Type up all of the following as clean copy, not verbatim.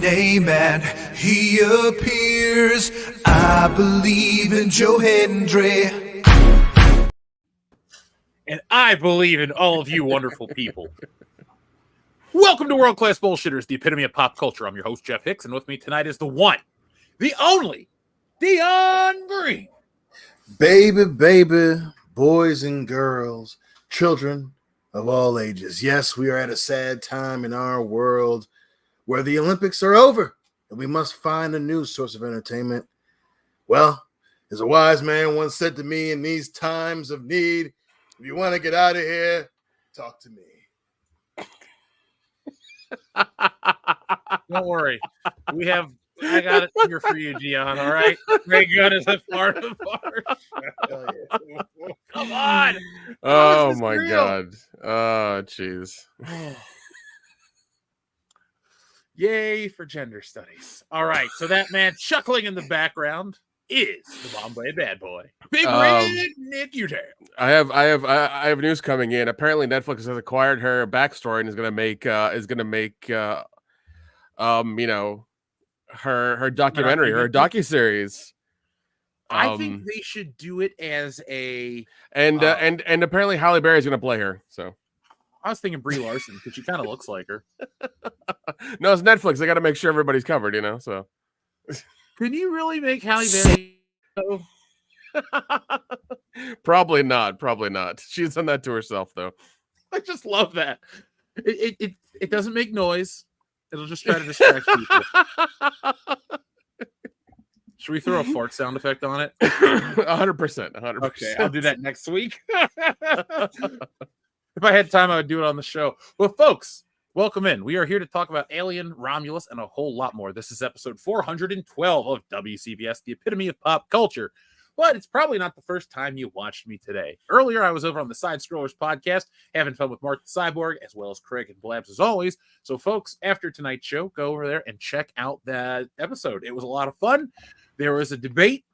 name and he appears. I believe in Joe Hendry. And I believe in all of you wonderful people. Welcome to World Class Bullshitters, the epitome of pop culture. I'm your host, Jeff Hicks, and with me tonight is the one, the only, Dion Green. Baby, baby, boys and girls, children of all ages. Yes, we are at a sad time in our world where the Olympics are over and we must find a new source of entertainment. Well, as a wise man once said to me, in these times of need, if you want to get out of here, talk to me. Don't worry. I got it here for you, Dion, all right? Ray Gunn is a part of ours. Come on. Oh, my God. Oh, jeez. Yay for gender studies. All right, so that man chuckling in the background is the Bombay bad boy. Big Red Nick Utah. I have news coming in. Apparently Netflix has acquired her backstory and is gonna make her documentary, her docuseries. I think they should do it as a and apparently Halle Berry is gonna play her. So I was thinking Brie Larson because she kind of looks like her. No, it's Netflix. They got to make sure everybody's covered, So can you really make Halle Berry? Probably not. She's done that to herself, though. I just love that. It doesn't make noise. It'll just try to distract people. Should we throw a fart sound effect on it? 100%. Okay, I'll do that next week. If I had time, I would do it on the show. Well, folks, welcome in. We are here to talk about Alien Romulus and a whole lot more. This is episode 412 of WCBS, the epitome of pop culture. But it's probably not the first time you watched me today. Earlier, I was over on the Side Scrollers podcast, having fun with Mark the Cyborg, as well as Craig and Blabs, as always. So, folks, after tonight's show, go over there and check out that episode. It was a lot of fun. There was a debate.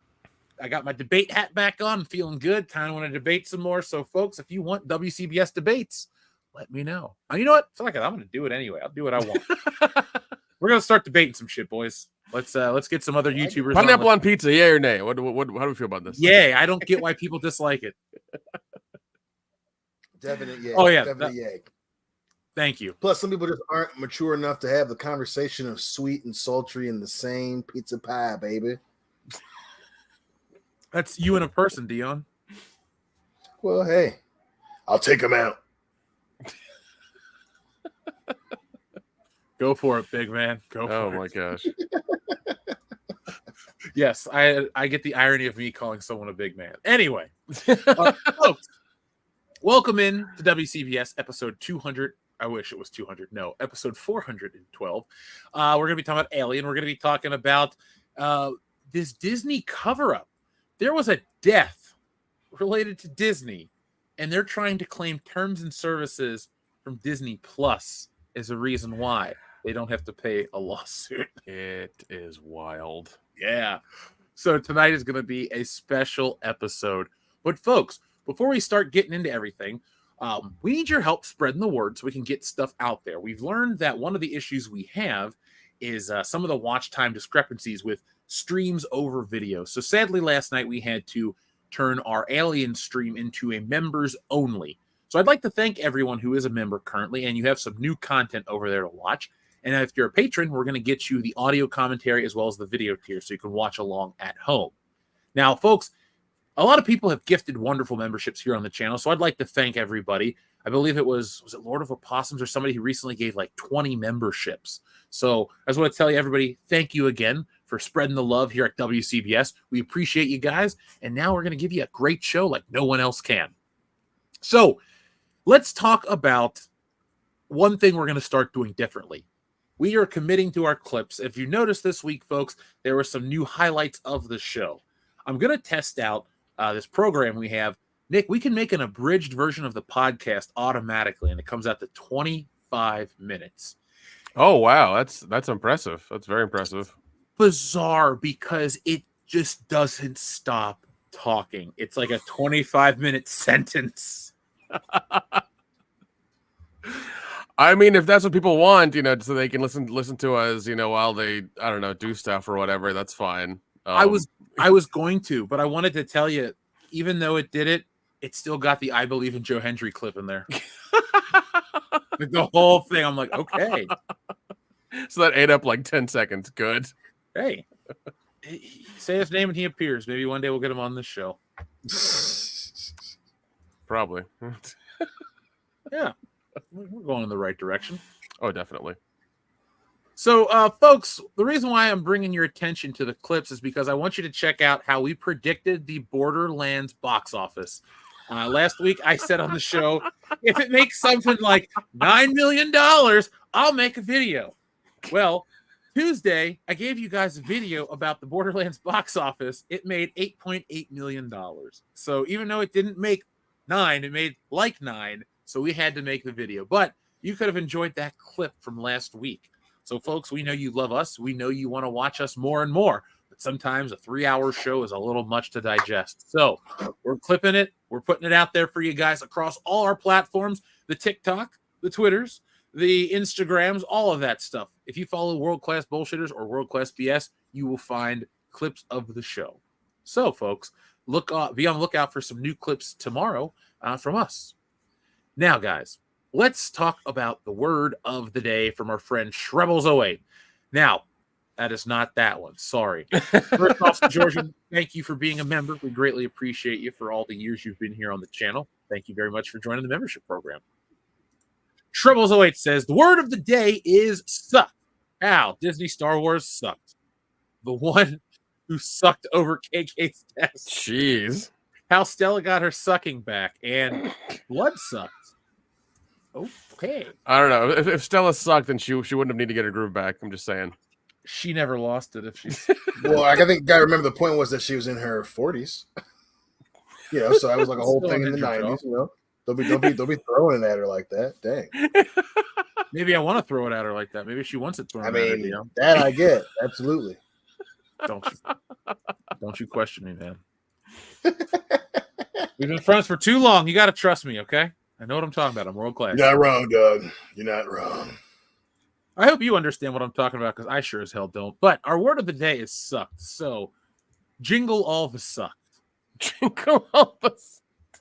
I got my debate hat back on, feeling good. Kind of want to debate some more. So, folks, if you want WCBS debates, let me know. You know what? I feel like I'm going to do it anyway. I'll do what I want. We're going to start debating some shit, boys. Let's get some other YouTubers. Pineapple on pizza, yay or nay? How do we feel about this? Yay! I don't get why people dislike it. Definite yay. Oh yeah, definite yay. Thank you. Plus, some people just aren't mature enough to have the conversation of sweet and sultry in the same pizza pie, baby. That's you in a person, Dion. Well, hey, I'll take him out. Go for it, big man. Go for it. Oh, my gosh. Yes, I get the irony of me calling someone a big man. Anyway, folks, welcome in to WCBS episode 200. I wish it was 200. No, episode 412. We're going to be talking about Alien. We're going to be talking about this Disney cover-up. There was a death related to Disney, and they're trying to claim terms and services from Disney Plus as a reason why they don't have to pay a lawsuit. It is wild. Yeah. So tonight is going to be a special episode. But folks, before we start getting into everything, we need your help spreading the word so we can get stuff out there. We've learned that one of the issues we have is some of the watch time discrepancies with streams over video. So sadly, last night we had to turn our Alien stream into a members only. So I'd like to thank everyone who is a member currently, and you have some new content over there to watch. And if you're a patron, we're going to get you the audio commentary as well as the video tier so you can watch along at home. Now, folks, a lot of people have gifted wonderful memberships here on the channel, so I'd like to thank everybody. I believe it was it Lord of Opossums or somebody who recently gave like 20 memberships. So I just want to tell you, everybody, thank you again for spreading the love here at WCBS. We appreciate you guys, and now we're going to give you a great show like no one else can. So let's talk about one thing we're going to start doing differently. We are committing to our clips. If you notice this week, folks, there were some new highlights of the show. I'm going to test out this program we have. Nick, we can make an abridged version of the podcast automatically, and it comes out to 25 minutes. Oh, wow. That's impressive. That's very impressive. Bizarre because it just doesn't stop talking. It's like a 25-minute sentence. I mean, if that's what people want, so they can listen to us, while they, I don't know, do stuff or whatever, that's fine. I was going to, but I wanted to tell you, even though it did it, it still got the "I Believe in Joe Hendry" clip in there. Like the whole thing. I'm like, okay. So that ate up like 10 seconds. Good. Hey, say his name and he appears. Maybe one day we'll get him on this show. Probably. Yeah, we're going in the right direction. Oh, definitely. So, folks, the reason why I'm bringing your attention to the clips is because I want you to check out how we predicted the Borderlands box office. Last week, I said on the show, if it makes something like $9 million, I'll make a video. Well, Tuesday, I gave you guys a video about the Borderlands box office. It made $8.8 million. So even though it didn't make 9, it made like 9. So we had to make the video. But you could have enjoyed that clip from last week. So, folks, we know you love us. We know you want to watch us more and more. But sometimes a 3-hour show is a little much to digest. So we're clipping it. We're putting it out there for you guys across all our platforms, the TikTok, the Twitters, the Instagrams, all of that stuff. If you follow World Class Bullshitters or World Class BS, you will find clips of the show. So, folks, be on the lookout for some new clips tomorrow from us. Now, guys, let's talk about the word of the day from our friend Shrebbles08. Now, that is not that one. Sorry. First off, Georgian, thank you for being a member. We greatly appreciate you for all the years you've been here on the channel. Thank you very much for joining the membership program. Shrebbles08 says, the word of the day is suck. How Disney Star Wars sucked. The one who sucked over KK's desk. Jeez. How Stella got her sucking back. And blood sucked. Okay. I don't know. If Stella sucked, then she wouldn't have needed to get her groove back. I'm just saying. She never lost it if she's. Well, I think I remember the point was that she was in her 40s. So that was like a whole thing in the 90s. Don't be throwing it at her like that. Dang. Maybe I want to throw it at her like that. Maybe she wants it thrown at her. That I get. Absolutely. Don't you question me, man. We've been friends for too long. You got to trust me, okay? I know what I'm talking about. I'm world class. You're not wrong, Doug. You're not wrong. I hope you understand what I'm talking about because I sure as hell don't. But our word of the day is sucked. So, jingle all the sucked. Jingle all the sucked.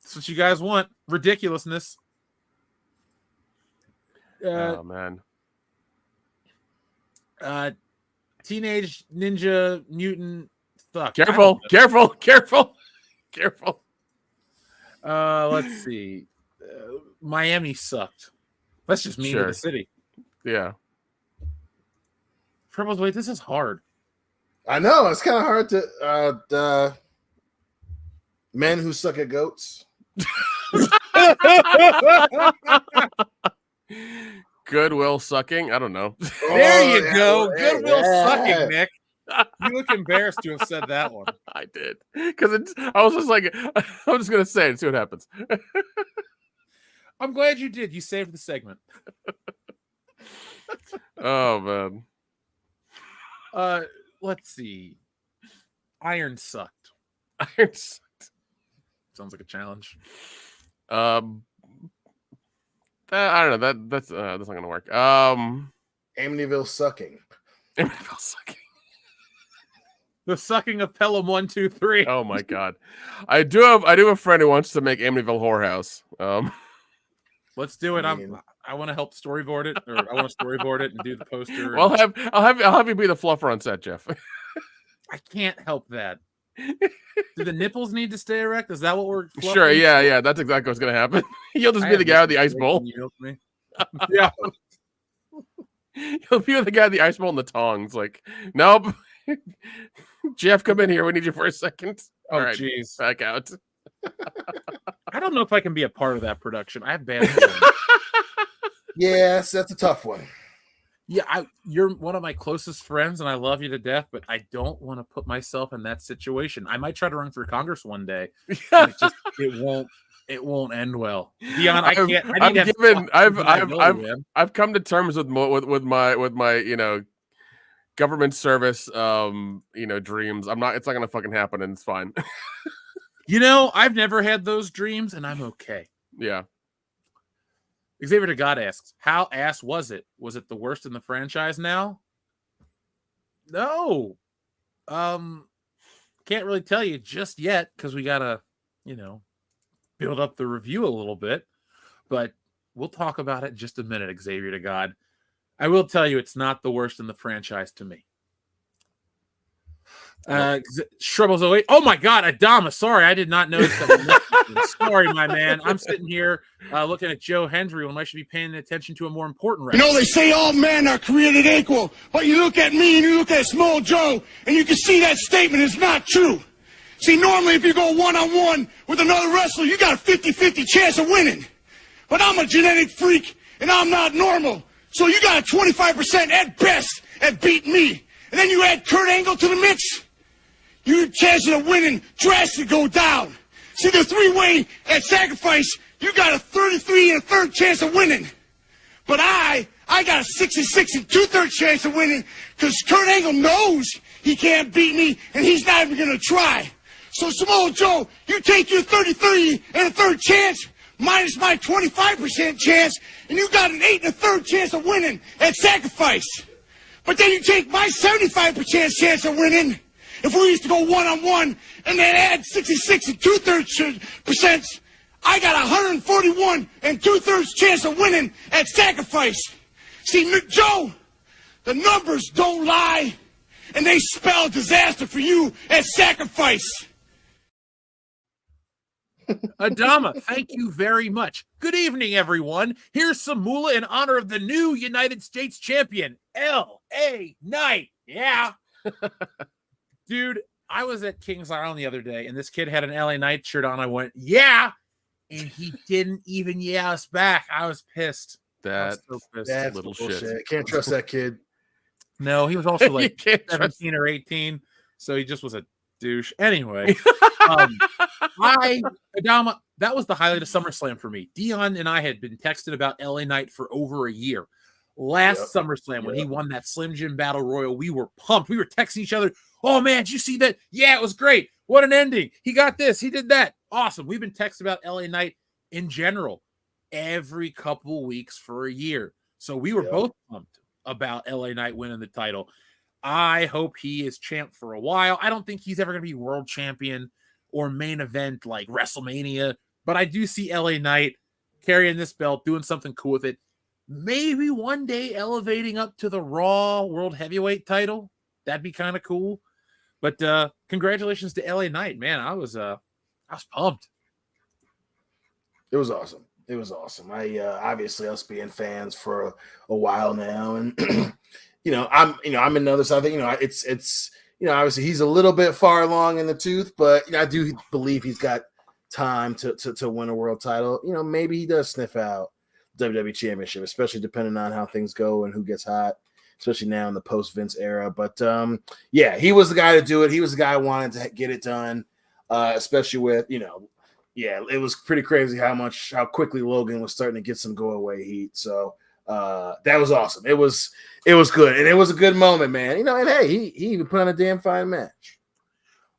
That's what you guys want. Ridiculousness. Oh, man. Teenage Ninja Mutant sucked. Careful. Let's see. Miami sucked. That's just mean to the city. Yeah. Triples, wait, this is hard. I know. It's kind of hard to men who suck at goats. Goodwill sucking. I don't know. There you go. Goodwill sucking, Nick. You look embarrassed to have said that one. I did. Because I was just like, I'm just going to say it and see what happens. I'm glad you did. You saved the segment. Oh, man. Let's see. Iron sucked. Sounds like a challenge. I don't know. That's not gonna work. Amityville sucking. Amityville sucking. The sucking of Pelham 1, 2, 3. Oh my god. I do have a friend who wants to make Amityville Whorehouse. Let's do it. I want to help storyboard it, or I want to storyboard it and do the poster. Well, I'll have you be the fluffer on set, Jeff. I can't help that. Do the nipples need to stay erect? Is that what we're fluffing? Sure, yeah. That's exactly what's gonna happen. You'll just be the guy with the ice bowl. Yeah. You'll be the guy with the ice bowl and the tongs. Like, nope. Jeff, come in here. We need you for a second. Oh, all right, jeez. back out. I don't know if I can be a part of that production. I have bad feelings. Yes, that's a tough one. Yeah, you're one of my closest friends, and I love you to death, but I don't want to put myself in that situation. I might try to run for Congress one day. It won't end well. Dion, I can't. I've come to terms with my government service dreams. It's not gonna fucking happen, and it's fine. I've never had those dreams, and I'm okay. Yeah. Xavier to God asks, how ass was it? Was it the worst in the franchise now? No. Can't really tell you just yet because we gotta, build up the review a little bit. But we'll talk about it in just a minute, Xavier to God. I will tell you it's not the worst in the franchise to me. Shrubbles 08. Oh my God, Adama. Sorry, I did not notice that. Sorry, my man. I'm sitting here looking at Joe Hendry when I should be paying attention to a more important record. They say all men are created equal, but you look at me and you look at Small Joe, and you can see that statement is not true. See, normally if you go one-on-one with another wrestler, you got a 50-50 chance of winning. But I'm a genetic freak, and I'm not normal. So you got a 25% at best at beating me. And then you add Kurt Angle to the mix, your chances of winning drastically go down. See, the three-way at sacrifice, you got a 33 and a third chance of winning. But I got a 66 and two-thirds chance of winning because Kurt Angle knows he can't beat me, and he's not even going to try. So, Samoa Joe, you take your 33 and a third chance minus my 25% chance, and you got an 8 and a third chance of winning at sacrifice. But then you take my 75% chance of winning, if we used to go one-on-one, and then add 66 and two-thirds percent, I got 141 and two-thirds chance of winning at sacrifice. See, Joe, the numbers don't lie, and they spell disaster for you at sacrifice. Adama, thank you very much. Good evening, everyone. Here's some moolah in honor of the new United States champion, L.A. Knight. Yeah. Dude, I was at Kings Island the other day, and this kid had an L.A. Knight shirt on. I went, yeah, and he didn't even us back. I was pissed. That's little shit. Can't trust that kid. No, he was also like 17 or 18, so he just was a douche. Anyway, Adama, that was the highlight of SummerSlam for me. Dion and I had been texting about LA Knight for over a year. Last SummerSlam, when he won that Slim Jim Battle Royal, we were pumped. We were texting each other. Oh, man, did you see that? Yeah, it was great. What an ending. He got this. He did that. Awesome. We've been texting about LA Knight in general every couple weeks for a year. So we were both pumped about LA Knight winning the title. I hope he is champ for a while. I don't think he's ever going to be world champion or main event like WrestleMania, but I do see LA Knight carrying this belt, doing something cool with it. Maybe one day elevating up to the Raw World Heavyweight title. That'd be kind of cool. But congratulations to LA Knight, man. I was pumped. It was awesome. It was awesome. Obviously us being fans for a while now, and I'm in the other side. It's obviously he's a little bit far along in the tooth, but I do believe he's got time to win a world title. Maybe he does sniff out WWE Championship, especially depending on how things go and who gets hot, especially now in the post Vince era. But he was the guy to do it. He was the guy who wanted to get it done, especially with it was pretty crazy how quickly Logan was starting to get some go away heat. So that was awesome. It was good, and it was a good moment, man. And hey, he even put on a damn fine match.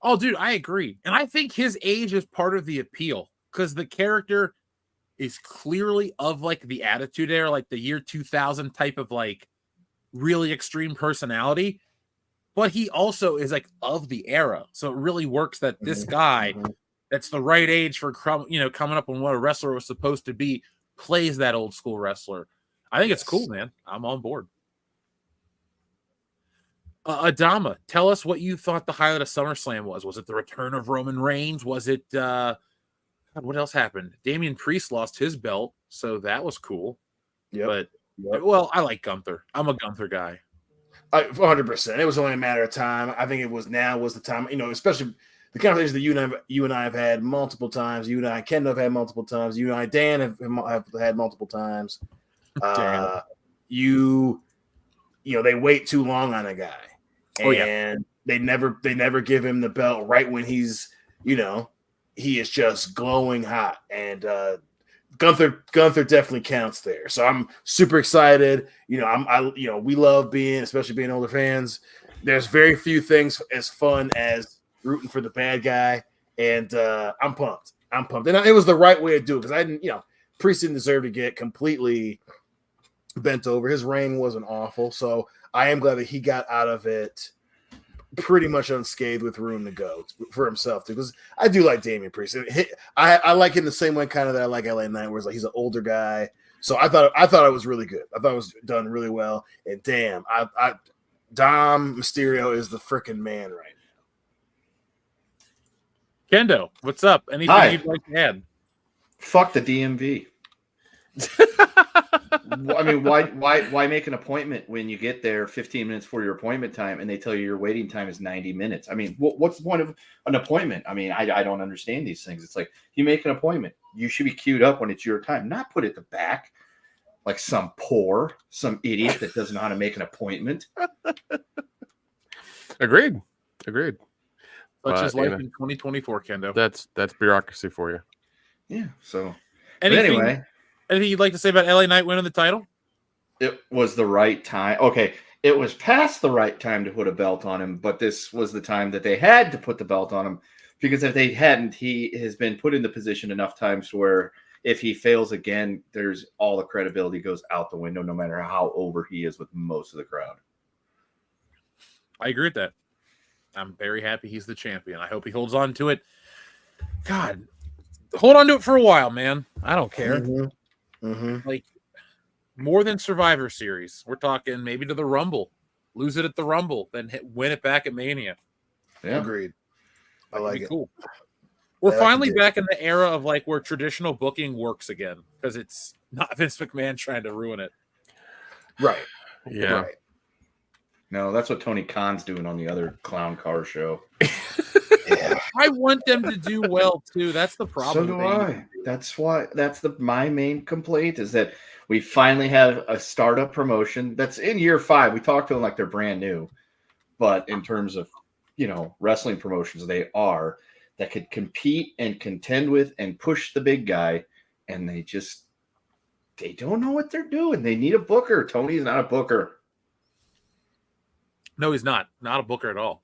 Oh, dude, I agree, and I think his age is part of the appeal because the character is clearly of like the attitude era, like the year 2000 type of like really extreme personality, but he also is like of the era, so it really works that this guy that's the right age for coming up on what a wrestler was supposed to be plays that old school wrestler. I think it's cool, man. I'm on board. Adama, tell us what you thought the highlight of SummerSlam was. Was it the return of Roman Reigns? Was it what else happened? Damian Priest lost his belt, so that was cool. But I like Gunther. I'm a Gunther guy. 100%. It was only a matter of time. I think now was the time, especially the conversations that you and I have had multiple times. You and I, Ken, have had multiple times. You and I, Dan, have had multiple times. They wait too long on a guy, and they never give him the belt right when he's, he is just glowing hot, and Gunther definitely counts there. So I'm super excited. We love especially being older fans. There's very few things as fun as rooting for the bad guy, and I'm pumped. And it was the right way to do it because I didn't, Priest didn't deserve to get completely bent over. His reign wasn't awful, so I am glad that he got out of it pretty much unscathed with room to go for himself too. Because I do like Damian Priest. I like him the same way kind of that I like LA Knight, where it's like he's an older guy. So I thought it was really good. I thought it was done really well. And damn, Dom Mysterio is the freaking man right now. Kendo, what's up? Anything Hi. you'd like to add? Fuck the DMV. I mean, why make an appointment when you get there 15 minutes for your appointment time and they tell you your waiting time is 90 minutes? I mean, what's the point of an appointment? I mean, I don't understand these things. It's like you make an appointment. You should be queued up when it's your time, not put at the back like some idiot that doesn't know how to make an appointment. Agreed. Such as life you know, in 2024, Kendo. that's bureaucracy for you. Yeah. So Anything, anyway, anything you'd like to say about LA Knight winning the title? it was the right time. Okay. It was past the right time to put a belt on him, but this was the time that they had to put the belt on him, because if they hadn't, he has been put in the position enough times to where if he fails again, there's all the credibility goes out the window, no matter how over he is with most of the crowd. I agree with that. I'm very happy he's the champion. I hope he holds on to it. God, hold on to it for a while, man. I don't care. Like, more than Survivor Series. We're talking maybe to the Rumble. Lose it at the Rumble, then win it back at Mania. Yeah. Agreed. I That'd like be it. cool. We're Yeah, finally that could back in the era of like where traditional booking works again, because it's not Vince McMahon trying to ruin it. Right. Yeah. Right. No, that's what Tony Khan's doing on the other clown car show. Yeah. I want them to do well too. That's the problem. So do I. That's why. My main complaint is that we finally have a startup promotion that's in year 5. We talk to them like they're brand new, but in terms of wrestling promotions, they are that could compete and contend with and push the big guy, and they don't know what they're doing. They need a booker. Tony's not a booker. No, he's not. Not a booker at all.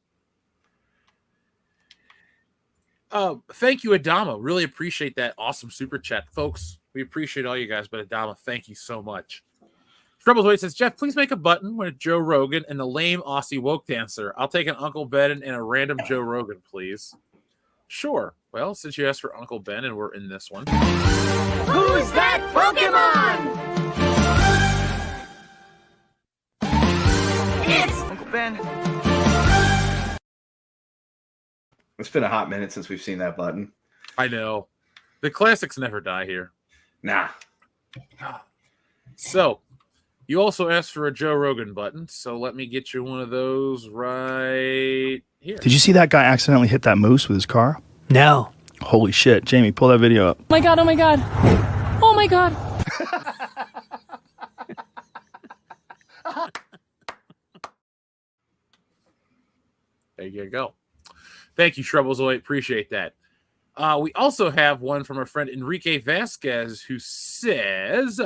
Thank you, Adama. Really appreciate that awesome super chat, folks. We appreciate all you guys, but Adama, thank you so much. Troublesway says, Jeff, please make a button with Joe Rogan and the lame Aussie woke dancer. I'll take an Uncle Ben and a random Joe Rogan, please. Sure. Well, since you asked for Uncle Ben and we're in this one. Who's that Pokemon? It's Uncle Ben. It's been a hot minute since we've seen that button. I know. The classics never die here. Nah. So, you also asked for a Joe Rogan button, so let me get you one of those right here. Did you see that guy accidentally hit that moose with his car? No. Holy shit. Jamie, pull that video up. Oh my god, oh my god. Oh my god. There you go. Thank you, Troublesway. Appreciate that. We also have one from our friend Enrique Vasquez who says,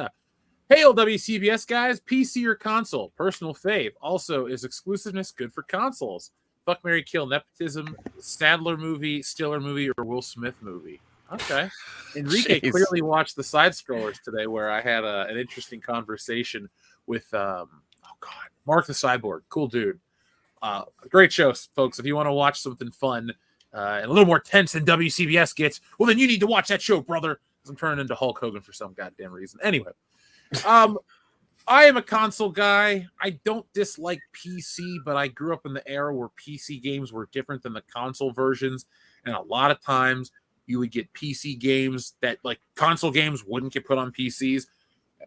hey, WCBS guys, PC or console? Personal fave. Also, is exclusiveness good for consoles? Fuck, marry, kill, nepotism, Sadler movie, Stiller movie, or Will Smith movie? Okay. Enrique Jeez. clearly watched the side scrollers today where I had an interesting conversation with, Mark the Cyborg. Cool dude. Great show, folks. If you want to watch something fun and a little more tense than WCBS gets, well, then you need to watch that show, brother. I'm turning into Hulk Hogan for some goddamn reason. Anyway, I am a console guy. I don't dislike PC, but I grew up in the era where PC games were different than the console versions. And a lot of times you would get PC games that, like, console games wouldn't get put on PCs.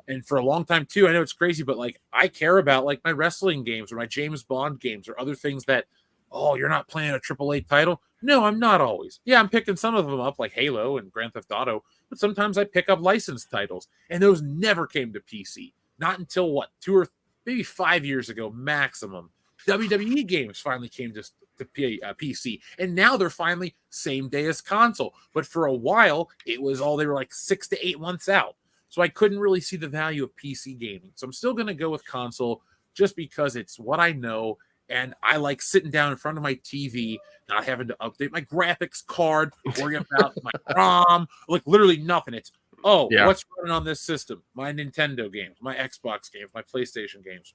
And for a long time, too, I know it's crazy, but, like, I care about, like, my wrestling games or my James Bond games or other things that, oh, you're not playing a AAA title? No, I'm not always. Yeah, I'm picking some of them up, like Halo and Grand Theft Auto, but sometimes I pick up licensed titles, and those never came to PC. Not until, 2 or maybe 5 years ago, maximum. WWE games finally came to PC, and now they're finally same day as console. But for a while, they were like 6 to 8 months out. So I couldn't really see the value of PC gaming. So I'm still going to go with console just because it's what I know. And I like sitting down in front of my TV, not having to update my graphics card, worry about my ROM, like literally nothing. It's, Oh, Yeah. what's running on this system? My Nintendo games, my Xbox games, my PlayStation games.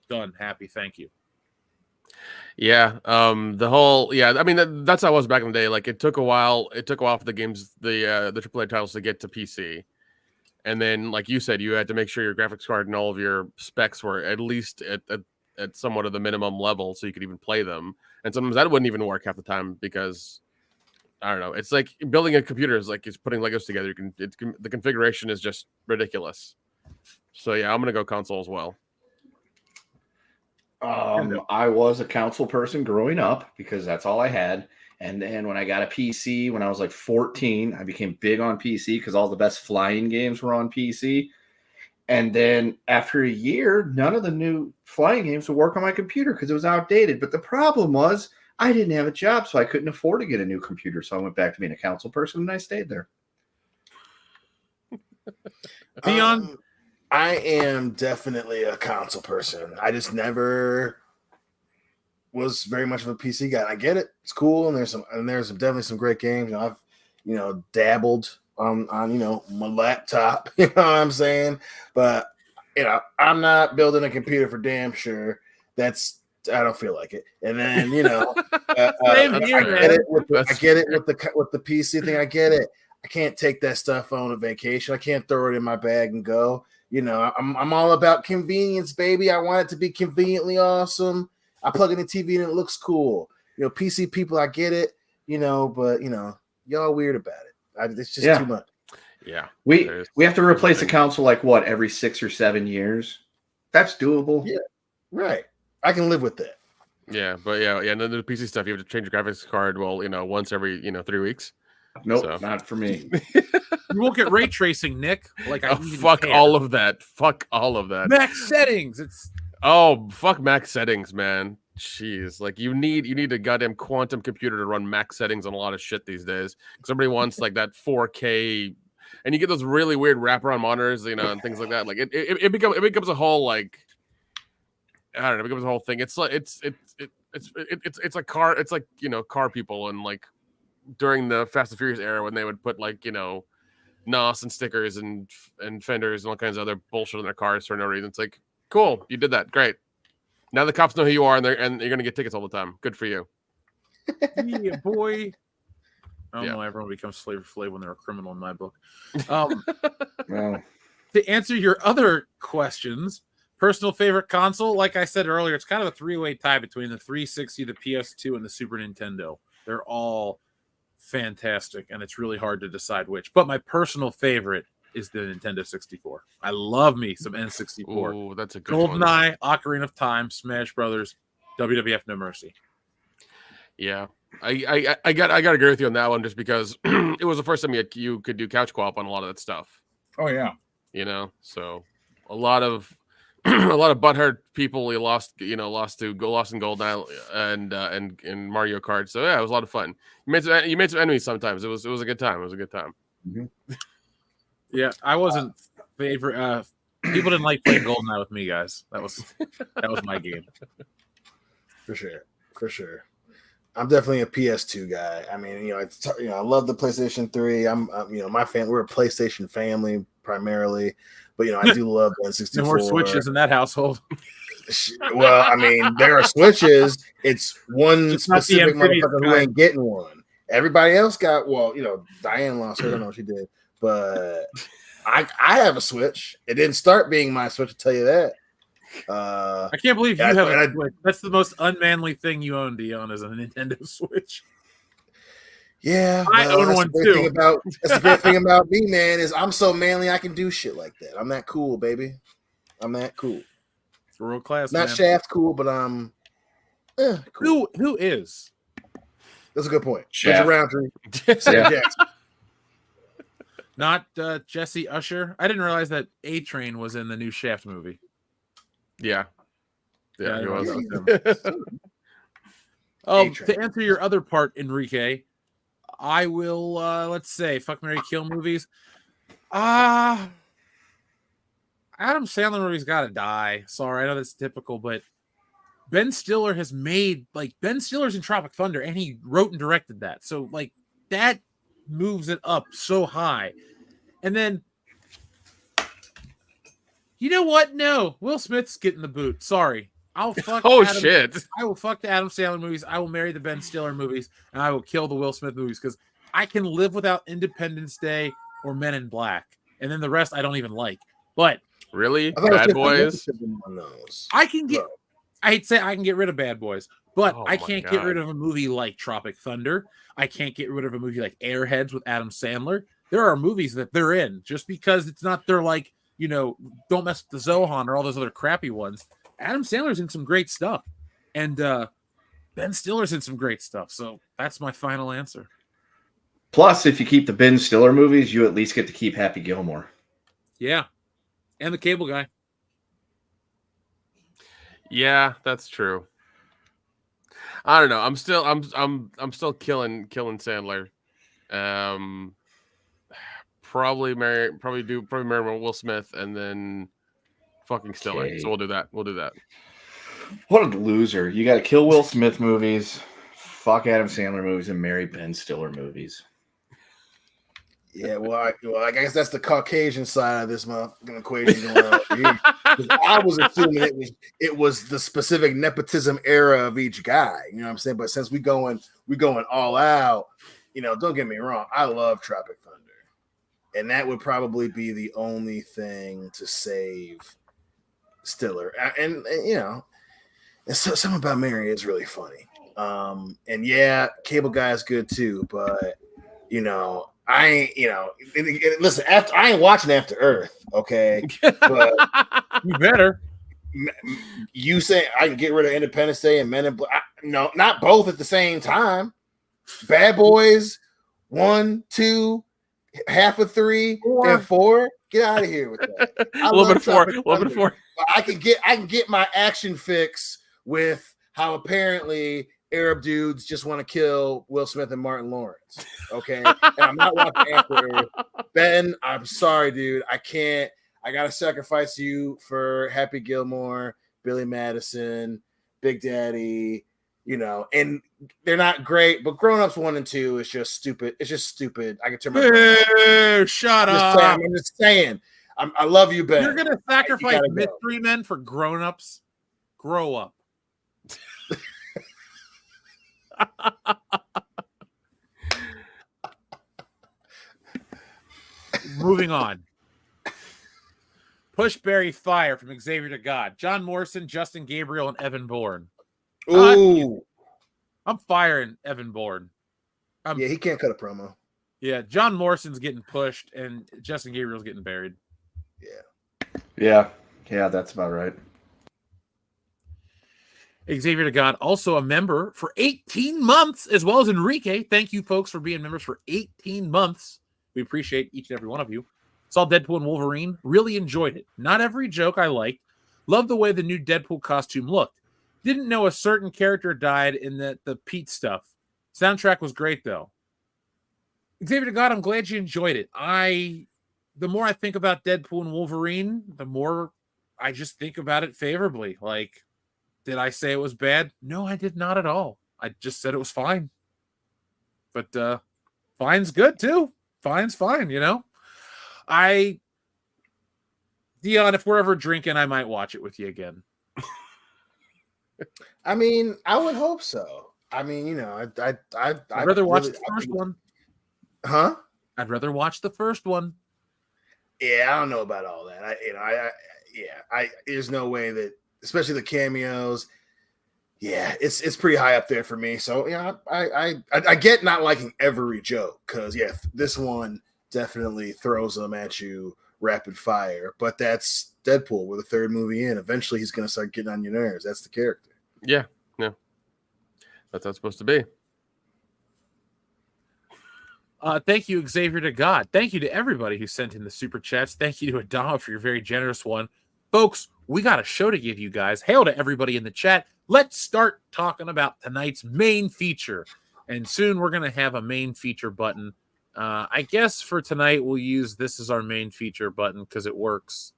Done. Happy. Thank you. Yeah. I mean, that's how I was back in the day. Like it took a while. It took a while for the games, the AAA titles to get to PC. And then, like you said, you had to make sure your graphics card and all of your specs were at least at somewhat of the minimum level so you could even play them. And sometimes that wouldn't even work half the time because I don't know. It's like building a computer is like it's putting Legos together. The configuration is just ridiculous. So yeah, I'm gonna go console as well. I was a console person growing up because that's all I had. And then when I got a PC when I was like 14, I became big on PC because all the best flying games were on PC. And then after a year, none of the new flying games would work on my computer because it was outdated. But the problem was I didn't have a job, so I couldn't afford to get a new computer. So I went back to being a console person and I stayed there. Dion? I am definitely a console person. I just never was very much of a PC guy. I get it; it's cool, and there's definitely some great games. I've dabbled on my laptop. You know what I'm saying? But I'm not building a computer for damn sure. I don't feel like it. And then I get it with the PC thing. I get it. I can't take that stuff on a vacation. I can't throw it in my bag and go. I'm all about convenience, baby. I want it to be conveniently awesome. I plug in the TV and it looks cool. PC people, I get it. But y'all weird about it. It's just too much. Yeah, we have to replace a console like what every 6 or 7 years. That's doable. Yeah, right. I can live with that. Yeah, but yeah. And then the PC stuff, you have to change your graphics card. Well, once every 3 weeks. Nope, not for me. You won't get ray tracing, Nick. Like fuck all of that. Fuck all of that. Max settings. Fuck max settings, man. Jeez, like you need a goddamn quantum computer to run max settings on a lot of shit these days. Somebody wants like that 4K, and you get those really weird wraparound monitors, and things like that. Like it becomes a whole like I don't know. It becomes a whole thing. It's like it's like car. It's like car people and like during the Fast and Furious era when they would put like NOS and stickers and fenders and all kinds of other bullshit on their cars for no reason. It's like, cool, you did that, great. Now the cops know who you are and you're gonna get tickets all the time. Good for you. Yeah, boy. I don't know. Everyone becomes slave when they're a criminal in my book. Well, to answer your other questions, personal favorite console, like I said earlier, it's kind of a three-way tie between the 360, the PS2, and the Super Nintendo. They're all fantastic, and it's really hard to decide which. But my personal favorite is the Nintendo 64. I love me some N64. Oh, that's a good one. GoldenEye, Ocarina of Time, Smash Brothers, WWF No Mercy. Yeah, I got to agree with you on that one just because it was the first time you could do couch co-op on a lot of that stuff. Oh yeah, so a lot of butthurt people lost in GoldenEye and Mario Kart. So yeah, it was a lot of fun. You made some enemies sometimes. It was a good time. It was a good time. Mm-hmm. Yeah, I wasn't favorite. People didn't like playing GoldenEye with me, guys. That was my game. For sure. I'm definitely a PS2 guy. I mean, I love the PlayStation 3. We're a PlayStation family primarily, but I do love the N64. No more Switches in that household. Well, I mean, there are Switches. It's one specific motherfucker who ain't getting one. Everybody else got. Well, Diane lost her. I don't know what she did, but I have a Switch. It didn't start being my Switch. I'll tell you that. I can't believe you have a Switch. That's the most unmanly thing you own, Dion, is a Nintendo Switch. Yeah, I own one too. That's the great thing about me, man, is I'm so manly I can do shit like that. I'm that cool, baby. I'm that cool. World class, not man. Shaft cool, but I'm cool. Who is? That's a good point. Shaft. Roundtree. Yeah. Not Jesse Usher. I didn't realize that A-Train was in the new Shaft movie. Yeah, he was. To answer your other part, Enrique, I will. Let's say, fuck, marry, kill movies. Adam Sandler movies got to die. Sorry, I know that's typical, but Ben Stiller has made Ben Stiller's in Tropic Thunder, and he wrote and directed that. So that moves it up so high. And then You know what? No, Will Smith's getting the boot. Sorry. I'll fuck Shit. I will fuck the Adam Sandler movies. I will marry the Ben Stiller movies, and I will kill the Will Smith movies because I can live without Independence Day or Men in Black, and then the rest I don't even like. But Really, I thought it was Bad just Boys. on those. I can get. I hate to say I can get rid of Bad Boys, but Oh I my can't get rid God. of a movie like Tropic Thunder. I can't get rid of a movie like Airheads with Adam Sandler. There are movies that they're in just because it's not their like, you know, Don't Mess with the Zohan or all those other crappy ones. Adam Sandler's in some great stuff, and Ben Stiller's in some great stuff. So that's my final answer. Plus, if you keep the Ben Stiller movies, you at least get to keep Happy Gilmore. Yeah, and the Cable Guy. Yeah, that's true. I don't know. I'm still killing Sandler. Probably marry Will Smith and then fucking Stiller. Okay. So we'll do that. What a loser. You got to kill Will Smith movies, fuck Adam Sandler movies, and marry Ben Stiller movies. Yeah, well, I guess that's the Caucasian side of this equation going on over here. 'Cause I was assuming it was the specific nepotism era of each guy. You know what I'm saying? But since we going all out, you know, don't get me wrong, I love Tropic Thunder, and that would probably be the only thing to save Stiller. And you know, and so something about Mary is really funny. And yeah, Cable Guy is good too, but you know. I ain't, you know, listen, I ain't watching After Earth, okay? But You better. You say I can get rid of Independence Day and Men in Black. No, not both at the same time. Bad Boys, 1, 2, half of 3, and 4. Get out of here with that. A little bit before. I can get my action fix with how apparently Arab dudes just want to kill Will Smith and Martin Lawrence. Okay. And I'm not watching After Earth. Ben, I'm sorry, dude. I can't. I gotta sacrifice you for Happy Gilmore, Billy Madison, Big Daddy, you know, and they're not great, but Grown Ups 1 and 2 is just stupid. It's just stupid. I can turn my shut up. I'm just saying. I love you, Ben. You're gonna sacrifice Mystery Men for grown-ups? Grow up. Moving on. Pushberry Fire from Xavier to God. John Morrison, Justin Gabriel, and Evan Bourne. Ooh. I'm firing Evan Bourne. Yeah, he can't cut a promo. Yeah, John Morrison's getting pushed, and Justin Gabriel's getting buried. Yeah, that's about right. Xavier to God, also a member for 18 months, as well as Enrique. Thank you, folks, for being members for 18 months. We appreciate each and every one of you. Saw Deadpool and Wolverine. Really enjoyed it. Not every joke I liked. Loved the way the new Deadpool costume looked. Didn't know a certain character died in the Pete stuff. Soundtrack was great, though. Xavier to God, I'm glad you enjoyed it. The more I think about Deadpool and Wolverine, the more I just think about it favorably. Like, did I say it was bad? No, I did not at all. I just said it was fine. But fine's good too. Fine's fine, you know. Dion, if we're ever drinking, I might watch it with you again. I mean, I would hope so. I mean, you know, I'd rather watch the first one. Huh? I'd rather watch the first one. Yeah, I don't know about all that. There's no way that, especially the cameos. Yeah, it's pretty high up there for me. So yeah, I get not liking every joke because this one definitely throws them at you rapid fire. But that's Deadpool. We're the third movie in. Eventually, he's gonna start getting on your nerves. That's the character. Yeah, that's how it's supposed to be. Thank you, Xavier to God. Thank you to everybody who sent in the super chats. Thank you to Adama for your very generous one. Folks, we got a show to give you guys. Hail to everybody in the chat. Let's start talking about tonight's main feature. And soon we're going to have a main feature button. I guess for tonight we'll use this as our main feature button because it works.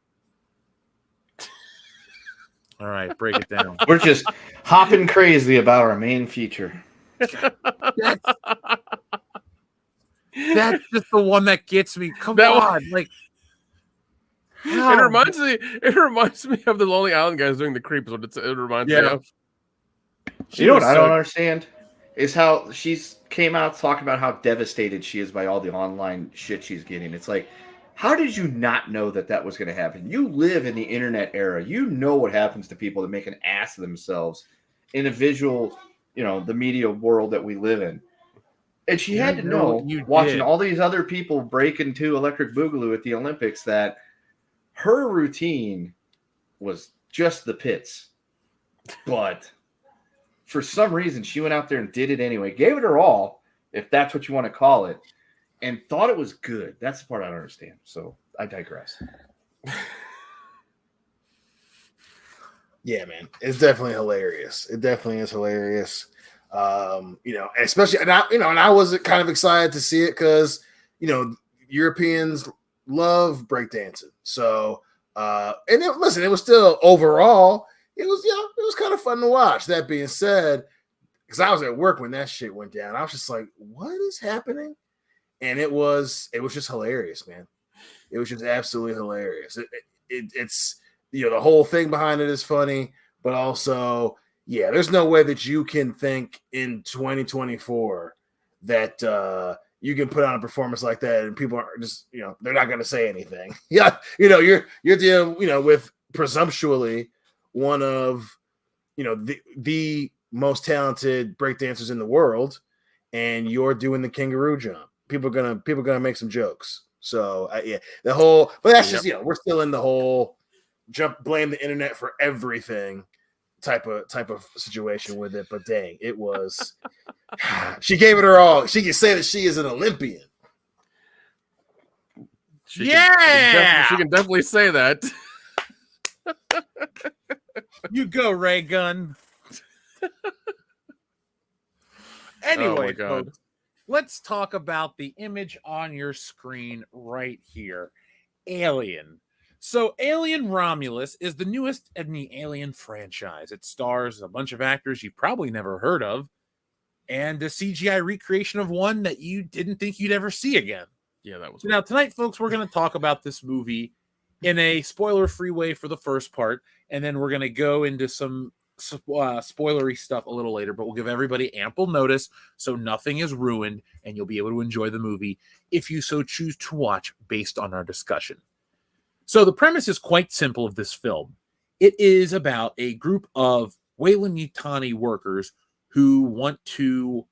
All right, break it down. We're just hopping crazy about our main feature. That's just the one that gets me. Come on. Like, It reminds me. It reminds me of the Lonely Island guys doing the creeps. What it reminds me of. You know what I don't understand is how she's came out talking about how devastated she is by all the online shit she's getting. It's like, how did you not know that was going to happen? You live in the internet era. You know what happens to people that make an ass of themselves in a visual, the media world that we live in. And she had to know, watching all these other people break into Electric Boogaloo at the Olympics, that her routine was just the pits. But for some reason, she went out there and did it anyway. Gave it her all, if that's what you want to call it, and thought it was good. That's the part I don't understand. So I digress. Yeah, man, it's definitely hilarious. It definitely is hilarious. Especially, and I was kind of excited to see it because, Europeans love breakdancing. So, it was still overall, it was kind of fun to watch. That being said, because I was at work when that shit went down, I was just like, what is happening? And it was just hilarious, man. It was just absolutely hilarious. It's the whole thing behind it is funny, but also, yeah, there's no way that you can think in 2024 that you can put on a performance like that and people are just, they're not going to say anything. Yeah, you're dealing, with presumptually one of, the most talented breakdancers in the world, and you're doing the kangaroo jump. People are gonna make some jokes. So but that's just we're still in the whole blame the internet for everything type of situation with it. But dang, it was. She gave it her all. She can say that she is an Olympian. She can definitely say that. You go, Ray Gun. Anyway, folks, let's talk about the image on your screen right here. Alien. So Alien Romulus is the newest in the Alien franchise. It stars a bunch of actors you've probably never heard of, and a CGI recreation of one that you didn't think you'd ever see again. Yeah, that was. So now tonight, folks, we're going to talk about this movie in a spoiler-free way for the first part, and then we're going to go into some spoilery stuff a little later, but we'll give everybody ample notice so nothing is ruined, and you'll be able to enjoy the movie if you so choose to watch based on our discussion. So the premise is quite simple of this film. It is about a group of Weyland-Yutani workers who want to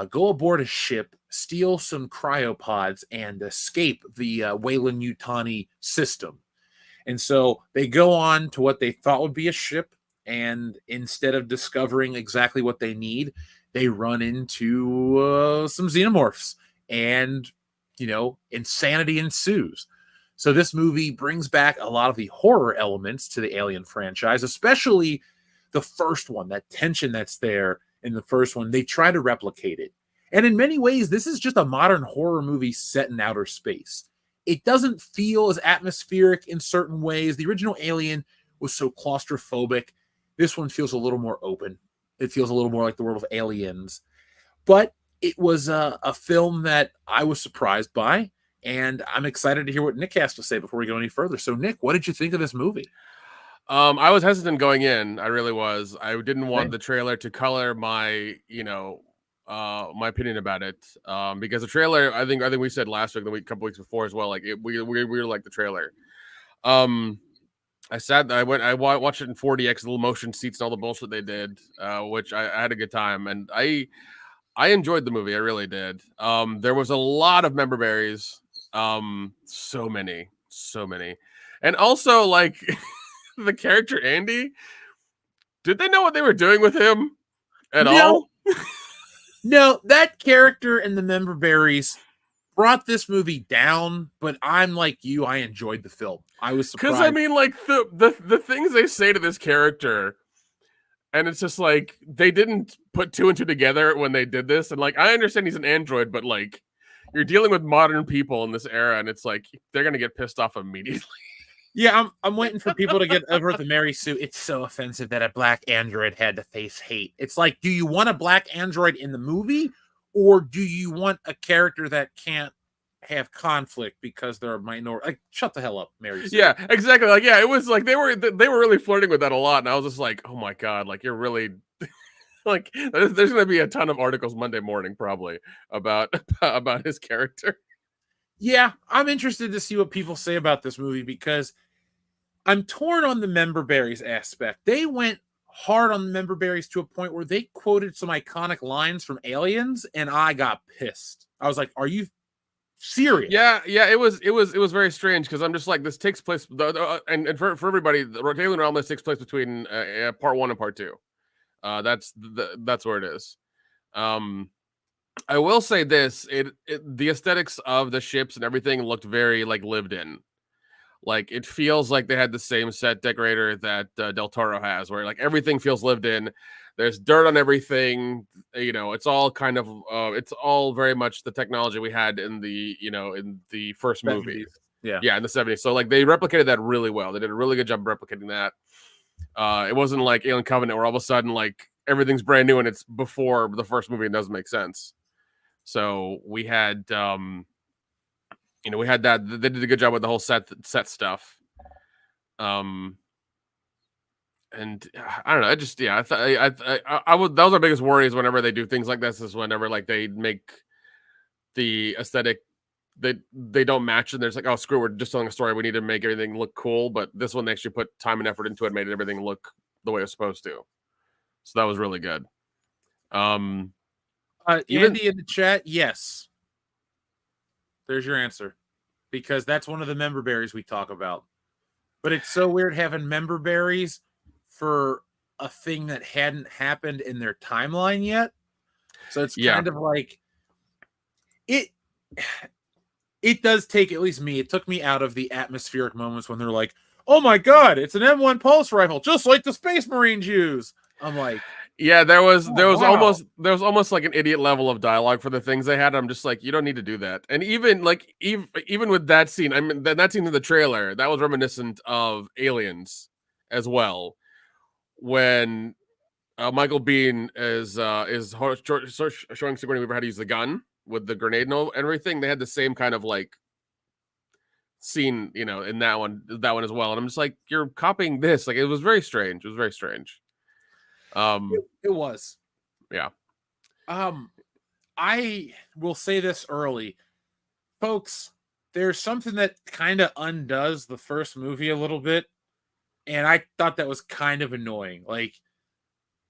go aboard a ship, steal some cryopods, and escape the Weyland-Yutani system. And so they go on to what they thought would be a ship, and instead of discovering exactly what they need, they run into some xenomorphs, and, insanity ensues. So this movie brings back a lot of the horror elements to the Alien franchise, especially the first one, that tension that's there in the first one. They try to replicate it. And in many ways, this is just a modern horror movie set in outer space. It doesn't feel as atmospheric in certain ways. The original Alien was so claustrophobic. This one feels a little more open. It feels a little more like the world of Aliens. But it was a film that I was surprised by, and I'm excited to hear what Nick has to say before we go any further. So, Nick, what did you think of this movie? I was hesitant going in. I really was. I didn't want the trailer to color my, my opinion about it. Because the trailer, I think we said last week, a couple weeks before as well. Like we really liked the trailer. I watched it in 4DX, little motion seats and all the bullshit they did, which I had a good time, and I enjoyed the movie. I really did. There was a lot of member berries. So many, and also like the character Andy. Did they know what they were doing with him at all? No, that character and the member berries brought this movie down, but I'm like you, I enjoyed the film. I was surprised. Because I mean, like the things they say to this character, and it's just like they didn't put two and two together when they did this. And like I understand he's an android, but like you're dealing with modern people in this era, and it's like they're gonna get pissed off immediately. Yeah, I'm waiting for people to get over the Mary Sue. It's so offensive that a black android had to face hate. It's like, do you want a black android in the movie, or do you want a character that can't have conflict because they're a minority. Like, shut the hell up, Mary Sue. Yeah, exactly. Like, yeah, it was like they were really flirting with that a lot, and I was just like, oh my god, like you're really like there's gonna be a ton of articles Monday morning probably about about his character. Yeah, I'm interested to see what people say about this movie because I'm torn on the member berries aspect. They went hard on the member berries to a point where they quoted some iconic lines from Aliens, and I got pissed. I was like, "Are you serious?" Yeah, it was very strange because I'm just like, this takes place, and for everybody, the Alien Romulus takes place between part 1 and part 2. That's where it is. I will say this: the aesthetics of the ships and everything looked very like lived in. Like it feels like they had the same set decorator that Del Toro has, where like everything feels lived in. There's dirt on everything. You know, it's all kind of it's all very much the technology we had in the in the first 70s. movie. Yeah, In the 70s. So like they replicated that really well. They did a really good job replicating that. It wasn't like Alien Covenant where all of a sudden like everything's brand new and it's before the first movie and doesn't make sense. So we had we had that. They did a good job with the whole set stuff. And I don't know. I just I would. Those are biggest worries whenever they do things like this. Is whenever like they make the aesthetic they don't match, and there's like, oh screw, we're just telling a story. We need to make everything look cool. But this one they actually put time and effort into it, made everything look the way it's supposed to. So that was really good. Andy in the chat, yes. There's your answer, because that's one of the member berries we talk about. But it's so weird having member berries for a thing that hadn't happened in their timeline yet. So it's kind of like it does take, at least me, it took me out of the atmospheric moments when they're like, oh my god, it's an M1 pulse rifle, just like the Space Marines use. I'm like, yeah, there was almost like an idiot level of dialogue for the things they had. I'm just like, you don't need to do that. And even with that scene, I mean that scene in the trailer, that was reminiscent of Aliens as well. When Michael Biehn is showing Sigourney Weaver how to use the gun with the grenade and everything, they had the same kind of like scene, in that one as well. And I'm just like, you're copying this. Like, it was very strange. It was very strange. It was. Yeah. I will say this early, folks. There's something that kind of undoes the first movie a little bit, and I thought that was kind of annoying. Like,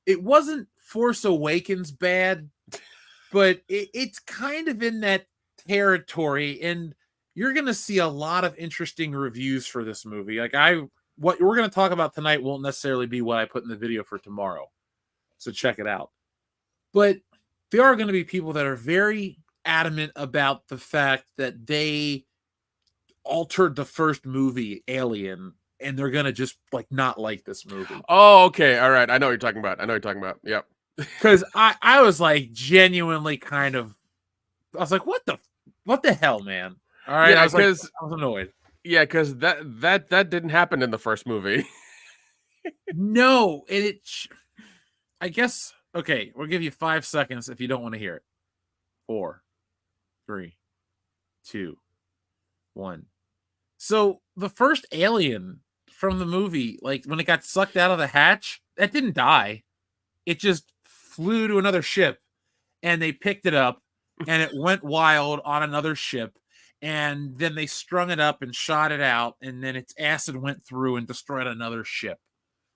it wasn't Force Awakens bad, but it's kind of in that territory, and you're going to see a lot of interesting reviews for this movie. Like, what we're going to talk about tonight won't necessarily be what I put in the video for tomorrow. So check it out. But there are going to be people that are very adamant about the fact that they altered the first movie, Alien, and they're going to just like not like this movie. Oh, okay. All right. I know what you're talking about. Yep. Because I was like genuinely I was like, what the hell, man? All right. Yeah, I was annoyed. Yeah, because that didn't happen in the first movie. No, and I guess, okay, we'll give you 5 seconds if you don't want to hear it. 4, 3, 2, 1. So the first alien from the movie, like when it got sucked out of the hatch, that didn't die. It just flew to another ship, and they picked it up, and it went wild on another ship. And then they strung it up and shot it out, and then its acid went through and destroyed another ship.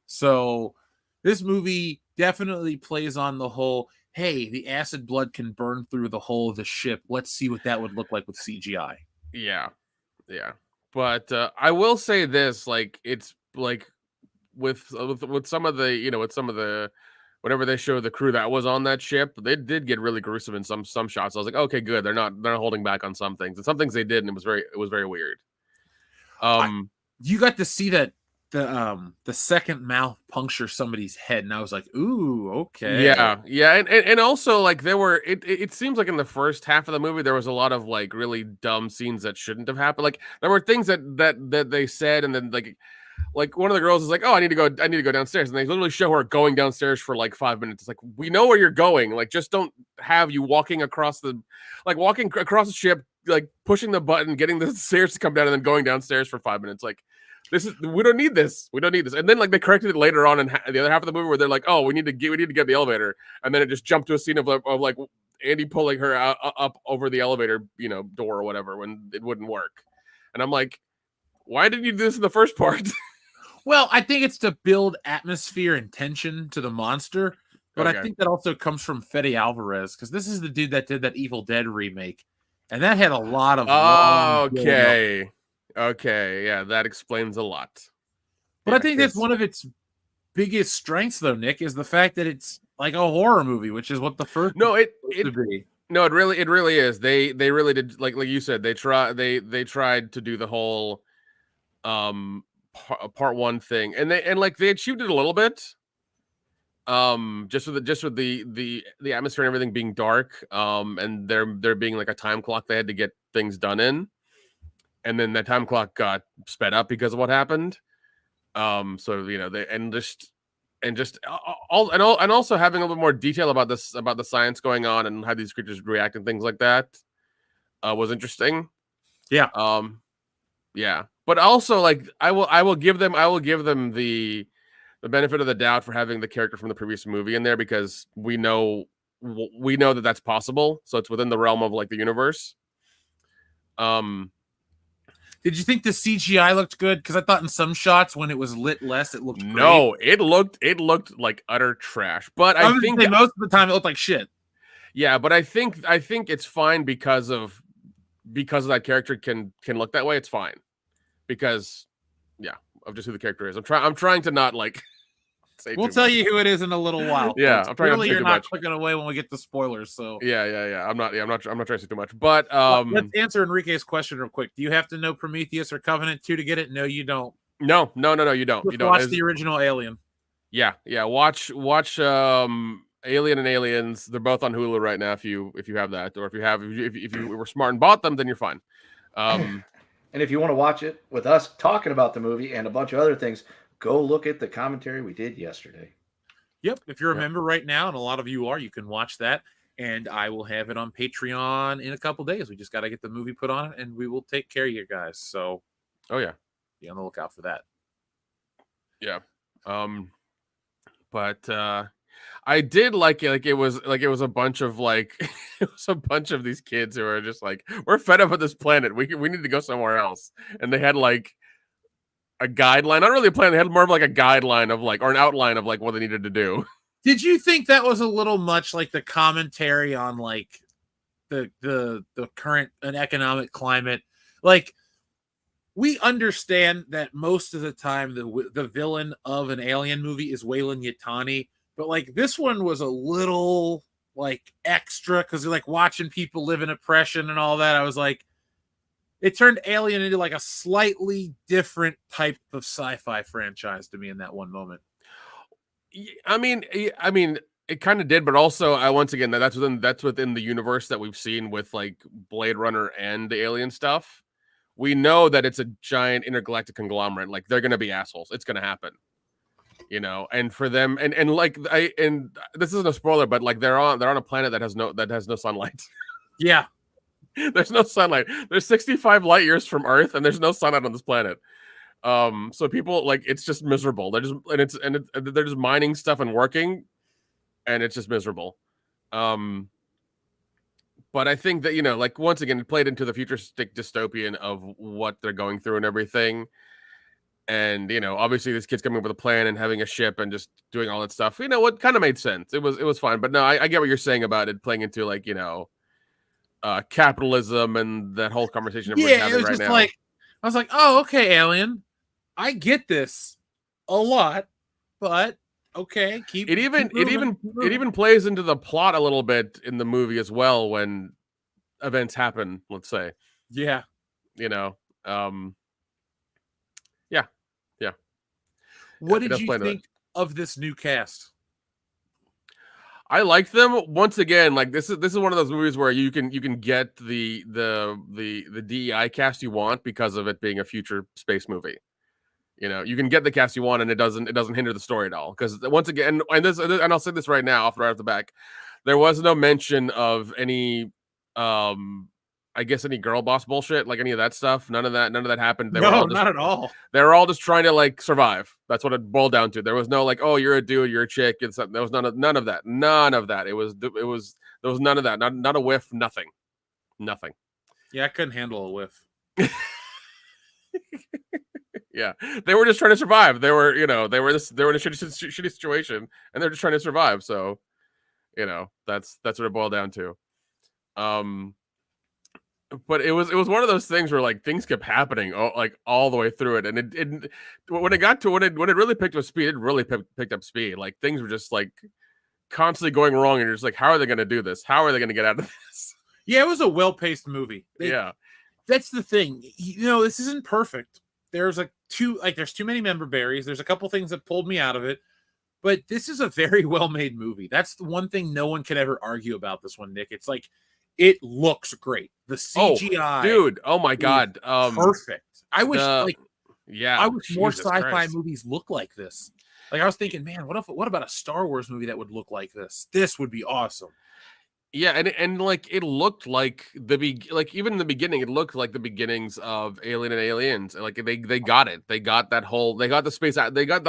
So this movie definitely plays on the whole, hey, the acid blood can burn through the hull of the ship. Let's see what that would look like with CGI. Yeah. But I will say this, like, it's like with some of the whenever they show the crew that was on that ship, they did get really gruesome in some shots. I was like, okay, good. They're not holding back on some things. And some things they did, and it was very weird. You got to see that the second mouth puncture somebody's head, and I was like, ooh, okay. Yeah. And also like it seems like in the first half of the movie there was a lot of like really dumb scenes that shouldn't have happened. Like there were things that they said, and then like one of the girls is like, oh, I need to go downstairs, and they literally show her going downstairs for like 5 minutes. It's like, we know where you're going, like just don't have you walking across the ship like pushing the button, getting the stairs to come down, and then going downstairs for 5 minutes. Like, we don't need this. We don't need this. And then like they corrected it later on in the other half of the movie where they're like, oh, we need to get the elevator, and then it just jumped to a scene of like Andy pulling her up over the elevator, door or whatever when it wouldn't work. And I'm like, why didn't you do this in the first part? Well, I think it's to build atmosphere and tension to the monster, but Okay. I think that also comes from Fede Alvarez, because this is the dude that did that Evil Dead remake, and that had a lot of long build-up. Okay, yeah, that explains a lot. But I think that's one of its biggest strengths, though, Nick, is the fact that it's like a horror movie, which is what the first it to be. No, it really is. They really did, like you said, they tried to do the whole part one thing, and they achieved it a little bit. Just with the atmosphere and everything being dark, and there being like a time clock they had to get things done in, and then that time clock got sped up because of what happened. So they also having a little bit more detail about the science going on and how these creatures react and things like that was interesting. Yeah. Yeah. But also, like, I will give them the benefit of the doubt for having the character from the previous movie in there, because we know that that's possible. So it's within the realm of like the universe. Did you think the CGI looked good? Because I thought in some shots when it was lit less, it looked great. No, it looked like utter trash. But I think most of the time it looked like shit. Yeah, but I think it's fine because of that character can look that way. It's fine because of just who the character is. I'm trying to not like say. We'll tell you who it is in a little while. Yeah, I'm trying not to say too you're not much. clicking away when we get the spoilers. So yeah. I'm not trying to say too much. But let's answer Enrique's question real quick. Do you have to know Prometheus or Covenant 2 to get it? No, you don't. No, you don't. Just You don't. watch the original Alien. Yeah. Watch Alien and Aliens. They're both on Hulu right now. If you have that, or if you were smart and bought them, then you're fine. And if you want to watch it with us talking about the movie and a bunch of other things, go look at the commentary we did yesterday. Yep. If you're a member right now, and a lot of you are, you can watch that. And I will have it on Patreon in a couple days. We just got to get the movie put on it, and we will take care of you guys. So, be on the lookout for that. Yeah. But I did like it. Like it was a bunch of these kids who are just like, we're fed up with this planet. We need to go somewhere else. And they had like a guideline, not really a plan. They had more of like a guideline of like, or an outline of like what they needed to do. Did you think that was a little much like the commentary on like the current and economic climate? Like, we understand that most of the time the villain of an Alien movie is Weyland Yutani, but like this one was a little like extra because you're like watching people live in oppression and all that. I was like, it turned Alien into like a slightly different type of sci-fi franchise to me in that one moment. I mean, it kind of did, but also once again that's within the universe that we've seen with like Blade Runner and the Alien stuff. We know that it's a giant intergalactic conglomerate. Like they're gonna be assholes. It's gonna happen, And for them, and this isn't a spoiler, but like they're on a planet that has no sunlight. Yeah, there's no sunlight. There's 65 light years from Earth, and there's no sunlight on this planet. So people like it's just miserable. They're just mining stuff and working, and it's just miserable. But I think that, like once again, it played into the futuristic dystopian of what they're going through and everything. And, obviously this kid's coming up with a plan and having a ship and just doing all that stuff. What kind of made sense. It was fine. But no, I get what you're saying about it playing into like, capitalism and that whole conversation everybody's having right now. Like, I was like, oh, okay, Alien. I get this a lot, but okay, it even plays into the plot a little bit in the movie as well when events happen, let's say. Yeah. Yeah. What did you think of this new cast? I liked them. Once again, like this is one of those movies where you can get the DEI cast you want because of it being a future space movie. You can get the cast you want, and it doesn't hinder the story at all. Because once again, and I'll say this right now, right off the back, there was no mention of any I guess any girl boss bullshit, like any of that stuff. None of that happened. They were all just, not at all. they were all just trying to like survive. That's what it boiled down to. There was no like, oh, you're a dude, you're a chick. It's there was none of that. None of that. It was there was none of that. Not a whiff. Nothing. Yeah, I couldn't handle a whiff. Yeah, they were just trying to survive. They were in a shitty situation, and they're just trying to survive. So, that's what it boiled down to. But it was one of those things where like things kept happening all the way through it, and it when it really picked up speed, it really picked up speed. Like things were just like constantly going wrong, and you're just like, how are they going to do this? How are they going to get out of this? Yeah, it was a well-paced movie. Yeah, that's the thing. This isn't perfect. There's there's too many member berries. There's a couple things that pulled me out of it, but this is a very well-made movie. That's the one thing no one can ever argue about this one, Nick. It's like it looks great. The CGI, dude. Oh my god, perfect. I wish I wish more Jesus sci-fi Christ. movies look like this. Like I was thinking, man, what about a Star Wars movie that would look like this? This would be awesome. Yeah, and like it looked like even in the beginning, it looked like the beginnings of Alien and Aliens. Like they got it. They got the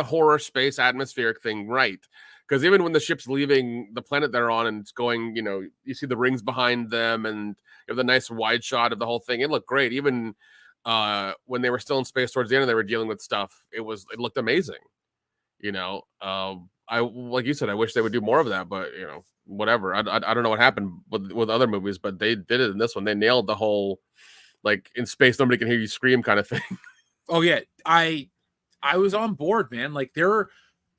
horror space atmospheric thing right. Because even when the ship's leaving the planet they're on and it's going, you see the rings behind them and you have the nice wide shot of the whole thing. It looked great. Even when they were still in space towards the end and they were dealing with stuff, it looked amazing. I like you said, I wish they would do more of that, but whatever. I don't know what happened with other movies, but they did it in this one. They nailed the whole like in space nobody can hear you scream kind of thing. Oh yeah, I was on board, man. Like there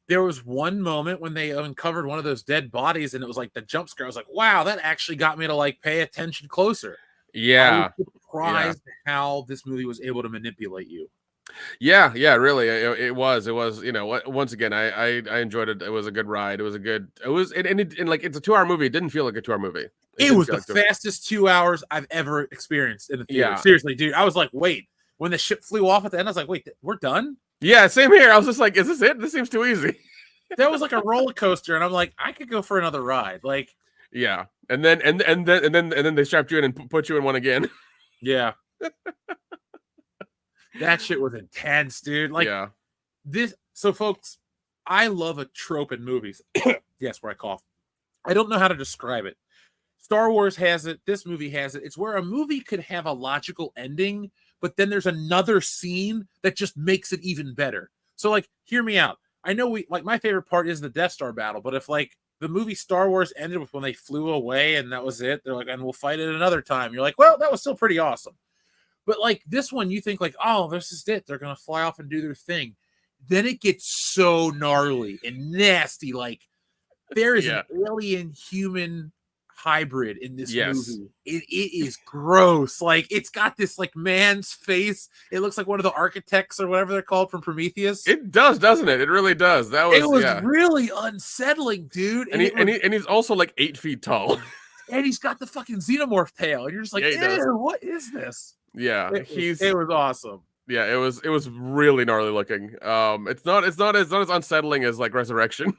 was one moment when they uncovered one of those dead bodies, and it was like the jump scare. I was like, wow, that actually got me to like pay attention closer. Yeah, I was surprised how this movie was able to manipulate you. Yeah, really, it was. Once again, I enjoyed it. It was a good ride. It was like it's a 2-hour movie. It didn't feel like a 2-hour movie. It was the fastest 2 hours I've ever experienced in the theater. Yeah. Seriously, dude. I was like, wait, when the ship flew off at the end, I was like, wait, we're done? Yeah, same here. I was just like, is this it? This seems too easy. That was like a roller coaster, and I'm like, I could go for another ride. Like, yeah, and then they strapped you in and put you in one again. Yeah. That shit was intense, dude. Like this. So, folks, I love a trope in movies. Yes, where I cough. I don't know how to describe it. Star Wars has it. This movie has it. It's where a movie could have a logical ending, but then there's another scene that just makes it even better. So, like, hear me out. I know my favorite part is the Death Star battle, but if like the movie Star Wars ended with when they flew away and that was it, they're like, and we'll fight it another time. You're like, well, that was still pretty awesome. But like this one, you think like, oh, this is it. They're going to fly off and do their thing. Then it gets so gnarly and nasty. Like there is an alien human hybrid in this movie. It is gross. Like it's got this like man's face. It looks like one of the architects or whatever they're called from Prometheus. It does, doesn't it? It really does. It was really unsettling, dude. And he's also like 8 feet tall. And he's got the fucking xenomorph tail. And you're just like, ew, what is this? Yeah, it was awesome. Yeah, it was really gnarly looking. It's not as unsettling as like Resurrection.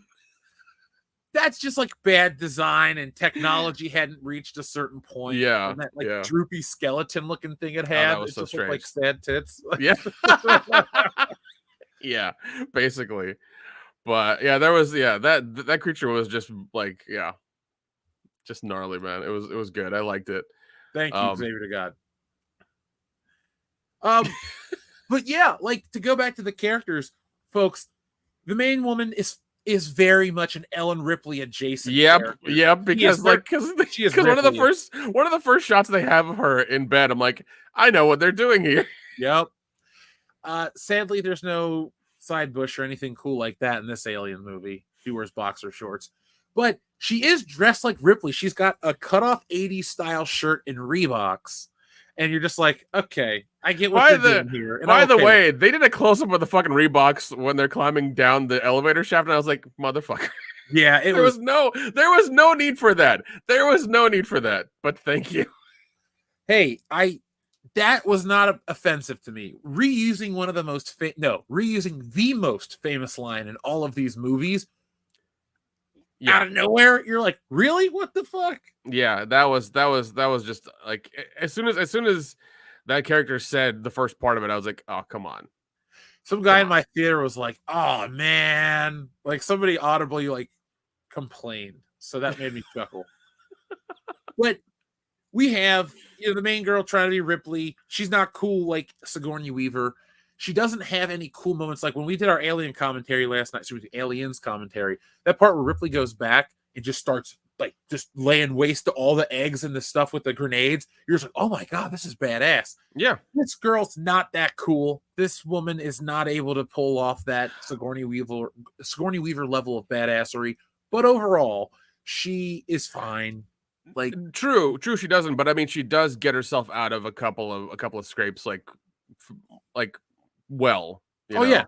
That's just like bad design and technology hadn't reached a certain point. Yeah, and that droopy skeleton looking thing it had. That was so strange. Like sad tits. Yeah, yeah, basically. But yeah, there was that creature was just like just gnarly, man. It was good. I liked it. Thank you, Xavier to God. But yeah, like to go back to the characters, folks, the main woman is very much an Ellen Ripley adjacent. Yep, because one of the first shots they have of her in bed, I'm like, I know what they're doing here. Yep. Sadly, there's no side bush or anything cool like that in this Alien movie. She wears boxer shorts, but she is dressed like Ripley. She's got a cutoff 80s style shirt and Reeboks. And you're just like, okay, I get what they're doing here. And by the way, they did a close-up of the fucking Reeboks when they're climbing down the elevator shaft, and I was like, motherfucker. Yeah, there was no need for that. There was no need for that. But thank you. Hey, that was not offensive to me. Reusing one of the reusing the most famous line in all of these movies. out of nowhere. You're like, really? What the fuck? Yeah, that was just like as soon as that character said the first part of it, I was like, oh, come on. Some guy in my theater was like, oh man, like somebody audibly like complained. So that made me chuckle. But we have, the main girl trying to be Ripley. She's not cool like Sigourney Weaver. She doesn't have any cool moments. Like when we did our Alien commentary last night, so Aliens commentary, that part where Ripley goes back and just starts like just laying waste to all the eggs and the stuff with the grenades. You're just like, oh my God, this is badass. Yeah. This girl's not that cool. This woman is not able to pull off that Sigourney Weaver level of badassery. But overall, she is fine. Like true, she doesn't. But I mean, she does get herself out of a couple of scrapes, like well. Yeah.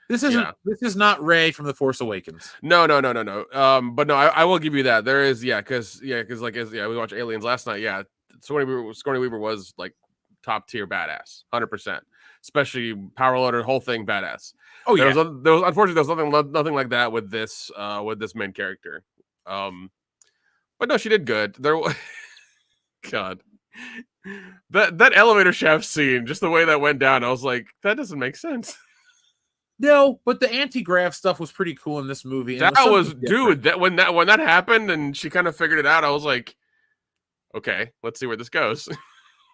This is not Rey from The Force Awakens. No. But no, I will give you that. There is, because we watched Aliens last night. Yeah, Sigourney Weaver was like top tier badass, 100%. Especially power loader, whole thing badass. Oh yeah. There was unfortunately there was nothing like that with this main character. But no, she did good. God, that elevator shaft scene, just the way that went down, I was like, that doesn't make sense. No, but the anti-grav stuff was pretty cool in this movie. That was dude. That when that happened and she kind of figured it out, I was like, okay, let's see where this goes.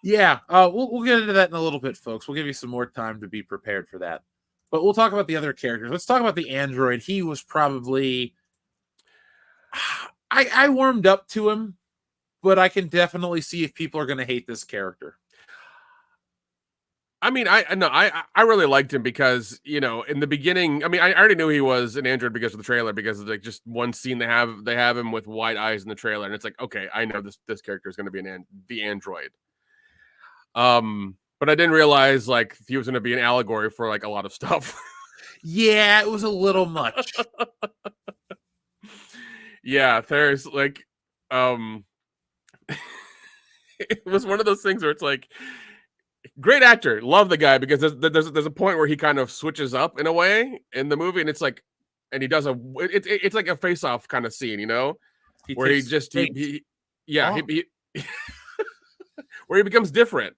Yeah, we'll get into that in a little bit, folks. We'll give you some more time to be prepared for that. But we'll talk about the other characters. Let's talk about the android. He was probably, I warmed up to him, but I can definitely see if people are going to hate this character. I mean, I really liked him because, in the beginning, I mean, I already knew he was an android because of the trailer, because of like just one scene they have him with white eyes in the trailer, and it's like, okay, I know this character is going to be the android. But I didn't realize like he was going to be an allegory for like a lot of stuff. Yeah, it was a little much. Yeah, there's like, it was one of those things where it's like, great actor, love the guy, because there's a point where he kind of switches up in a way in the movie, and it's like, and he does it's like a face-off kind of scene, where he where he becomes different,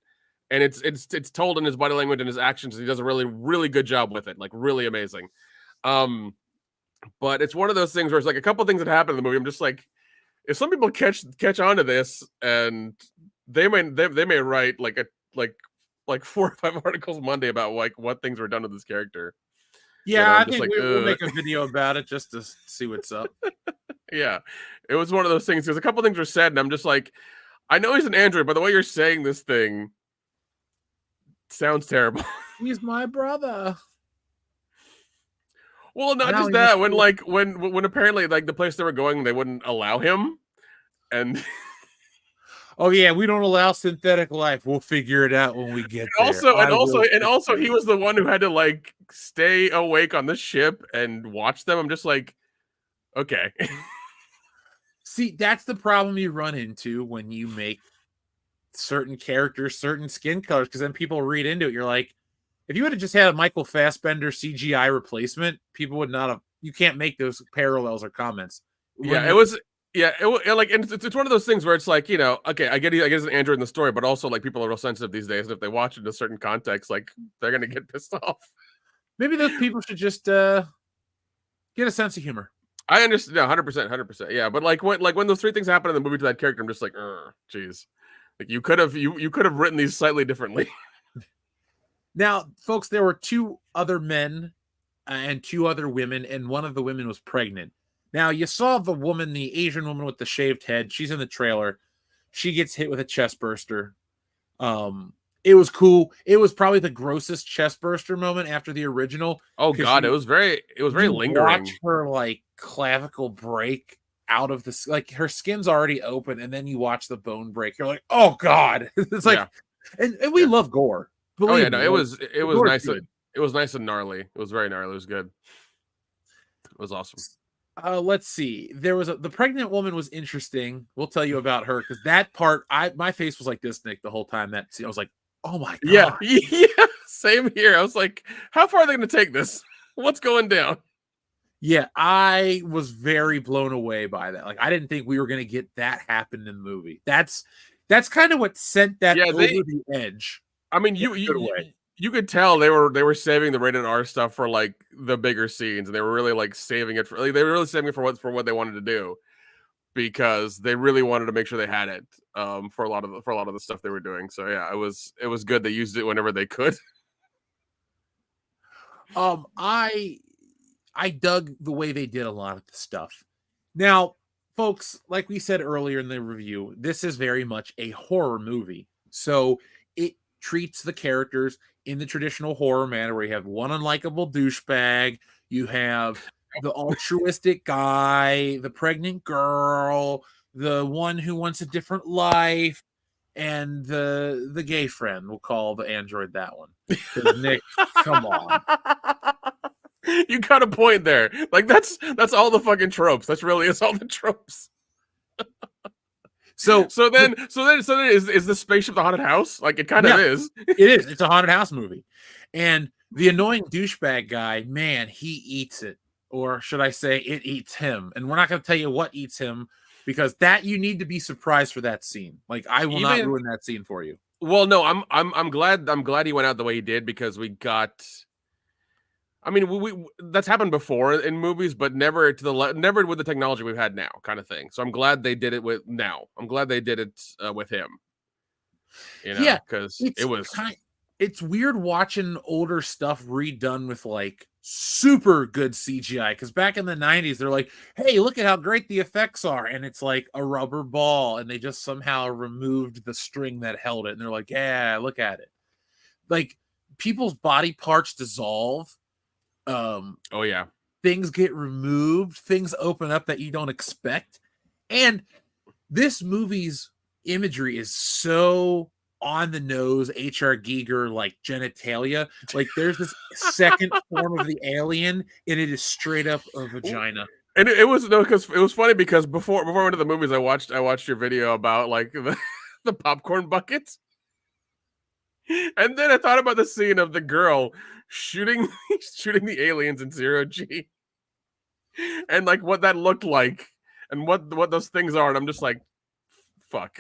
and it's told in his body language and his actions, and he does a really, really good job with it, like really amazing. But it's one of those things where it's like a couple things that happen in the movie, I'm just like, if some people catch on to this, and they may write like 4 or 5 articles Monday about like what things were done to this character. Yeah, I think like, we'll make a video about it just to see what's up. Yeah, it was one of those things because a couple things were said, and I'm just like, I know he's an android, but the way you're saying this thing sounds terrible. He's my brother. Well, not just that. When apparently like the place they were going, they wouldn't allow him, and oh yeah, we don't allow synthetic life. We'll figure it out when we get there. Also, he was the one who had to like stay awake on the ship and watch them. I'm just like, okay. See, that's the problem you run into when you make certain characters, certain skin colors, because then people read into it. You're like, if you would have just had a Michael Fassbender CGI replacement, people would not have. You can't make those parallels or comments. Yeah, it was. Yeah, like, and it's one of those things where it's like, okay, I get it's an android in the story, but also like people are real sensitive these days, and if they watch it in a certain context, like they're gonna get pissed off. Maybe those people should just get a sense of humor. I understand, 100%. Yeah, but like when those 3 things happen in the movie to that character, I'm just like, geez, like you could have written these slightly differently. Now, folks, there were 2 other men and 2 other women, and one of the women was pregnant. Now, you saw the woman, the Asian woman with the shaved head. She's in the trailer. She gets hit with a chest burster. It was cool. It was probably the grossest chest burster moment after the original. Oh God, it was very lingering. Watch her like clavicle break out of the, like her skin's already open, and then you watch the bone break. You're like, oh God. It's like, and we love gore. Believe me, it was nice. It was nice and gnarly. It was very gnarly. It was good. It was awesome. Let's see. There was the pregnant woman was interesting. We'll tell you about her because that part, my face was like this, Nick, the whole time. That I was like, oh my God. Yeah. Same here. I was like, how far are they going to take this? What's going down? Yeah, I was very blown away by that. Like, I didn't think we were going to get that happen in the movie. That's kind of what sent that over the edge. I mean, you could tell they were saving the rated R stuff for like the bigger scenes, and they were really like saving it for they were really saving it for what they wanted to do, because they really wanted to make sure they had it for a lot of the stuff they were doing. So yeah, it was good. They used it whenever they could. I dug the way they did a lot of the stuff. Now, folks, like we said earlier in the review, this is very much a horror movie. So it treats the characters in the traditional horror manner, where you have one unlikable douchebag, you have the altruistic guy, the pregnant girl, the one who wants a different life, and the gay friend. We'll call the android that one. Nick, come on. You got a point there. Like that's all the fucking tropes. That's really all the tropes. So then is the spaceship the haunted house? Like it kind of is. It is. It's a haunted house movie. And the annoying douchebag guy, man, he eats it. Or should I say it eats him? And we're not going to tell you what eats him, because that you need to be surprised for that scene. Like I will not ruin that scene for you. Well, no, I'm glad he went out the way he did, because we got, I mean, we that's happened before in movies, but never never with the technology we've had now, kind of thing. So I'm glad they did it with with him. You know, yeah, because it was. It's weird watching older stuff redone with like super good CGI. Because back in the 90s, they're like, "Hey, look at how great the effects are," and it's like a rubber ball, and they just somehow removed the string that held it, and they're like, "Yeah, look at it." Like people's body parts dissolve. Oh yeah, things get removed, things open up that you don't expect, and this movie's imagery is so on the nose, H.R. Giger like genitalia. Like there's this second form of the alien, and it is straight up a vagina. And it was because it was funny, because before we went to the movies, I watched your video about like the popcorn buckets. And then I thought about the scene of the girl shooting the aliens in 0G, and like what that looked like, and what those things are, and I'm just like, fuck.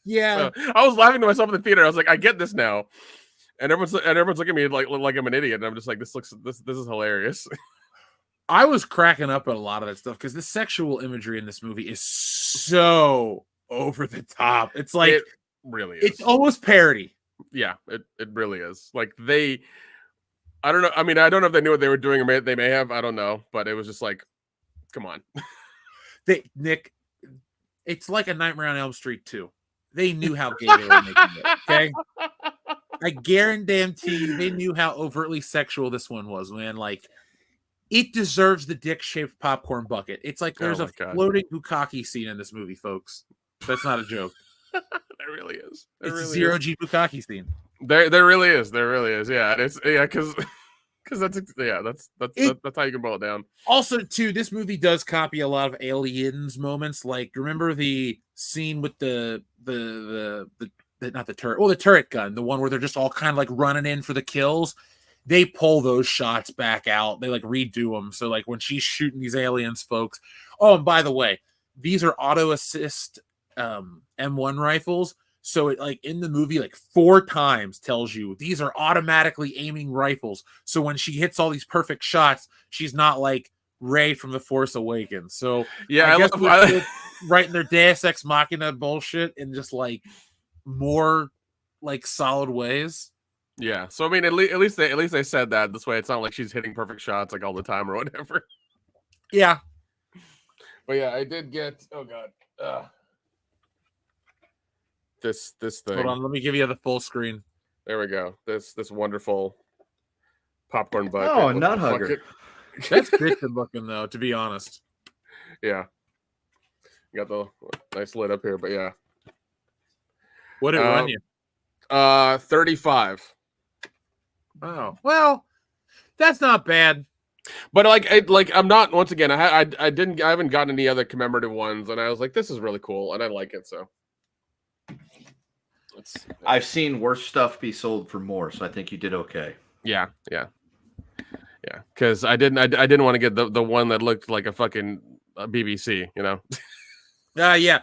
Yeah, so I was laughing to myself in the theater. I was like, I get this now, and everyone's looking at me like I'm an idiot, and I'm just like, this is hilarious. I was cracking up at a lot of that stuff, because the sexual imagery in this movie is so over the top. It's like it really is. It's almost parody. Yeah, it really is. Like I don't know. I mean, I don't know if they knew what they were doing, or they may have. I don't know, but it was just like, come on. Nick, it's like a Nightmare on Elm Street 2. They knew how gay they were making it. Okay, I guarantee you, they knew how overtly sexual this one was, man. Like, it deserves the dick-shaped popcorn bucket. It's like there's a floating bukkake scene in this movie, folks. That's not a joke. There really is. It's a zero-G bukkake scene. There really is. There really is. Yeah, it's because that's how you can boil it down. Also, too, this movie does copy a lot of Aliens moments. Like, remember the scene with the not the turret, the turret gun, the one where they're just all kind of like running in for the kills. They pull those shots back out. They like redo them. So like when she's shooting these aliens, folks. Oh, and by the way, these are auto assist M1 rifles. So it like in the movie, like 4 times tells you these are automatically aiming rifles. So when she hits all these perfect shots, she's not like Rey from The Force Awakens. So yeah, I guess we're right in their Deus Ex Machina bullshit in just like more like solid ways. Yeah. So I mean, at least they said that this way. It's not like she's hitting perfect shots like all the time or whatever. Yeah. But yeah, I did get. Oh god. This thing. Hold on, let me give you the full screen. There we go. This wonderful popcorn bucket. Oh, a nut hugger. That's good looking though, to be honest. Yeah. Got the nice lid up here, but yeah. What did it run you? 35. Oh, well, that's not bad. But I'm not, once again, I haven't gotten any other commemorative ones, and I was like, this is really cool, and I like it, so. I've seen worse stuff be sold for more, so I think you did okay. Yeah. Yeah, because I didn't want to get the one that looked like a fucking BBC, you know. Yeah.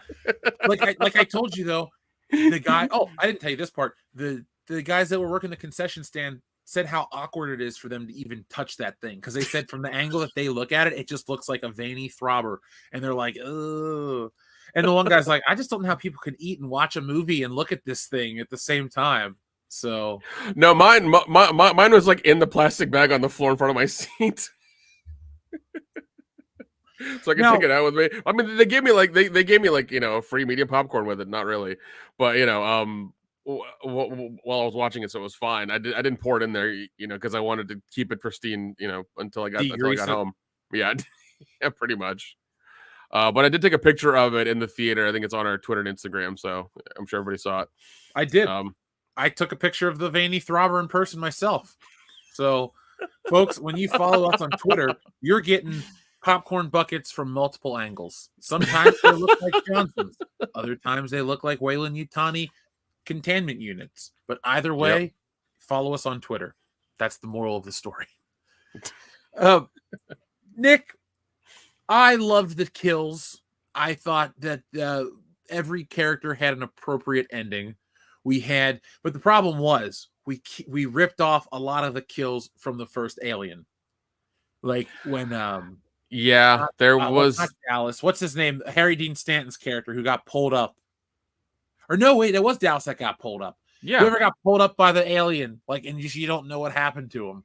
Like I told you though, the guy. Oh, I didn't tell you this part. The guys that were working the concession stand said how awkward it is for them to even touch that thing because they said from the angle that they look at it, it just looks like a veiny throbber, and they're like, ugh. And the one guy's like, I just don't know how people can eat and watch a movie and look at this thing at the same time. So no, mine was like in the plastic bag on the floor in front of my seat. So I can take it out with me. I mean, they gave me like they gave me like, you know, free medium popcorn with it. Not really, but you know, while I was watching it, so it was fine. I didn't pour it in there, you know, because I wanted to keep it pristine, you know, until I got home. Yeah, yeah, pretty much. But I did take a picture of it in the theater. I think it's on our Twitter and Instagram, so I'm sure everybody saw it. I did. I took a picture of the veiny throbber in person myself. So, folks, when you follow us on Twitter, you're getting popcorn buckets from multiple angles. Sometimes they look like Johnson's. Other times they look like Weyland-Yutani containment units. But either way, follow us on Twitter. That's the moral of the story. Nick, I loved the kills. I thought that every character had an appropriate ending. But the problem was we ripped off a lot of the kills from the first Alien. Like when there was not Dallas. What's his name? Harry Dean Stanton's character who got pulled up. Or no, wait, it was Dallas that got pulled up. Yeah. Whoever got pulled up by the alien, like, and you don't know what happened to him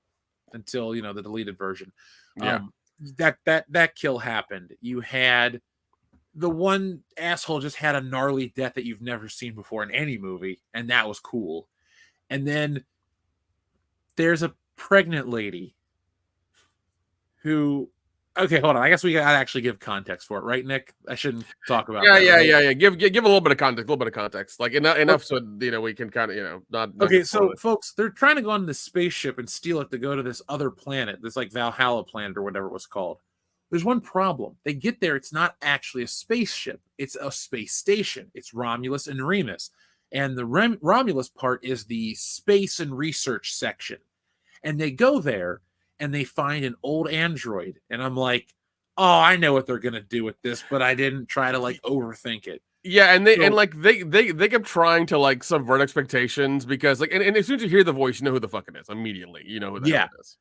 until, you know, the deleted version. Yeah. That kill happened. You had the one asshole just had a gnarly death that you've never seen before in any movie, and that was cool. And then there's a pregnant lady who, okay, hold on. I guess we gotta actually give context for it, right, Nick? I shouldn't talk about that. Yeah. Give a little bit of context, like enough so you know we can kind of, you know, not okay. So, folks, they're trying to go on this spaceship and steal it to go to this other planet, this like Valhalla planet or whatever it was called. There's one problem. They get there, it's not actually a spaceship; it's a space station. It's Romulus and Remus, and the Romulus part is the space and research section. And they go there and they find an old android, and I'm like, oh, I know what they're gonna do with this, but I didn't try to like overthink it. Yeah, and they kept trying to like subvert expectations because like, and as soon as you hear the voice, you know who the fuck it is immediately. You know who the hell it is.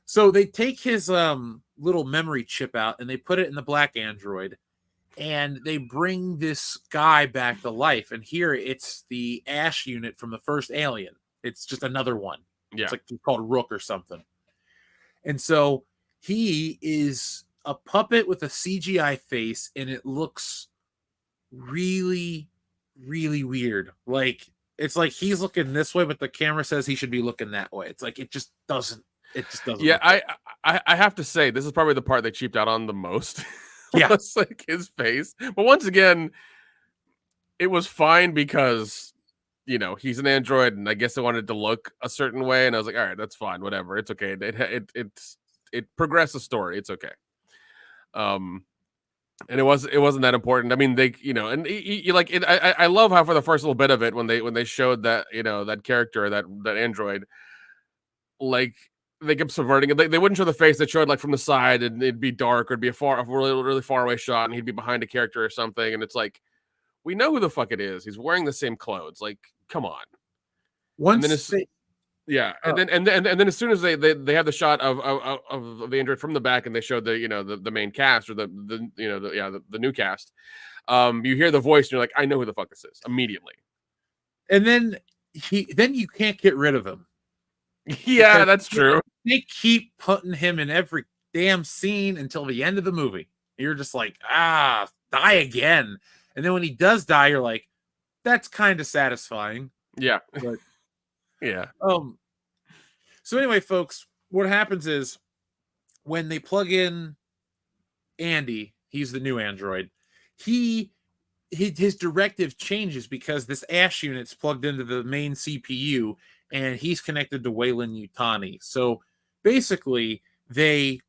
So they take his little memory chip out and they put it in the black android, and they bring this guy back to life. And here it's the Ash unit from the first Alien. It's just another one. Yeah, it's like called Rook or something. And so he is a puppet with a CGI face, and it looks really, really weird. Like, it's like he's looking this way, but the camera says he should be looking that way. It's like it just doesn't. Yeah, I have to say this is probably the part they cheaped out on the most. Yeah, it's like his face. But once again, it was fine because, you know, he's an android, and I guess they wanted to look a certain way, and I was like, all right, that's fine, whatever, it's okay. It progressed the story. It's okay. And it wasn't that important. I mean, they, you know, and you like it. I love how for the first little bit of it when they showed that, you know, that character, that android, like they kept subverting it. They wouldn't show the face. They showed like from the side, and it'd be dark, or it'd be a really far away shot, and he'd be behind a character or something. And it's like, we know who the fuck it is. He's wearing the same clothes. Like, come on. And then as soon as they have the shot of the android from the back, and they showed the, you know, the main cast, or the new cast, you hear the voice, and you're like, I know who the fuck this is immediately. And then you can't get rid of him. Yeah, because that's true. They keep putting him in every damn scene until the end of the movie. You're just like, die again. And then when he does die, you're like, that's kind of satisfying. Yeah. But, yeah. So anyway, folks, what happens is when they plug in Andy, he's the new android. His directive changes because this Ash unit's plugged into the main CPU, and he's connected to Weyland-Yutani. So basically, they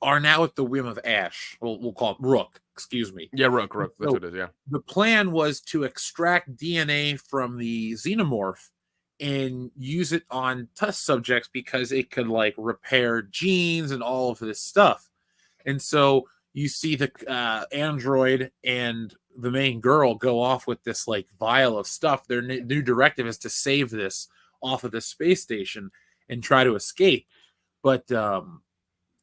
are now at the whim of Ash. We'll call it Rook. Excuse me. Yeah, Rook. That's what it is, yeah. The plan was to extract DNA from the xenomorph and use it on test subjects because it could like repair genes and all of this stuff. And so you see the android and the main girl go off with this like vial of stuff. Their new directive is to save this off of the space station and try to escape. But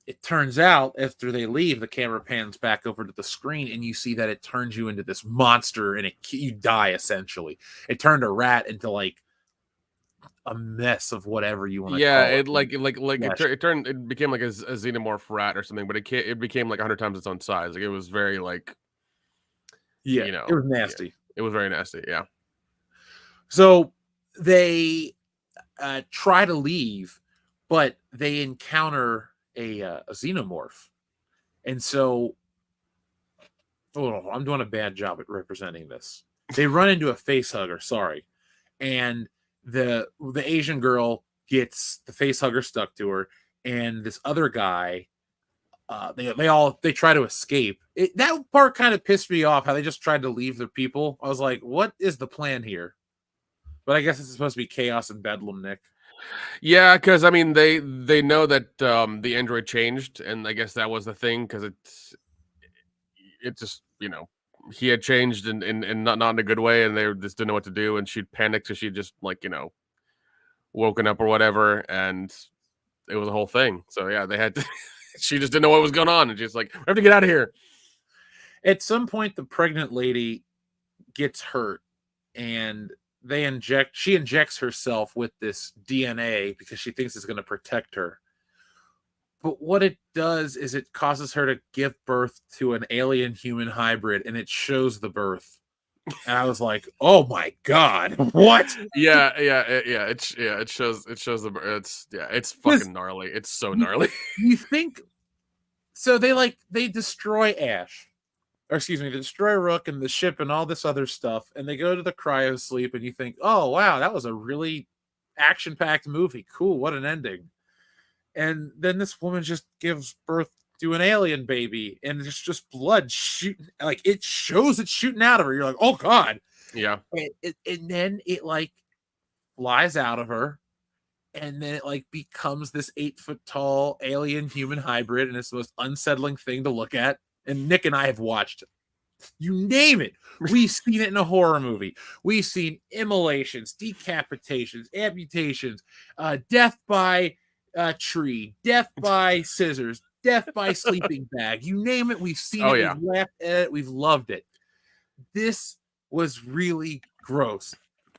it turns out after they leave, the camera pans back over to the screen and you see that it turns you into this monster and you die essentially. It turned a rat into like a mess of whatever you want to call it. It became like a xenomorph rat or something, but it became like 100 times its own size. Like it was very like, it was nasty. Yeah, it was very nasty. Yeah. So they try to leave, but they encounter a xenomorph, and so I'm doing a bad job at representing this. They run into a face hugger, and the Asian girl gets the face hugger stuck to her, and this other guy, they try to escape. That part kind of pissed me off, how they just tried to leave their people. I was like, what is the plan here? But I guess it's supposed to be chaos and bedlam, Nick. Yeah, because I mean they know that the android changed, and I guess that was the thing, because it just, he had changed and not in a good way, and they just didn't know what to do, and she'd panicked, so she just like woken up or whatever, and it was a whole thing. So yeah, they had to she just didn't know what was going on, and she's like, we have to get out of here. At some point, the pregnant lady gets hurt, and she injects herself with this DNA because she thinks it's going to protect her. But what it does is it causes her to give birth to an alien human hybrid, and it shows the birth. And I was like, "Oh my god, what?" It shows the it's fucking gnarly. It's so gnarly. You think so? They destroy Ash. Or excuse me, they destroy Rook and the ship and all this other stuff, and they go to the cryo sleep, and you think, oh, wow, that was a really action-packed movie. Cool, what an ending. And then this woman just gives birth to an alien baby, and it's just blood shooting, like, it shows it shooting out of her. You're like, oh, God. Yeah. And then it, like, flies out of her, and then it, like, becomes this 8-foot-tall alien-human hybrid, and it's the most unsettling thing to look at. And Nick and I have watched, you name it. We've seen it in a horror movie. We've seen immolations, decapitations, amputations, death by tree, death by scissors, death by sleeping bag. You name it, we've seen it. Yeah. We've laughed at it. We've loved it. This was really gross.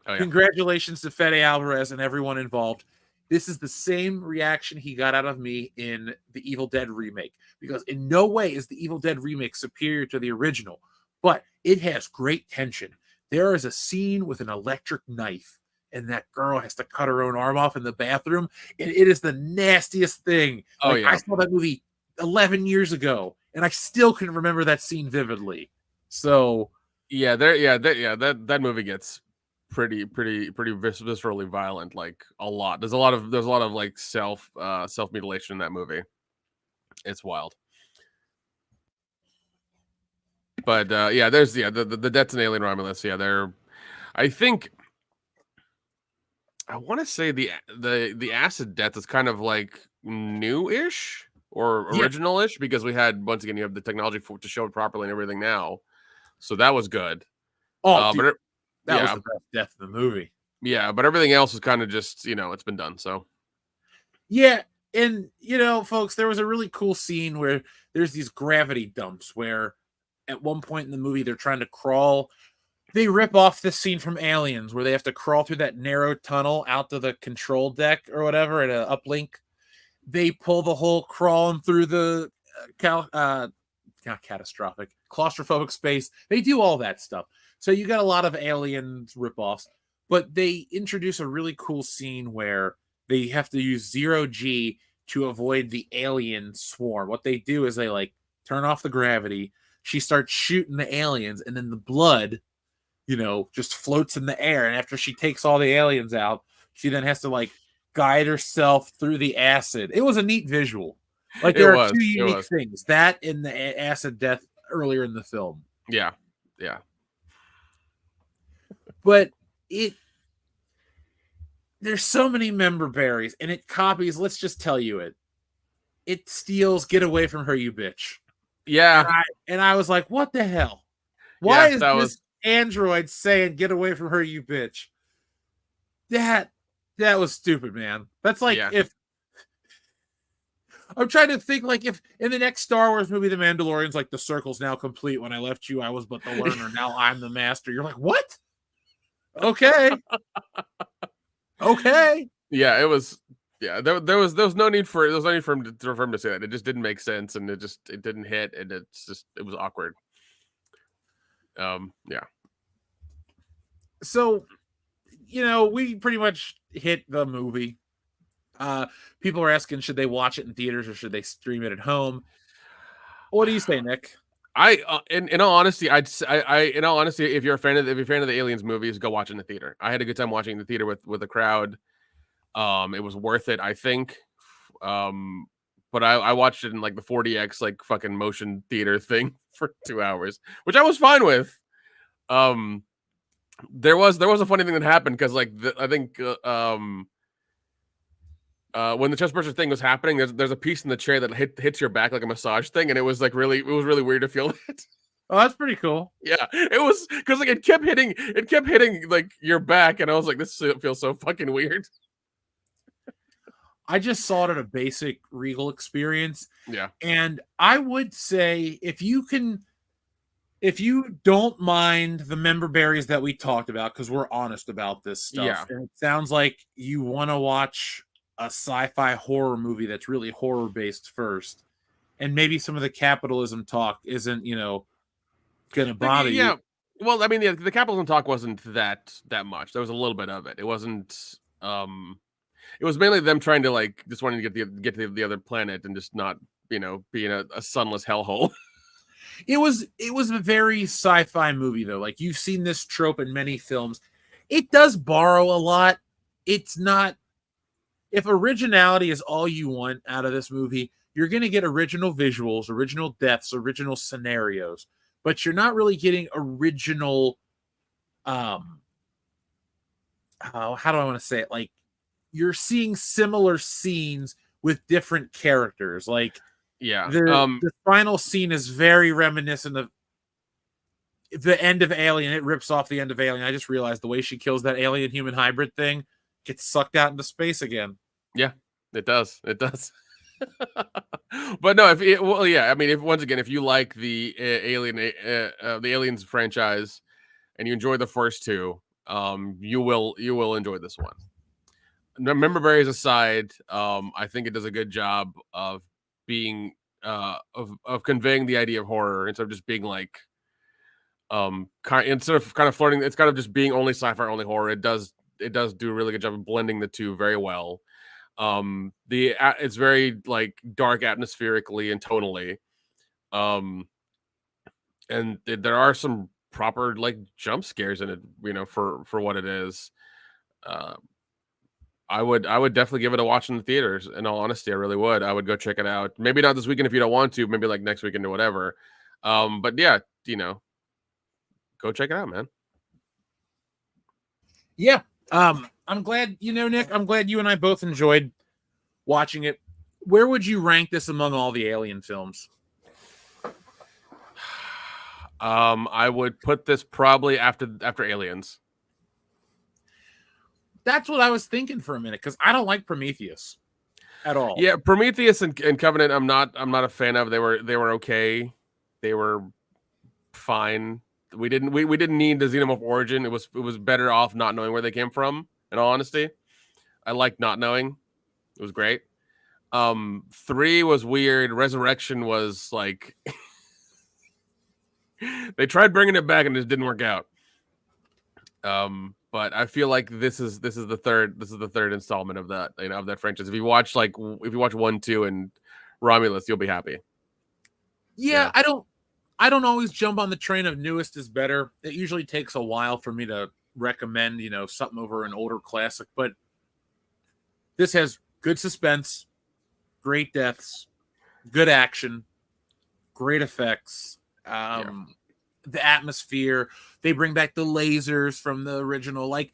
Oh, yeah. Congratulations to Fede Alvarez and everyone involved. This is the same reaction he got out of me in the Evil Dead remake, because in no way is the Evil Dead remake superior to the original, but it has great tension. There is a scene with an electric knife, and that girl has to cut her own arm off in the bathroom, and it is the nastiest thing. I saw that movie 11 years ago, and I still can remember that scene vividly. So that movie gets pretty viscerally violent, like a lot. There's a lot of like self mutilation in that movie. It's wild. But there's the deaths in Alien Romulus. I think I want to say the acid death is kind of like new-ish or original-ish, because we had, once again, you have the technology to show it properly and everything now. So that was good. That was the best death of the movie. Yeah, but everything else is kind of just, it's been done. So yeah, and folks, there was a really cool scene where there's these gravity dumps where at one point in the movie they're trying to crawl. They rip off this scene from Aliens where they have to crawl through that narrow tunnel out to the control deck or whatever at an uplink. They pull the whole crawling through the not catastrophic, claustrophobic space. They do all that stuff. So you got a lot of Aliens ripoffs, but they introduce a really cool scene where they have to use 0G to avoid the alien swarm. What they do is they like turn off the gravity. She starts shooting the aliens, and then the blood, just floats in the air. And after she takes all the aliens out, she then has to like guide herself through the acid. It was a neat visual. Like there are two unique things, that and the acid death earlier in the film. Yeah. But there's so many member berries, and it copies. Let's just tell you it. It steals "Get Away from Her, You Bitch." Yeah, And I was like, what the hell? Why Yeah, is that this was- android saying "Get away from her, you bitch"? That was stupid, man. That's like Yeah. if I'm trying to think, like if in the next Star Wars movie, The Mandalorian's like, the circle's now complete. When I left you, I was but the learner. Now I'm the master. You're like, what? Okay. Okay. Yeah, it was. Yeah, there was no need for him to say that. It just didn't make sense, and it didn't hit, and it was awkward. Yeah. So, we pretty much hit the movie. People are asking, should they watch it in theaters or should they stream it at home? What do you say, Nick? In all honesty, in all honesty, if you're a fan of the Aliens movies, go watch it in the theater. I had a good time watching it in the theater with a crowd. It was worth it, I think. But I watched it in like the 4DX like fucking motion theater thing for 2 hours, which I was fine with. There was a funny thing that happened because like I think when the chest burster thing was happening, there's a piece in the chair that hits your back like a massage thing, and it was really weird to feel it. Oh, that's pretty cool. Yeah, it was because like it kept hitting like your back, and I was like, this feels so fucking weird. I just saw it at a basic Regal experience. Yeah. And I would say if you don't mind the member berries that we talked about, because we're honest about this stuff, Yeah. and it sounds like you want to watch a sci-fi horror movie that's really horror based first, and maybe some of the capitalism talk isn't, gonna bother you. Yeah. Well, I mean, the capitalism talk wasn't that much. There was a little bit of it. It wasn't. It was mainly them trying to like just wanting to get to the other planet and just not, being a sunless hellhole. It was a very sci-fi movie though. Like you've seen this trope in many films. It does borrow a lot. It's not, if originality is all you want out of this movie, you're going to get original visuals, original deaths, original scenarios, but you're not really getting original how do I want to say it? Like you're seeing similar scenes with different characters. Like Yeah. the final scene is very reminiscent of the end of Alien. It rips off the end of Alien. I just realized the way she kills that alien human hybrid thing gets sucked out into space again. Yeah, it does. It does. But no, I mean, if you like the the Aliens franchise and you enjoy the first two, you will enjoy this one. Member berries aside, I think it does a good job of being of conveying the idea of horror instead of just being like instead of kind of flirting. It's kind of just being only sci-fi, only horror. It does do a really good job of blending the two very well. It's very like dark atmospherically and tonally, and there are some proper like jump scares in it, for what it is. I would definitely give it a watch in the theaters. In all honesty, I really would. I would go check it out. Maybe not this weekend if you don't want to. Maybe like next weekend or whatever. But yeah, go check it out, man. Yeah. I'm glad, Nick, I'm glad you and I both enjoyed watching it. Where would you rank this among all the Alien films? I would put this probably after Aliens. That's what I was thinking for a minute, because I don't like Prometheus at all. Yeah, Prometheus and Covenant, I'm not a fan of. They were okay. They were fine. We didn't need the Xenomorph origin. It was better off not knowing where they came from. In all honesty, I liked not knowing. It was great. 3 was weird. Resurrection was like they tried bringing it back and it just didn't work out. But I feel like this is the third installment of that, of that franchise. If you watch 1, 2, and Romulus, you'll be happy. Yeah. I don't always jump on the train of newest is better. It usually takes a while for me to recommend, something over an older classic, but this has good suspense, great deaths, good action, great effects. The atmosphere, they bring back the lasers from the original. Like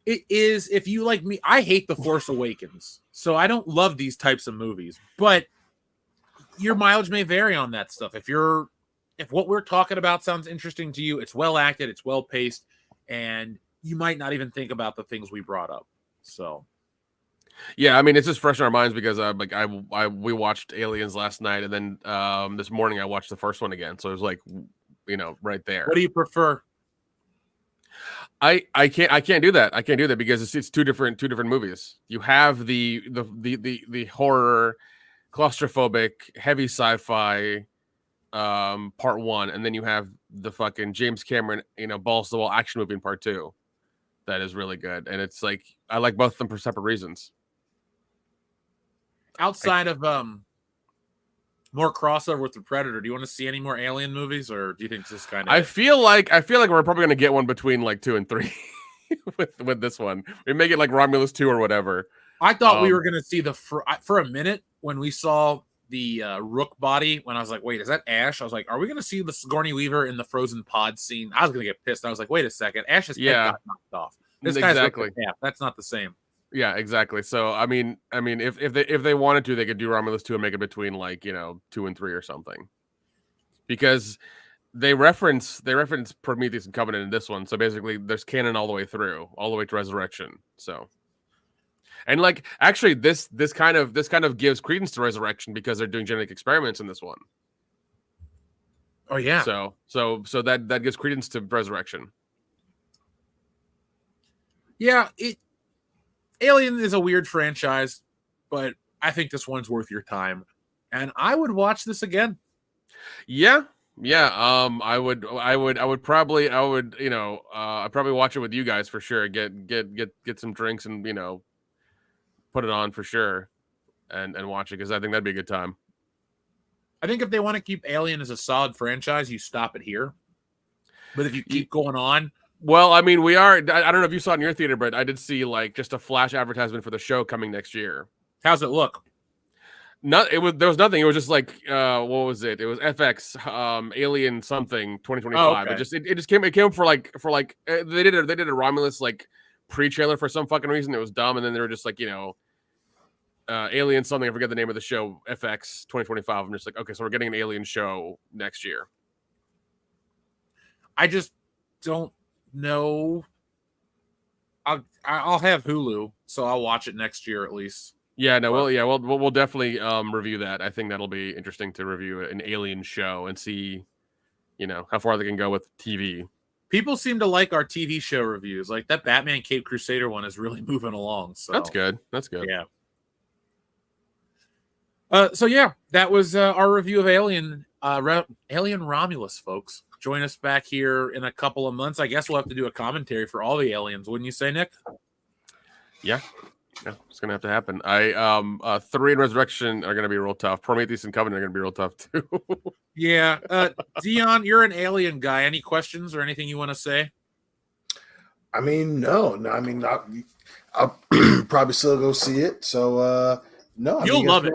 It is, if you like me, I hate The Force Awakens, so I don't love these types of movies, but your mileage may vary on that stuff. If what we're talking about sounds interesting to you, it's well acted, it's well paced, and you might not even think about the things we brought up. So yeah, I mean, it's just fresh in our minds because we watched Aliens last night, and then this morning I watched the first one again, so it was like, right there. What do you prefer? I can't do that. I can't do that because it's two different movies. You have the horror, claustrophobic, heavy sci-fi part one, and then you have the fucking James Cameron, balls to the wall action movie in part two. That is really good, and it's like I like both of them for separate reasons. Outside of more crossover with the Predator, do you want to see any more Alien movies, or do you think this kind of? I feel like we're probably gonna get one between like 2 and 3 with this one. We make it like Romulus 2 or whatever. I thought we were gonna see for a minute when we saw the Rook body. When I was like, wait, is that Ash? I was like, are we gonna see the Sigourney Weaver in the frozen pod scene? I was gonna get pissed. I was like, wait a second, Ash's head got knocked off. This exactly. Guy's that's not the same. Yeah, exactly. So I mean, if they wanted to, they could do Romulus 2 and make it between like 2 and 3 or something, because they reference Prometheus and Covenant in this one. So basically, there's canon all the way through, all the way to Resurrection. So, and like actually, this kind of gives credence to Resurrection because they're doing genetic experiments in this one. Oh yeah. So that gives credence to Resurrection. Yeah, Alien is a weird franchise, but I think this one's worth your time, and I would watch this again. Yeah. I would probably I'd probably watch it with you guys for sure. Get some drinks and put it on for sure, and watch it because I think that'd be a good time. I think if they want to keep Alien as a solid franchise, you stop it here. But if you keep going on. Well, I mean, I don't know if you saw it in your theater, but I did see like just a flash advertisement for the show coming next year. How's it look? There was nothing. It was just like what was it? It was FX Alien something 2025. Oh, okay. It just came up for like they did a Romulus like pre-trailer for some fucking reason. It was dumb, and then they were just like Alien something. I forget the name of the show. FX 2025. I'm just like, okay, so we're getting an Alien show next year. I just don't know. I'll have Hulu, so I'll watch it next year at least. Yeah, no, we'll definitely review that. I think that'll be interesting to review an Alien show and see, how far they can go with TV. People seem to like our TV show reviews. Like that Batman Cape Crusader one is really moving along. So that's good. Yeah. So yeah, that was our review of Alien Romulus, folks. Join us back here in a couple of months. I guess we'll have to do a commentary for all the aliens, wouldn't you say, Nick? Yeah, it's gonna have to happen. 3 and Resurrection are gonna be real tough. Prometheus and Covenant are gonna be real tough too. Yeah, Dion, you're an Alien guy. Any questions or anything you want to say? I mean, no. I mean, I'll probably still go see it. So no, you'll love it.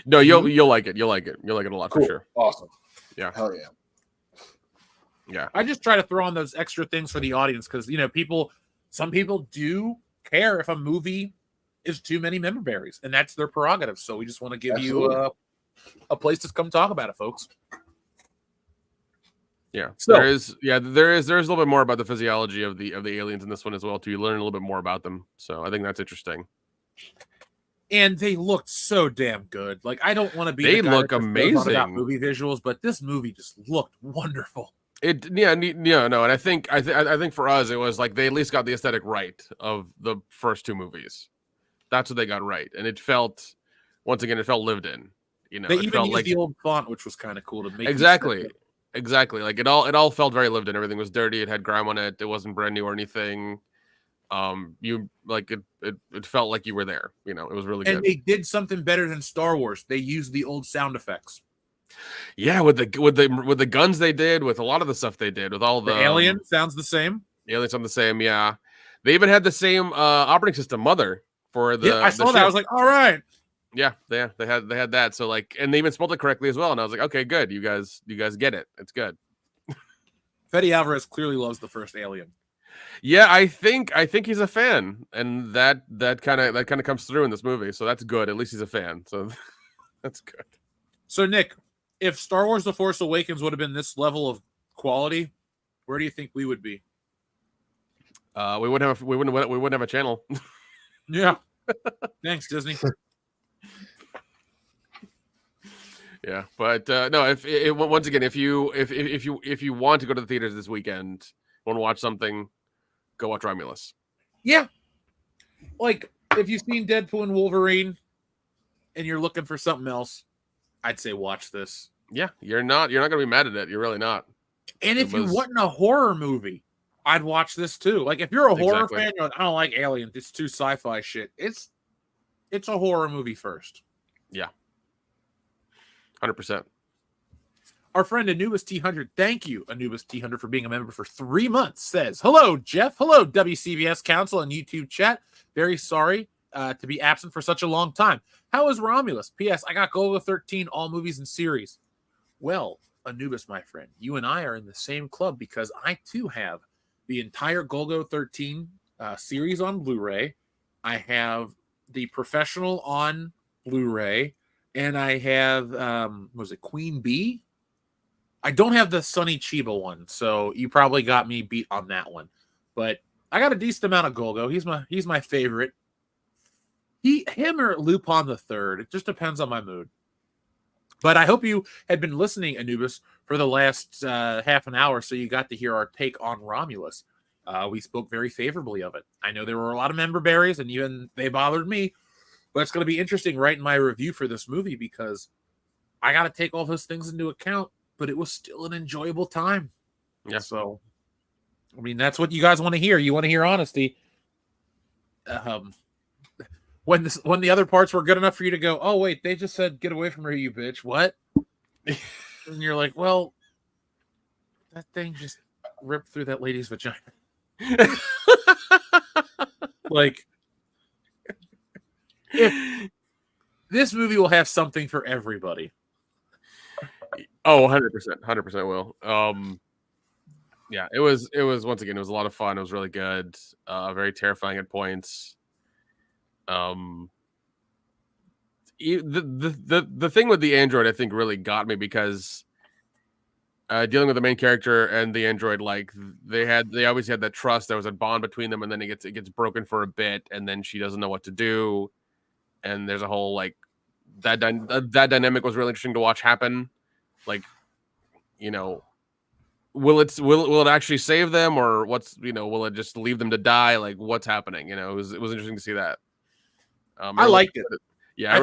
No, you'll like it. You'll like it. You'll like it a lot cool. For sure. Awesome. Yeah. Hell yeah. Yeah. I just try to throw on those extra things for the audience because some people do care if a movie is too many member berries, and that's their prerogative. So we just want to give you a place to come talk about it, folks. Yeah. So, there is a little bit more about the physiology of the aliens in this one as well too. You learn a little bit more about them. So I think that's interesting. And they looked so damn good. Like I don't want to be. They look amazing about movie visuals, but this movie just looked wonderful. And I think for us it was like they at least got the aesthetic right of the first 2 movies. That's what they got right, and it felt lived in. They even used the old font, which was kind of cool to make exactly. Like it all felt very lived in. Everything was dirty. It had grime on it. It wasn't brand new or anything. You like it felt like you were there. It was really good. And they did something better than Star Wars. They used the old sound effects. Yeah, with the guns they did, with a lot of the stuff they did, with all the Alien sounds the same. Aliens sound the same. Yeah, they even had the same operating system, Mother, for the. Yeah, I saw that. I was like, all right. Yeah, they had that. So like, and they even spelled it correctly as well. And I was like, okay, good. You guys get it. It's good. Fede Alvarez clearly loves the first Alien. Yeah, I think he's a fan, and that kind of comes through in this movie. So that's good. At least he's a fan. So that's good. So Nick, if Star Wars: The Force Awakens would have been this level of quality, where do you think we would be? We wouldn't have a channel. Yeah. Thanks, Disney. Yeah, but no. If once again, if you want to go to the theaters this weekend, want to watch something, go watch Romulus. Yeah. Like, if you've seen Deadpool and Wolverine and you're looking for something else, I'd say watch this. Yeah, you're not going to be mad at it. You're really not. And if you want a horror movie, I'd watch this too. Like, if you're a horror fan, you're like, I don't like Alien. It's too sci-fi shit. It's a horror movie first. Yeah. 100%. Our friend Anubis T100, thank you, Anubis T100, for being a member for 3 months, says, hello, Jeff. Hello, WCBS Council and YouTube chat. Very sorry to be absent for such a long time. How is Romulus? P.S. I got Golgo 13, all movies and series. Well, Anubis, my friend, you and I are in the same club because I, too, have the entire Golgo 13 series on Blu-ray. I have the Professional on Blu-ray, and I have, was it Queen Bee? I don't have the Sonny Chiba one, so you probably got me beat on that one. But I got a decent amount of Golgo. He's my favorite. Him or Lupin the Third. It just depends on my mood. But I hope you had been listening, Anubis, for the last half an hour, so you got to hear our take on Romulus. We spoke very favorably of it. I know there were a lot of member berries, and even they bothered me. But it's going to be interesting writing my review for this movie because I got to take all those things into account. But it was still an enjoyable time. Yeah. So, I mean, that's what you guys want to hear. You want to hear honesty. When the other parts were good enough for you to go, oh wait, they just said get away from her, you bitch. What? And you're like, well, that thing just ripped through that lady's vagina. Like, if this movie will have something for everybody. Oh, 100% will. Yeah, it was once again, it was a lot of fun. It was really good. Very terrifying at points. The thing with the android, I think, really got me because dealing with the main character and the android, like they always had that trust. There was a bond between them, and then it gets broken for a bit, and then she doesn't know what to do, and there's a whole like that dynamic was really interesting to watch happen. Like, you know, will it actually save them, or will it just leave them to die? Like, what's happening? You know, it was interesting to see that. I liked it. Yeah,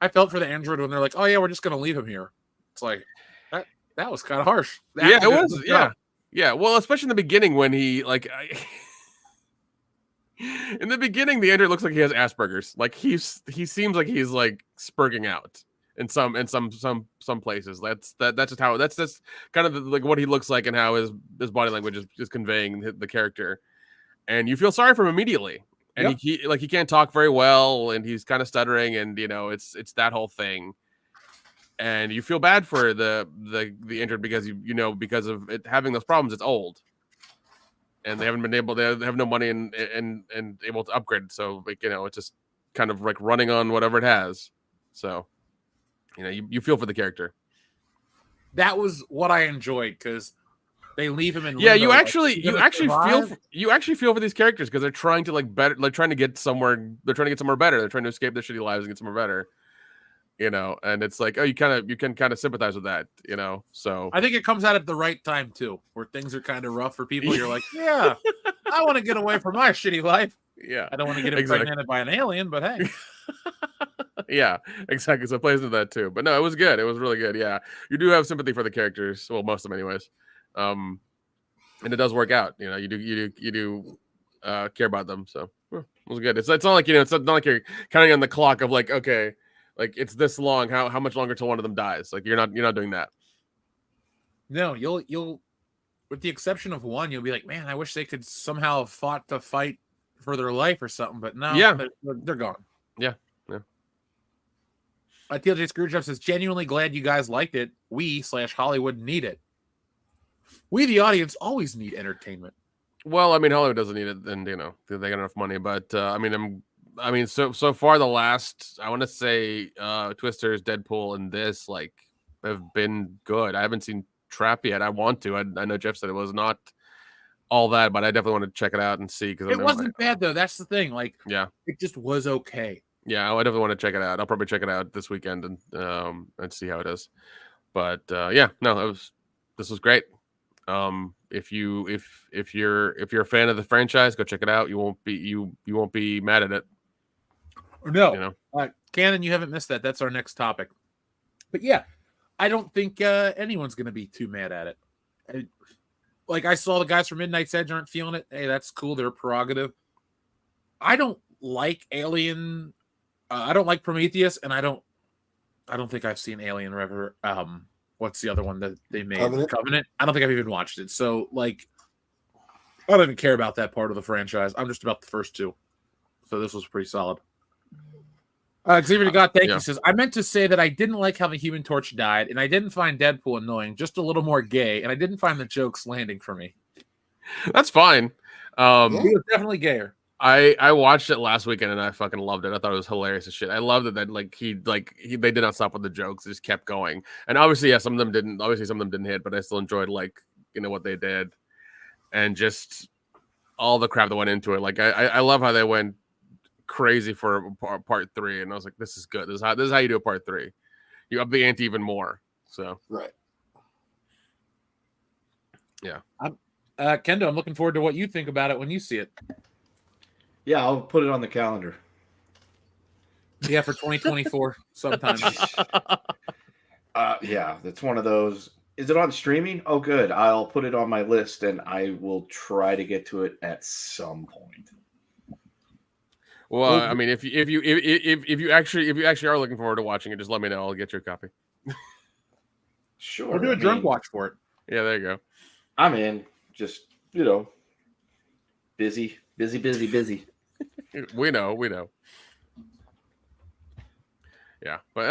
I felt for the android when they're like, "Oh yeah, we're just gonna leave him here." It's like that was kind of harsh. Yeah, it was. Yeah. Well, especially in the beginning when he like. In the beginning, the android looks like he has Asperger's. Like he seems like he's like spurging out in some places. That's just how that's kind of like what he looks like and how his body language is conveying the character, and you feel sorry for him immediately. And yep. he can't talk very well, and he's kind of stuttering, and it's that whole thing. And you feel bad for the android because because of it having those problems, it's old. And they haven't been able. They have no money and able to upgrade. So it's just kind of like running on whatever it has. So, you feel for the character. That was what I enjoyed because they leave him in. Yeah, limbo. you actually feel for these characters because they're trying to trying to get somewhere. They're trying to get somewhere better. They're trying to escape their shitty lives and get somewhere better. And it's like, you can kind of sympathize with that. So I think it comes out at the right time too, where things are kind of rough for people. You're like, yeah, I want to get away from my shitty life. Yeah, I don't want to get impregnated by an alien, but hey. Yeah, exactly. So it plays into that too. But no, it was good. It was really good. Yeah, you do have sympathy for the characters. Well, most of them, anyways. And it does work out. You do care about them. So it was good. It's not like it's not like you're counting on the clock of like, okay, like it's this long. How much longer till one of them dies? Like you're not doing that. No, you'll with the exception of one, you'll be like, man, I wish they could somehow have fought to fight for their life or something. But no, yeah, they're gone. Yeah. TLJ Screwjob says, genuinely glad you guys liked it. We / Hollywood need it. We, the audience, always need entertainment. Well, I mean, Hollywood doesn't need it, and they got enough money. But so far the last, I want to say, Twisters, Deadpool, and this like have been good. I haven't seen Trap yet. I want to. I know Jeff said it was not all that, but I definitely want to check it out and see because it wasn't bad though. That's the thing. Like, yeah, it just was okay. Yeah, I definitely want to check it out. I'll probably check it out this weekend and see how it is. But this was great. If you're a fan of the franchise, go check it out. You won't be mad at it. No, Cannon, you haven't missed that. That's our next topic. But yeah, I don't think anyone's going to be too mad at it. I saw the guys from Midnight's Edge aren't feeling it. Hey, that's cool. Their prerogative. I don't like Alien. I don't like Prometheus, and I don't think I've seen Alien River. What's the other one that they made? Covenant. I don't think I've even watched it. So, I don't even care about that part of the franchise. I'm just about the first two. So this was pretty solid. Xavier God, thank you. Says, I meant to say that I didn't like how the Human Torch died, and I didn't find Deadpool annoying, just a little more gay, and I didn't find the jokes landing for me. That's fine. He was definitely gayer. I watched it last weekend and I fucking loved it. I thought it was hilarious as shit. I loved it that they did not stop with the jokes; it just kept going. And obviously, some of them didn't. Obviously, some of them didn't hit, but I still enjoyed what they did, and just all the crap that went into it. I love how they went crazy for part 3, and I was like, this is good. This is how you do a part 3. You up the ante even more. So right. Yeah. Kendo, I'm looking forward to what you think about it when you see it. Yeah, I'll put it on the calendar. Yeah, for 2024 sometime. Yeah, that's one of those. Is it on streaming? Oh, good. I'll put it on my list, and I will try to get to it at some point. Well, I mean, if you actually are looking forward to watching it, just let me know. I'll get your copy. Sure. We'll do a drunk watch for it. Yeah, there you go. I'm in. Just busy. We know. Yeah, but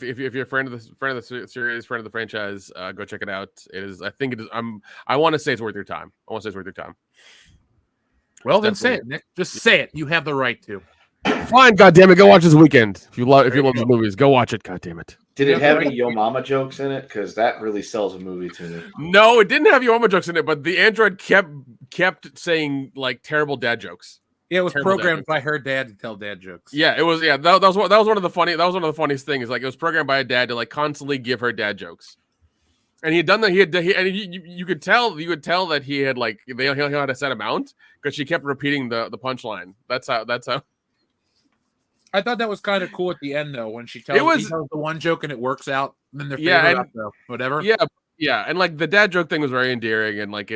if you're a friend of the series, friend of the franchise, go check it out. It is. I think it is. I want to say it's worth your time. Well, then say it, Nick. Just say it. You have the right to. Fine, goddammit, go watch this weekend. If you love these movies, go watch it. Goddammit. Did it have any Yo Mama jokes in it? Because that really sells a movie to me. No, it didn't have Yo Mama jokes in it, but the android kept saying terrible dad jokes. Yeah, it was programmed by her dad to tell dad jokes. Yeah, it was. Yeah, that was one of the funniest things. It was programmed by a dad to constantly give her dad jokes. And he had done that. You could tell that he had he had a set amount because she kept repeating the punchline. That's how. I thought that was kind of cool at the end though when she tells the one joke and it works out. And then they're whatever. Yeah, and the dad joke thing was very endearing and it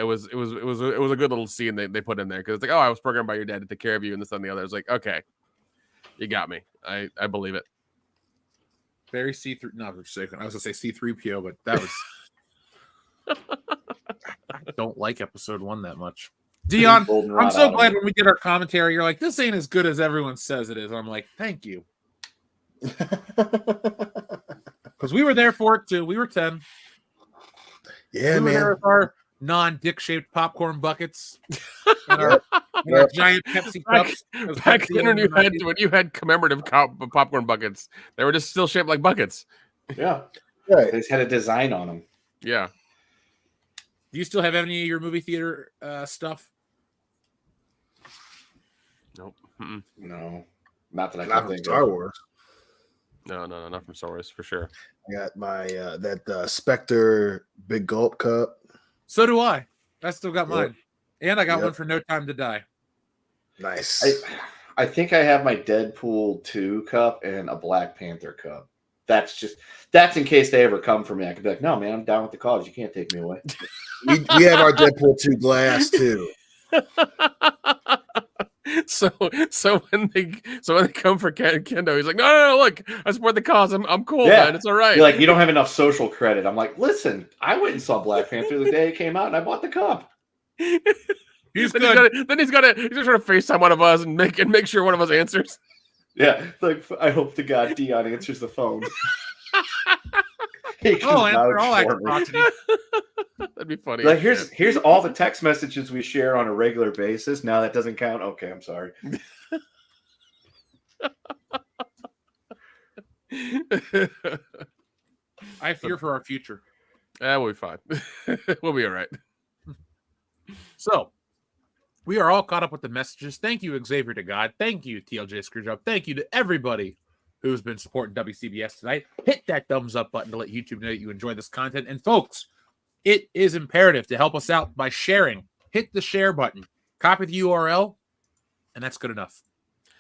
was a good little scene they put in there because it's I was programmed by your dad to take care of you and this and the other. It's okay, you got me. I believe it. Very C3. No, I was gonna say C3PO, but that was. I don't like episode 1 that much. Dion, I'm so glad when we get our commentary, you're like, this ain't as good as everyone says it is. I'm like, thank you. Because we were there for it too. We were 10. Yeah, we man. There with our non-dick shaped popcorn buckets and our giant Pepsi cups. Back then when you had commemorative popcorn buckets, they were just still shaped like buckets. Yeah. Right. They just had a design on them. Yeah. Do you still have any of your movie theater stuff? Nope. No. Not that I can think of. Star Wars. No, not from Star Wars for sure. I got my that Spectre Big Gulp cup. So do I. I still got mine. And I got one for No Time to Die. Nice. I think I have my Deadpool 2 cup and a Black Panther cup. That's in case they ever come for me. I could be like, no, man, I'm down with the cause. You can't take me away. we have our Deadpool 2 glass too. So when they come for Kendo, he's like, no, look, I support the cause. I'm cool, man. It's all right. You're like, you don't have enough social credit. I'm like, listen, I went and saw Black Panther the day it came out, and I bought the cup. He's just trying to FaceTime one of us and make sure one of us answers. Yeah, I hope to God Dion answers the phone. Oh, and for all atrocity. That'd be funny. Like here's all the text messages we share on a regular basis. Now that doesn't count. Okay, I'm sorry. I fear for our future. We'll be fine. We'll be all right. So, we are all caught up with the messages. Thank you, Xavier to God. Thank you, TLJ Screwjob. Thank you to everybody who's been supporting WCBS tonight. Hit that thumbs up button to let YouTube know that you enjoy this content. And folks, it is imperative to help us out by sharing. Hit the share button, copy the URL, and that's good enough.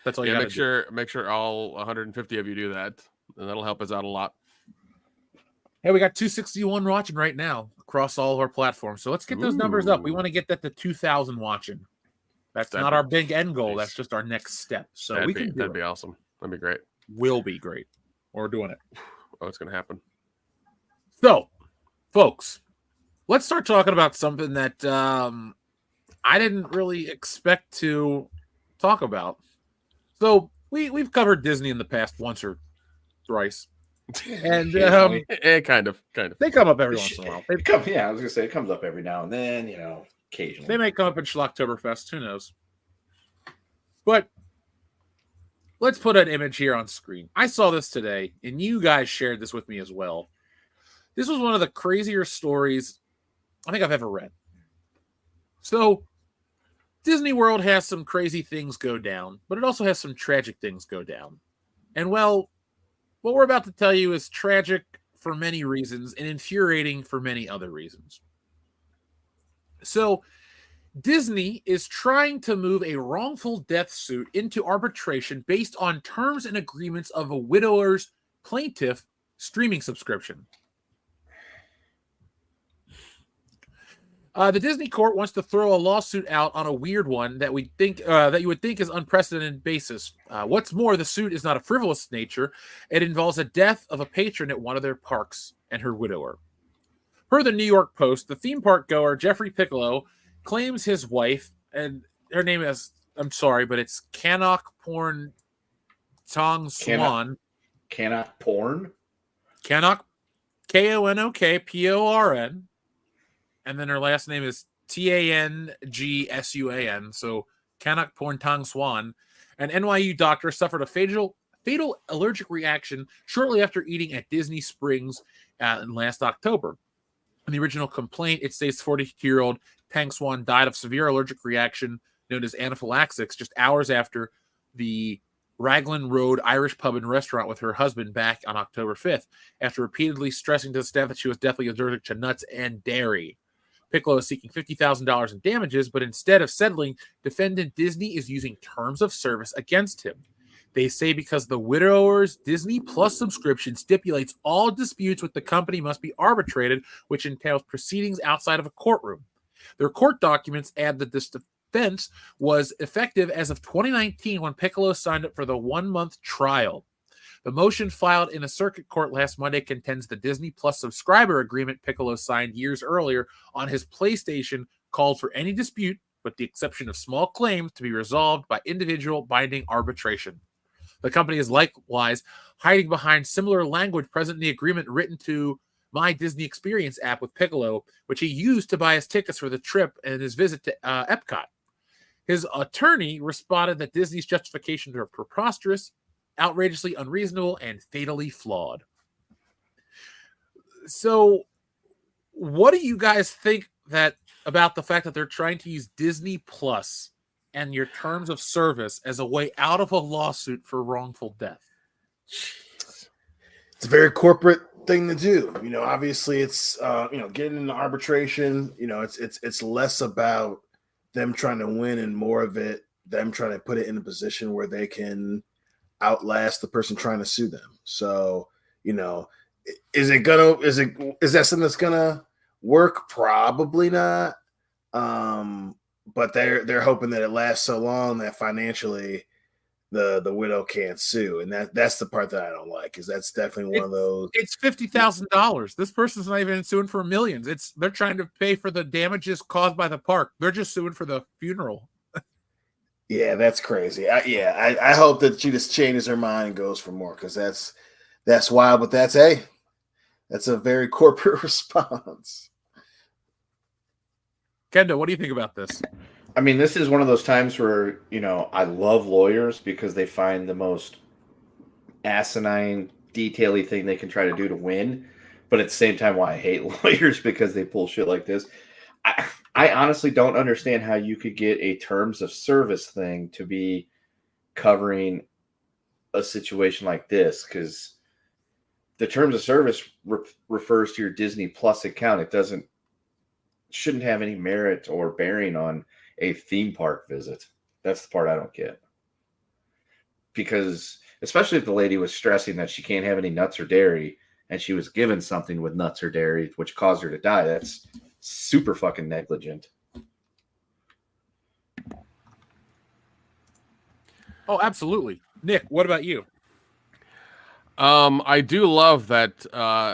That's all you got to do. Make sure all 150 of you do that, and that'll help us out a lot. Hey, we got 261 watching right now across all of our platforms. So let's get those numbers up. We want to get that to 2,000 watching. That's not our big end goal. That's just our next step. So that'd be awesome. That'd be great. Will be great. We're doing it. Oh, it's going to happen. So, folks, let's start talking about something that I didn't really expect to talk about. So we've covered Disney in the past once or thrice. And kind of. They come up every once in a while. I was gonna say it comes up every now and then, occasionally. They may come up in Schlocktoberfest, who knows? But let's put an image here on screen. I saw this today, and you guys shared this with me as well. This was one of the crazier stories I think I've ever read. So, Disney World has some crazy things go down, but it also has some tragic things go down. And well, what we're about to tell you is tragic for many reasons and infuriating for many other reasons. So, Disney is trying to move a wrongful death suit into arbitration based on terms and agreements of a widower's plaintiff streaming subscription. The Disney court wants to throw a lawsuit out on a weird one that you would think is unprecedented basis. What's more, the suit is not a frivolous nature. It involves a death of a patron at one of their parks and her widower. Per the New York Post, the theme park goer Jeffrey Piccolo claims his wife, and her name is, I'm sorry, but it's Kanok Porn Tong Swan. Kanok Porn? Kanok, Konokporn. And then her last name is Tangsuan. So Kanok Porn Tong Swan. An NYU doctor suffered a fatal allergic reaction shortly after eating at Disney Springs last October. In the original complaint, it states 42-year-old Tang Swan died of severe allergic reaction known as anaphylaxis just hours after the Raglan Road Irish pub and restaurant with her husband back on October 5th, after repeatedly stressing to the staff that she was deathly allergic to nuts and dairy. Piccolo is seeking $50,000 in damages, but instead of settling, defendant Disney is using terms of service against him. They say because the widower's Disney Plus subscription stipulates all disputes with the company must be arbitrated, which entails proceedings outside of a courtroom. Their court documents add that this defense was effective as of 2019 when Piccolo signed up for the 1-month trial. The motion filed in a circuit court last Monday contends the Disney Plus subscriber agreement Piccolo signed years earlier on his PlayStation called for any dispute, with the exception of small claims, to be resolved by individual binding arbitration. The company is likewise hiding behind similar language present in the agreement written to My Disney Experience app with Piccolo, which he used to buy his tickets for the trip and his visit to Epcot. His attorney responded that Disney's justifications are preposterous, outrageously unreasonable, and fatally flawed. So, what do you guys think about the fact that they're trying to use Disney Plus and your terms of service as a way out of a lawsuit for wrongful death? It's a very corporate thing to do. Obviously it's getting into arbitration. It's less about them trying to win and more of it them trying to put it in a position where they can outlast the person trying to sue them. So, is that something that's gonna work? Probably not. But they're hoping that it lasts so long that financially the widow can't sue, and that's the part that I don't like. Is that's definitely one of those. It's $50,000. This person's not even suing for millions. They're trying to pay for the damages caused by the park. They're just suing for the funeral. Yeah, that's crazy. I hope that she just changes her mind and goes for more, because that's wild. But That's a very corporate response. Kendo, what do you think about this? I mean, this is one of those times where, you know, I love lawyers because they find the most asinine, detail-y thing they can try to do to win. But at the same time, why I hate lawyers because they pull shit like this. I honestly don't understand how you could get a terms of service thing to be covering a situation like this, because the terms of service refers to your Disney Plus account. It shouldn't have any merit or bearing on a theme park visit. That's the part I don't get. Because especially if the lady was stressing that she can't have any nuts or dairy, and she was given something with nuts or dairy, which caused her to die, that's super fucking negligent. Oh, absolutely. Nick, what about you? I do love that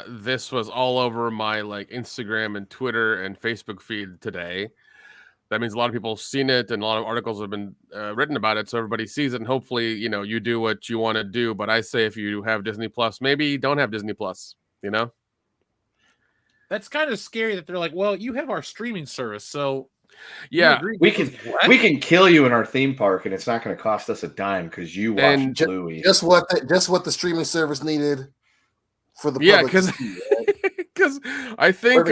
this was all over my like Instagram and Twitter and Facebook feed today. That means a lot of people have seen it and a lot of articles have been written about it, so everybody sees it, and hopefully, you know, you do what you want to do. But I say if you have Disney Plus, maybe don't have Disney Plus, you know? That's kind of scary that they're like, well, you have our streaming service, so yeah, we can kill you in our theme park, and it's not going to cost us a dime because you watch Bluey. Just what the streaming service needed for the public to see, right? Because I think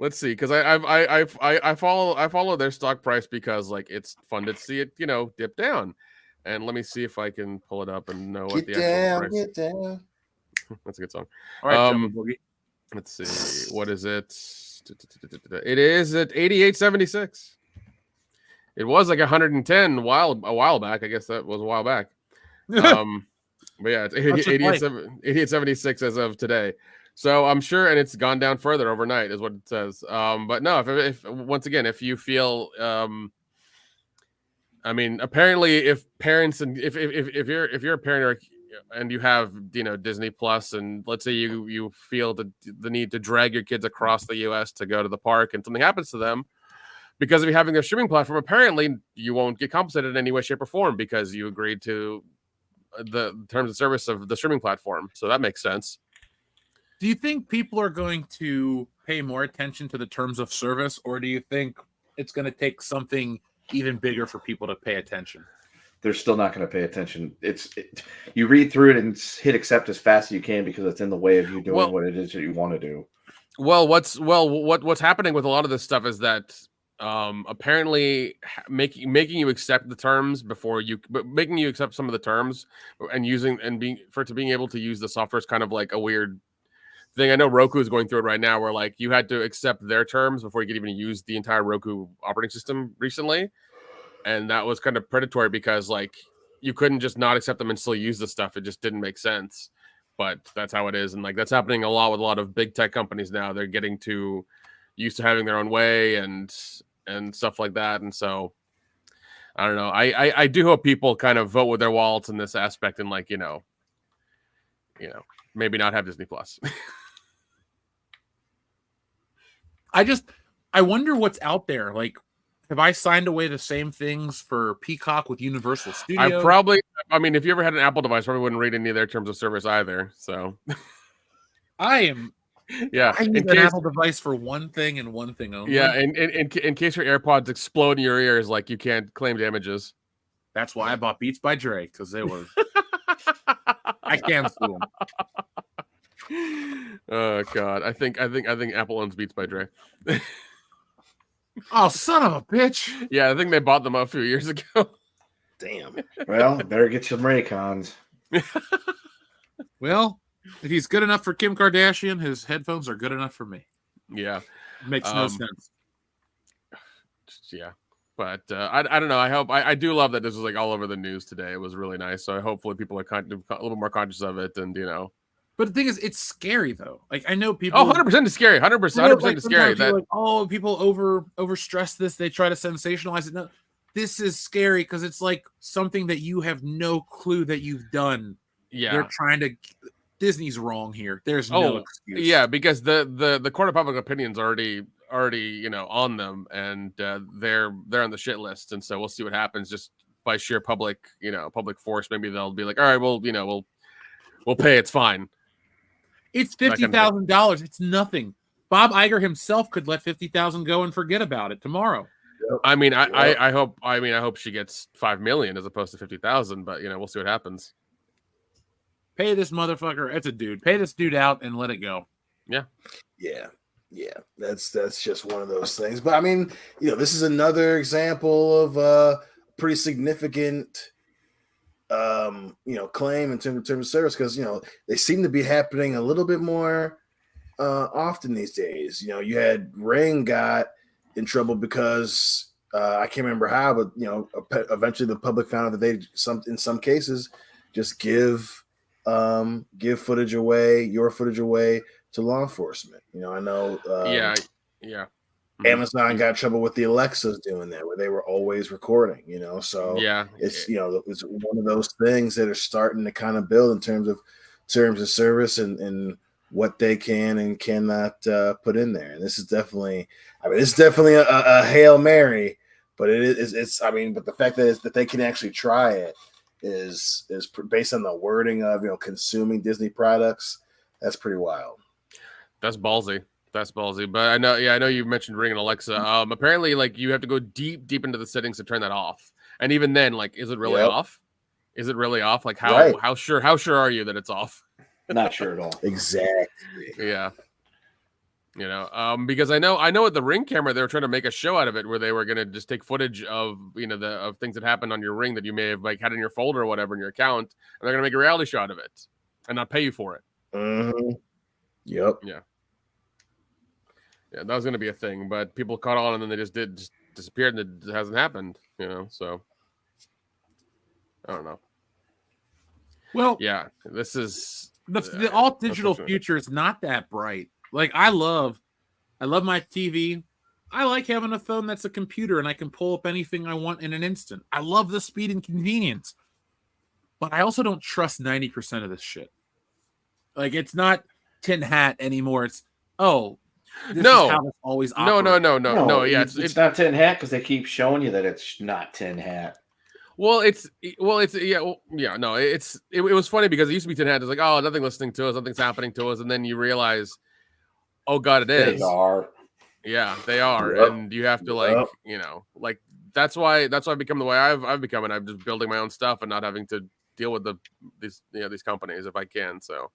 let's see, because I follow their stock price because like it's fun to see it, you know, dip down. And let me see if I can pull it up and know what the actual price. Get down. That's a good song. All right, let's see, what is it? It is at 88.76. It was like 110 a while back. I guess that was a while back. But yeah, it's 88.76 as of today. So I'm sure, and it's gone down further overnight, is what it says. But no, if once again, if you feel, I mean, apparently, if parents and if you're a parent or, and you have, you know, Disney Plus, and let's say you feel the need to drag your kids across the U.S. to go to the park, and something happens to them because of you having their streaming platform, apparently you won't get compensated in any way, shape, or form because you agreed to the terms of service of the streaming platform. So that makes sense. Do you think people are going to pay more attention to the terms of service, or do you think it's going to take something even bigger for people to pay attention? They're still not going to pay attention. You read through it and hit accept as fast as you can because it's in the way of you doing what it is that you want to do. Well, what's happening with a lot of this stuff is that apparently making you accept the terms making you accept some of the terms and being able to use the software is kind of like a weird thing. I know Roku is going through it right now where like you had to accept their terms before you could even use the entire Roku operating system recently. And that was kind of predatory because like you couldn't just not accept them and still use the stuff. It just didn't make sense. But that's how it is. And like that's happening a lot with a lot of big tech companies now. They're getting used to having their own way and stuff like that. And so I don't know. I do hope people kind of vote with their wallets in this aspect and like, you know, maybe not have Disney Plus. I wonder what's out there. Like, have I signed away the same things for Peacock with Universal Studios? I mean, if you ever had an Apple device, probably wouldn't read any of their terms of service either. So I need an Apple device for one thing and one thing only. Yeah, in case your AirPods explode in your ears, like you can't claim damages. That's why I bought Beats by Dre, because they were I can't sue them. Oh God, I think Apple owns Beats by Dre. Oh, son of a bitch! Yeah, I think they bought them a few years ago. Damn. Well, better get some Raycons. Well, if he's good enough for Kim Kardashian, his headphones are good enough for me. Yeah, makes no sense. Yeah, but I don't know. I do love that this was like all over the news today. It was really nice. So hopefully people are kind of a little more conscious of it, and you know. But the thing is, it's scary though. Like I know people. 100% is scary. 100% is scary. That like, oh, people over stress this. They try to sensationalize it. No, this is scary because it's like something that you have no clue that you've done. Yeah, they're trying to. Disney's wrong here. There's no excuse. Yeah, because the court of public opinion's already on them, and they're on the shit list, and so we'll see what happens. Just by sheer public force, maybe they'll be like, all right, well, we'll pay. It's fine. It's $50,000. It's nothing. Bob Iger himself could let $50,000 go and forget about it tomorrow. I mean, I hope she gets $5 million as opposed to 50,000. But we'll see what happens. Pay this motherfucker. It's a dude. Pay this dude out and let it go. Yeah. That's just one of those things. But I mean, this is another example of pretty significant claim in terms of service, because they seem to be happening a little bit more often these days. You had Ring got in trouble because I can't remember how, but eventually the public found out that they in some cases just give footage away, your footage away to law enforcement. I know. Amazon got in trouble with the Alexas doing that, where they were always recording. So it's it's one of those things that are starting to kind of build in terms of service and what they can and cannot put in there. And this is definitely, a Hail Mary, but but the fact that they can actually try it is based on the wording of consuming Disney products. That's pretty wild. That's ballsy. But I know you mentioned Ring and Alexa. Apparently, you have to go deep into the settings to turn that off. And even then, is it really off? Is it really off? How sure are you that it's off? Not sure at all. Exactly. Yeah. Because I know with the Ring camera, they were trying to make a show out of it where they were going to just take footage of, of things that happened on your Ring that you may have had in your folder or whatever in your account. And they're going to make a reality show out of it and not pay you for it. Mm-hmm. Yep. Yeah. Yeah, that was going to be a thing, but people caught on and then they just disappeared and it hasn't happened, so I don't know. Well, yeah, this is the all digital future is not that bright. I love my TV. I like having a phone that's a computer and I can pull up anything I want in an instant. I love the speed and convenience, but I also don't trust 90% of this shit. It's not tin hat anymore. It's this is how it's always operates. No. Yeah, it's not tin hat because they keep showing you that it's not tin hat. It was funny because it used to be tin hat. It's nothing listening to us, nothing's happening to us, and then you realize, oh god, it is. They are. Yeah, they are, Yep. and you have to that's why I've become the way I've become, and I'm just building my own stuff and not having to deal with these companies if I can. So.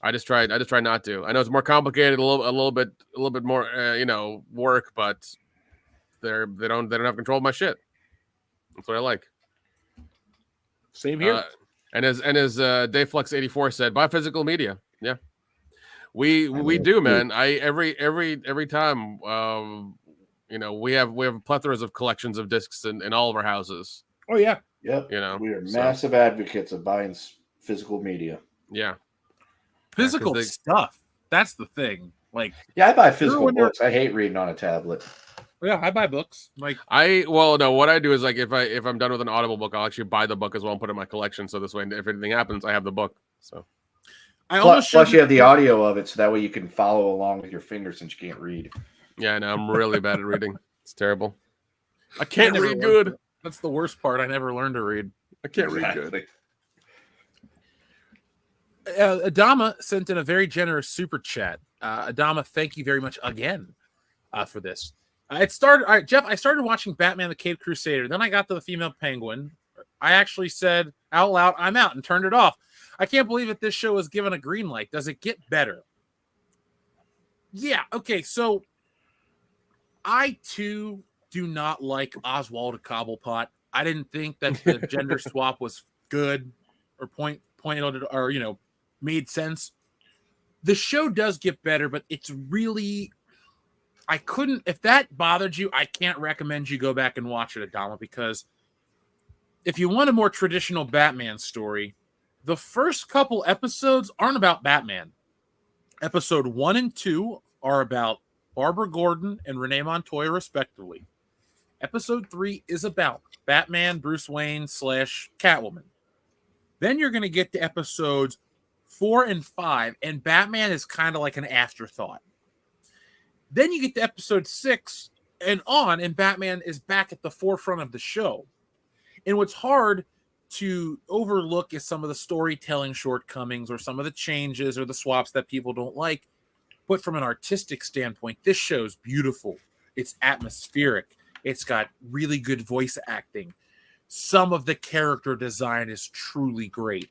I just try not to. I know it's more complicated, a little bit more, work, but they don't have control of my shit. That's what I like. Same here. And as Dayflux84 said, buy physical media. Yeah, we do, man. Every time, we have plethoras of collections of discs in all of our houses. Oh yeah. Yep. We are massive advocates of buying physical media. Yeah. Physical stuff. That's the thing. I buy physical books. I hate reading on a tablet. Yeah, I buy books. What I do is if I'm done with an Audible book, I'll actually buy the book as well and put it in my collection. So this way, if anything happens, I have the book. So plus you have the audio of it, so that way you can follow along with your fingers since you can't read. Yeah, I know. I'm really bad at reading. It's terrible. I can't read good. That's the worst part. I never learned to read. I can't read good. Adama sent in a very generous super chat. Adama, thank you very much again for this. It started, all right, Jeff. I started watching Batman: The Caped Crusader. Then I got to the female penguin. I actually said out loud, "I'm out," and turned it off. I can't believe that this show is given a green light. Does it get better? Yeah. Okay. So I too do not like Oswald Cobblepot. I didn't think that the gender swap was good or pointed or made sense. The show does get better, but it's really, if that bothered you, I can't recommend you go back and watch it, Adama, because if you want a more traditional Batman story, the first couple episodes aren't about Batman. Episode 1 and 2 are about Barbara Gordon and Renee Montoya, respectively. Episode 3 is about Batman, Bruce Wayne / Catwoman. Then you're going to get to episodes 4 and 5, and Batman is kind of like an afterthought. Then you get to episode 6 and on, and Batman is back at the forefront of the show. And what's hard to overlook is some of the storytelling shortcomings or some of the changes or the swaps that people don't like. But from an artistic standpoint, this show's beautiful. It's atmospheric. It's got really good voice acting. Some of the character design is truly great.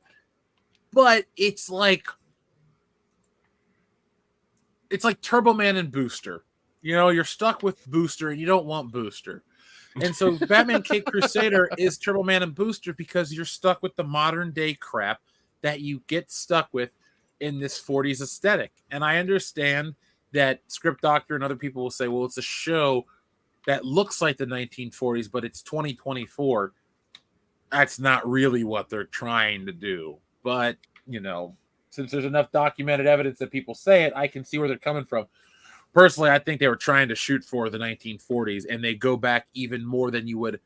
But it's like Turbo Man and Booster. You know, you're stuck with Booster and you don't want Booster. And so Batman Cape Crusader is Turbo Man and Booster because you're stuck with the modern day crap that you get stuck with in this 40s aesthetic. And I understand that Script Doctor and other people will say, well, it's a show that looks like the 1940s, but it's 2024. That's not really what they're trying to do. But, you know, since there's enough documented evidence that people say it, I can see where they're coming from. Personally, I think they were trying to shoot for the 1940s, and they go back even more than you would,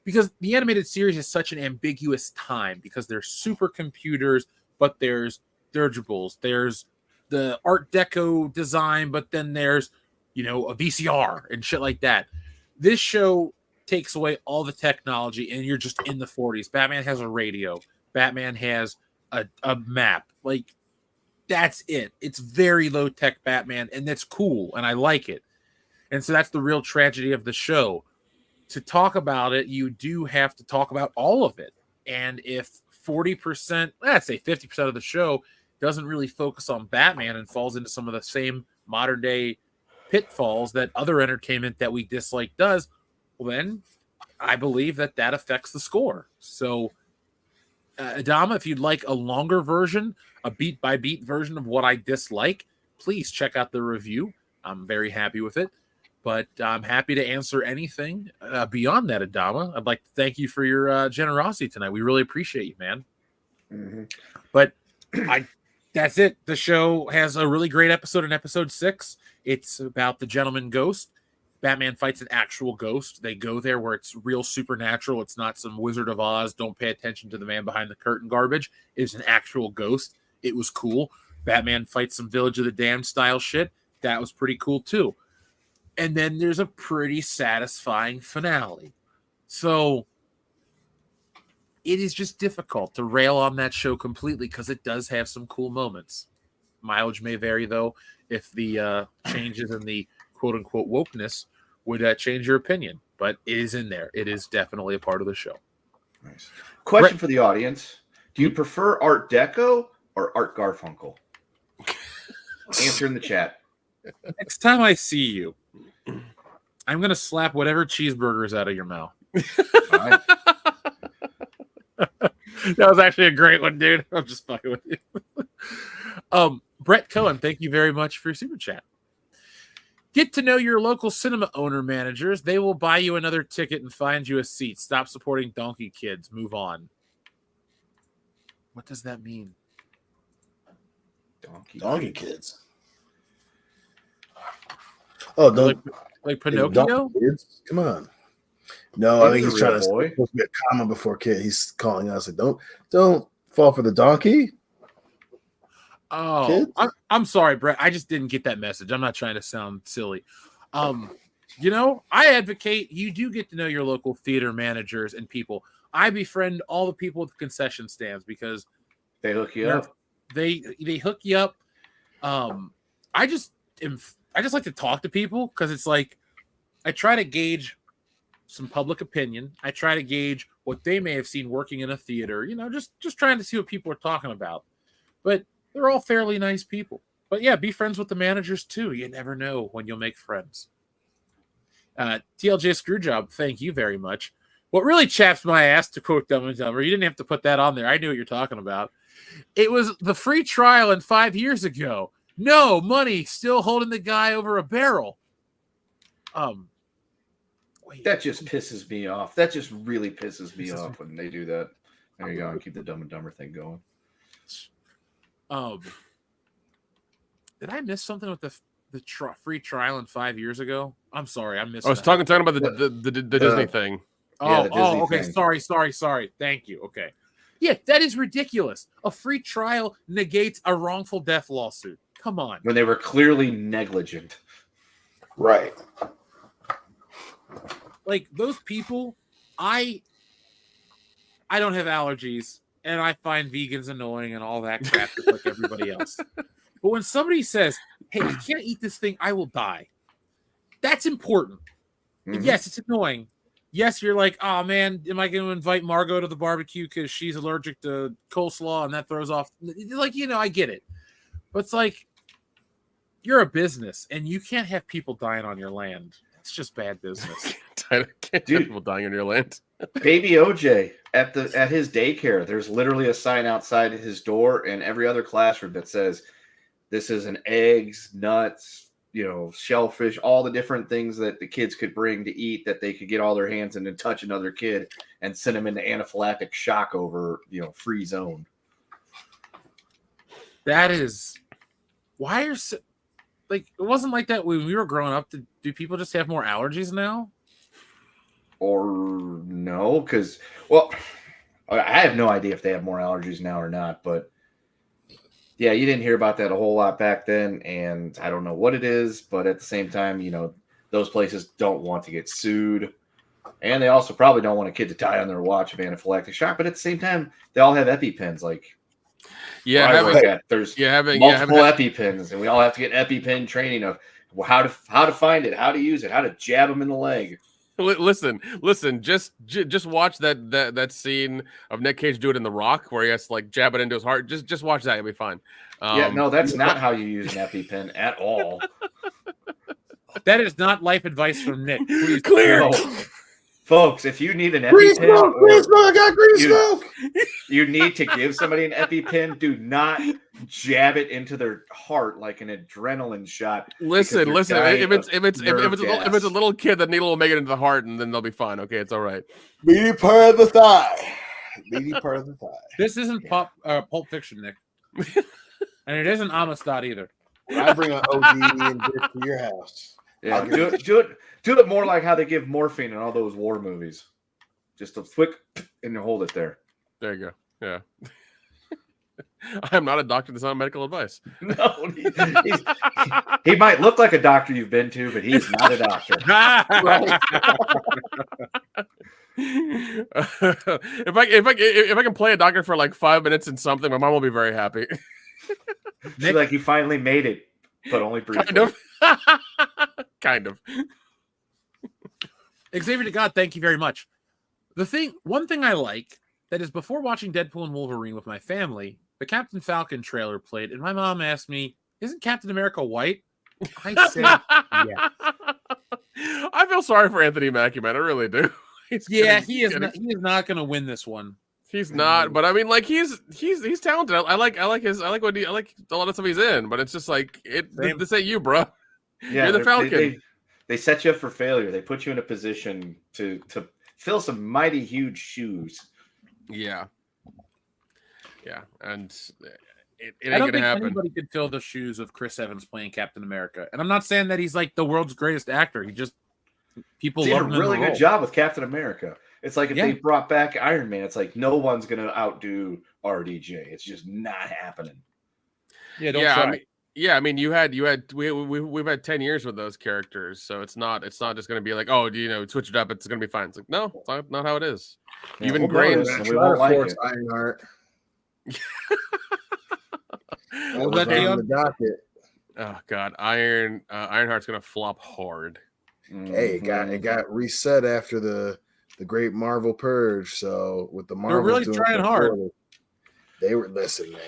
because the animated series is such an ambiguous time, because there's supercomputers, but there's dirigibles, there's the Art Deco design, but then there's, you know, a VCR and shit like that. This show takes away all the technology, and you're just in the 40s. Batman has a radio. Batman has a map. Like, that's it. It's very low-tech Batman, and that's cool, and I like it. And so that's the real tragedy of the show. To talk about it, you do have to talk about all of it. And if 40%, let's say 50% of the show doesn't really focus on Batman and falls into some of the same modern-day pitfalls that other entertainment that we dislike does, well, then I believe that affects the score. So, Adama, if you'd like a longer version, a beat-by-beat version of what I dislike, please check out the review. I'm very happy with it. But I'm happy to answer anything beyond that, Adama. I'd like to thank you for your generosity tonight. We really appreciate you, man. Mm-hmm. But that's it. The show has a really great episode in episode 6. It's about the Gentleman Ghost. Batman fights an actual ghost. They go there where it's real supernatural. It's not some Wizard of Oz, don't pay attention to the man behind the curtain garbage. It's an actual ghost. It was cool. Batman fights some Village of the Damned style shit. That was pretty cool too. And then there's a pretty satisfying finale. So it is just difficult to rail on that show completely because it does have some cool moments. Mileage may vary, though, if the changes in the quote-unquote wokeness would change your opinion. But it is in there. It is definitely a part of the show. Nice. Question for the audience. Do you prefer Art Deco or Art Garfunkel? Answer in the chat. Next time I see you, I'm going to slap whatever cheeseburger is out of your mouth. All right. That was actually a great one, dude. I'm just fucking with you. Brett Cohen, thank you very much for your super chat. Get to know your local cinema owner managers. They will buy you another ticket and find you a seat. Stop supporting donkey kids. Move on. What does that mean? Donkey kids. Oh, don't like Pinocchio? Kids? Come on. No, I think he's trying to boy. supposed to be a comma before kid. He's calling us like, don't fall for the donkey. Oh, I'm sorry, Brett. I just didn't get that message. I'm not trying to sound silly. You know, I advocate you do get to know your local theater managers and people. I befriend all the people at the concession stands because they hook you up. They hook you up. I just like to talk to people because it's like I try to gauge some public opinion. I try to gauge what they may have seen working in a theater. You know, just trying to see what people are talking about. But they're all fairly nice people. But yeah, be friends with the managers too. You never know when you'll make friends. TLJ Screwjob, thank you very much. What really chaps my ass, to quote Dumb and Dumber, you didn't have to put that on there. I knew what you're talking about. It was the free trial in 5 years ago. No money, still holding the guy over a barrel. Wait. That just pisses me off. That just really pisses me off when they do that. There you go. And keep the Dumb and Dumber thing going. Did I miss something with the free trial in 5 years ago? I'm sorry, I missed. I was talking about the Disney thing. Oh, the Disney okay. thing. Sorry. Thank you. Okay. Yeah, that is ridiculous. A free trial negates a wrongful death lawsuit. Come on. When they were clearly negligent. Right. Like those people, I I don't have allergies, and I find vegans annoying and all that crap, just like everybody else. But when somebody says, "Hey, you can't eat this thing, I will die," that's important. Mhm. Yes, it's annoying. Yes, you're like, "Oh man, am I going to invite Margot to the barbecue because she's allergic to coleslaw and that throws off?" Like, I get it, but it's like you're a business and you can't have people dying on your land. It's just bad business. Can't have Dude. people dying on your land. Baby OJ at his daycare, there's literally a sign outside his door and every other classroom that says, "This is an eggs, nuts, shellfish, all the different things that the kids could bring to eat that they could get all their hands in and touch another kid and send them into anaphylactic shock over, free zone." That is why are it wasn't like that when we were growing up. Do people just have more allergies now? Or no, because, I have no idea if they have more allergies now or not, but yeah, you didn't hear about that a whole lot back then, and I don't know what it is, but at the same time, those places don't want to get sued, and they also probably don't want a kid to die on their watch of anaphylactic shock, but at the same time, they all have EpiPens, there's multiple EpiPens, and we all have to get EpiPen training of how to find it, how to use it, how to jab them in the leg. Listen. Just watch that scene of Nick Cage do it in The Rock, where he has to jab it into his heart. Just watch that; you'll be fine. That's not how you use an EpiPen at all. That is not life advice from Nick. Please Clear. No. Folks, if you need an Green EpiPen, smoke! Green smoke! I got green smoke! You need to give somebody an EpiPen. Do not jab it into their heart like an adrenaline shot. Listen. If it's a little kid, the needle will make it into the heart, and then they'll be fine. Okay, it's all right. Meaty part of the thigh. Meaty part of the thigh. This isn't Pulp Fiction, Nick, and it isn't Amistad either. I bring an OD and dick to your house. Yeah, do it more like how they give morphine in all those war movies. Just a quick, and you hold it there. There you go. Yeah. I am not a doctor. That's not medical advice. No, he might look like a doctor you've been to, but he's not a doctor. If I can play a doctor for 5 minutes in something, my mom will be very happy. Nick, like you finally made it, but only briefly. Kind of. Xavier to God, thank you very much. One thing I like that is before watching Deadpool and Wolverine with my family, the Captain Falcon trailer played, and my mom asked me, "Isn't Captain America white?" I said, "Yes." I feel sorry for Anthony Mackie, man. I really do. He is not going to win this one. He's not, but I mean, he's talented. I like a lot of stuff he's in, but it's just this ain't you, bro. Yeah, you're the Falcon. They set you up for failure. They put you in a position to fill some mighty huge shoes. Yeah, and it I don't ain't gonna think happen. anybody could fill the shoes of Chris Evans playing Captain America. And I'm not saying that he's the world's greatest actor. People They did love a him in really the good role. job with Captain America. It's like if they brought back Iron Man, it's like no one's gonna outdo RDJ. It's just not happening. Yeah, don't try. I mean, we've had 10 years with those characters, so it's not just going to be switch it up. It's going to be fine. It's no, it's not how it is. Yeah, Even Grain, we won't like it. Ironheart. Was that the docket. Oh God, Ironheart's going to flop hard. Hey, it got reset after the great Marvel purge. So with the Marvel, they're really trying hard. They were listen, man.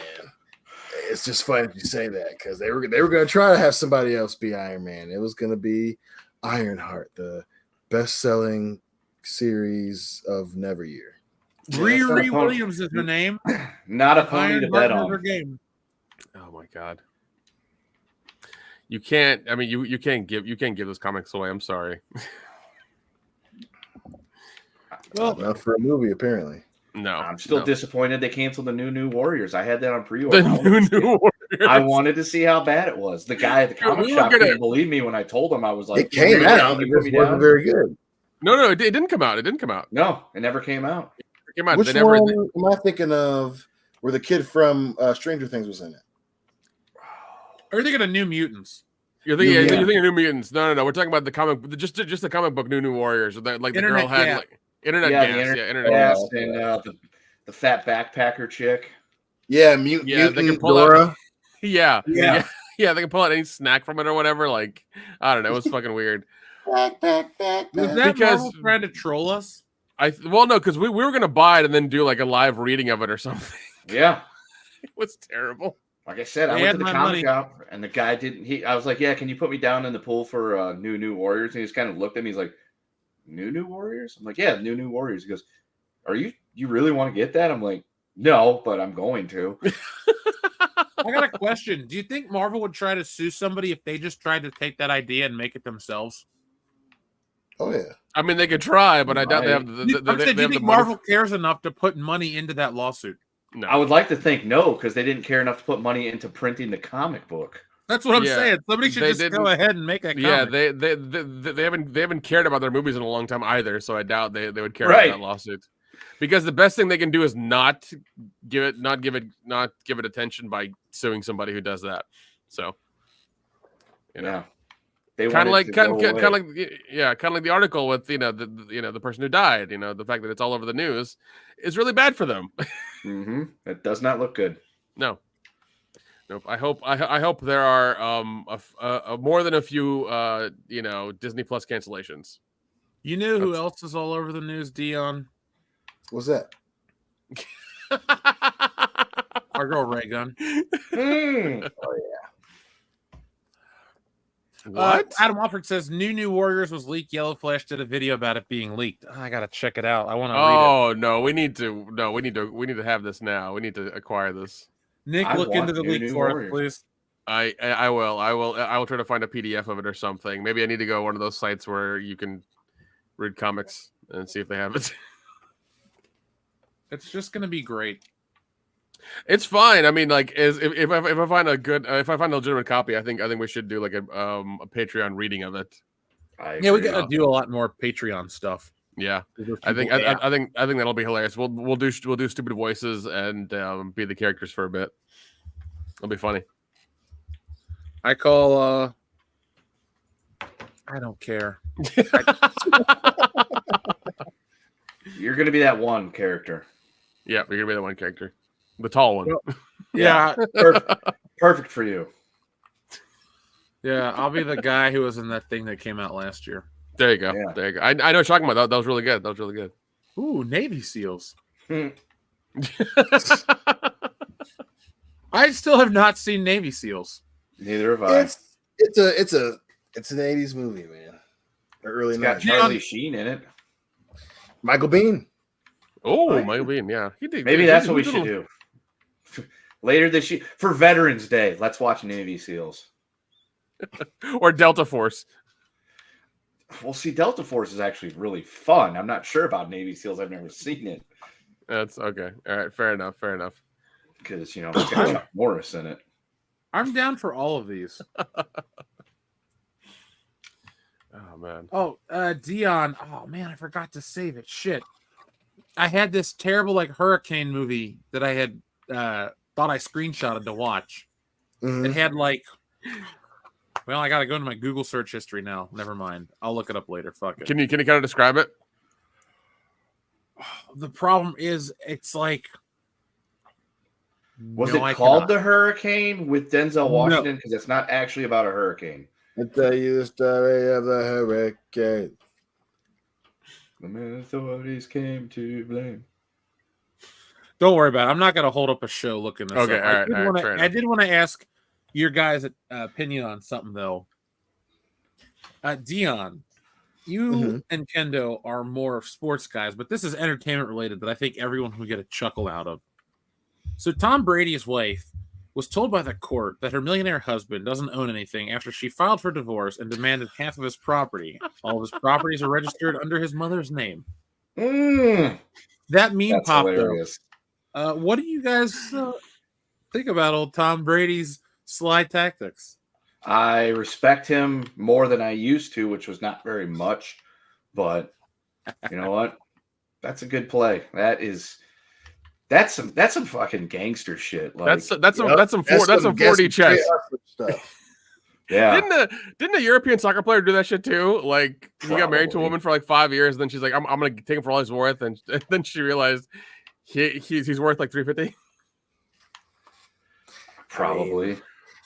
It's just funny if you say that because they were going to try to have somebody else be Iron Man. It was going to be Ironheart, the best-selling series of Neveryear. Riri Williams is her name. Not a pony to bet on. Game. Oh my God. You can't. I mean, you can't give those comics away. I'm sorry. Well, not for a movie, apparently. No, I'm still disappointed they canceled the New Warriors. I had that on The pre-order. New Warriors. I wanted to see how bad it was. The guy at the comic shop didn't believe me when I told him. I was like, "It came out. It wasn't very good." No, it didn't come out. It didn't come out. No, it never came out. It came out. Which one am I thinking of? Where the kid from Stranger Things was in it? Are you thinking of New Mutants? You're thinking of New Mutants. No. We're talking about the comic, just the comic book New Warriors. That the Internet girl had Internet gas. Yeah, internet gas gas. and the fat backpacker chick. Yeah, Yeah, they can Mutant pull Dora. out. Yeah. Yeah. Yeah, they can pull out any snack from it or whatever. Like, I don't know. It was fucking weird. Was that Because- Marvel trying to troll us? Well, no, because we were gonna buy it and then do like a live reading of it or something. Yeah. It was terrible. Like I said, I They went had to the my comic money. shop and the guy didn't. I was like, "Yeah, can you put me down in the pool for New Warriors?" And he just kind of looked at me. He's like, "New Warriors?" I'm like, "Yeah, New Warriors." He goes, "Are you really want to get that?" I'm like, "No, but I'm going to." I got a question. Do you think Marvel would try to sue somebody if they just tried to take that idea and make it themselves? Oh yeah. I mean, they could try, but I doubt they have the. Do you think Marvel cares enough to put money into that lawsuit? No. I would like to think no, because they didn't care enough to put money into printing the comic book. That's what I'm Yeah, saying. Somebody should they just go didn't- ahead and make a comic. Yeah, they haven't cared about their movies in a long time either, so I doubt they would care Right. about that lawsuit. Because the best thing they can do is not give it attention by suing somebody who does that. So, you know. Yeah. They Kind of wanted like, to go away. kind of like the article with the person who died. You know, the fact that it's all over the news is really bad for them. Mm-hmm. It does not look good. No, nope. I hope there are more than a few Disney Plus cancellations. You know who else is all over the news, Dion? What's that? Our girl Ray Gunn. Mm. What? Adam Alford says New Warriors was leaked. Yellow Flash did a video about it being leaked. I gotta check it out. I want to read Oh no, we need to have this now. We need to acquire this. it. Nick, I look want into the New leak for us, Warriors. please. I will try to find a PDF of it or something. Maybe I need to go to one of those sites where you can read comics and see if they have it. It's just gonna be great. It's fine. I mean, like, if I find a good if I find a legitimate copy, I think we should do like a Patreon reading of it. Yeah, we gotta do a lot more Patreon stuff. Yeah, There's I think people- I think that'll be hilarious. We'll do stupid voices and be the characters for a bit. It'll be funny. I call. I don't care. You're going to be that one character. Yeah, you're gonna be the one character, the tall one. Yeah, Perfect for you. yeah. I'll be the guy who was in that thing that came out last year. There you go. Yeah. There you go. I know what you're talking about. That was really good. That was really good. Ooh, Navy SEALs. Hmm. I still have not seen Navy SEAls. Neither have I. It's an 80s movie, man. Or early It's got 90s. Charlie Sheen in it. Michael Biehn. Oh, Michael Biehn. Yeah, he did. Maybe that's what we should do. Later this year, for Veterans Day, let's watch Navy SEAls. Or Delta Force. Well, see, Delta Force is actually really fun. I'm not sure about Navy SEAls. I've never seen it. That's okay. All right, fair enough. Fair enough. Because, it's got Chuck Norris in it. I'm down for all of these. Oh man. Oh, Dion. Oh man, I forgot to save it. Shit. I had this terrible hurricane movie that I had thought I screenshotted to watch. Mhm. It had well, I gotta go into my Google search history now. Never mind. I'll look it up later. Fuck it. Can you kind of describe it? The problem is it's like Was No, I it called cannot. The Hurricane with Denzel No. Washington? Because it's not actually about a hurricane. I tell you the story of the hurricane. The authorities came to blame. Don't worry about it. I'm not gonna hold up a show looking this Okay, up. all right, fair enough. I did want to ask your guys' opinion on something though. Dion, you and Kendo are more sports guys, but this is entertainment related that I think everyone will get a chuckle out of. So Tom Brady's wife was told by the court that her millionaire husband doesn't own anything after she filed for divorce and demanded half of his property. All of his properties are registered under his mother's name. Mm, That meme that's popped up. hilarious. What do you guys think about old Tom Brady's sly tactics? I respect him more than I used to, which was not very much. But you know what? That's a good play. That's some fucking gangster shit. Like, That's some 40 checks. Stuff. Yeah. Didn't a European soccer player do that shit too? Like he got married to a Probably. woman for like 5 years, and then she's like, I'm gonna take him for all he's worth, and then she realized he's worth like 350. Probably.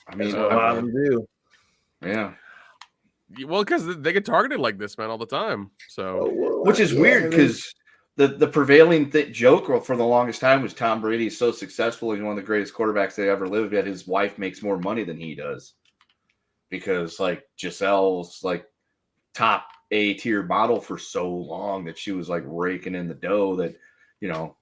I mean, That's what a lot of them do. yeah. Well, because they get targeted like this, man, all the time. So, Which is weird because the prevailing joke for the longest time was Tom Brady is so successful. He's one of the greatest quarterbacks that ever lived, yet his wife makes more money than he does. Because like Giselle's like top A tier model for so long that she was like raking in the dough that, you know,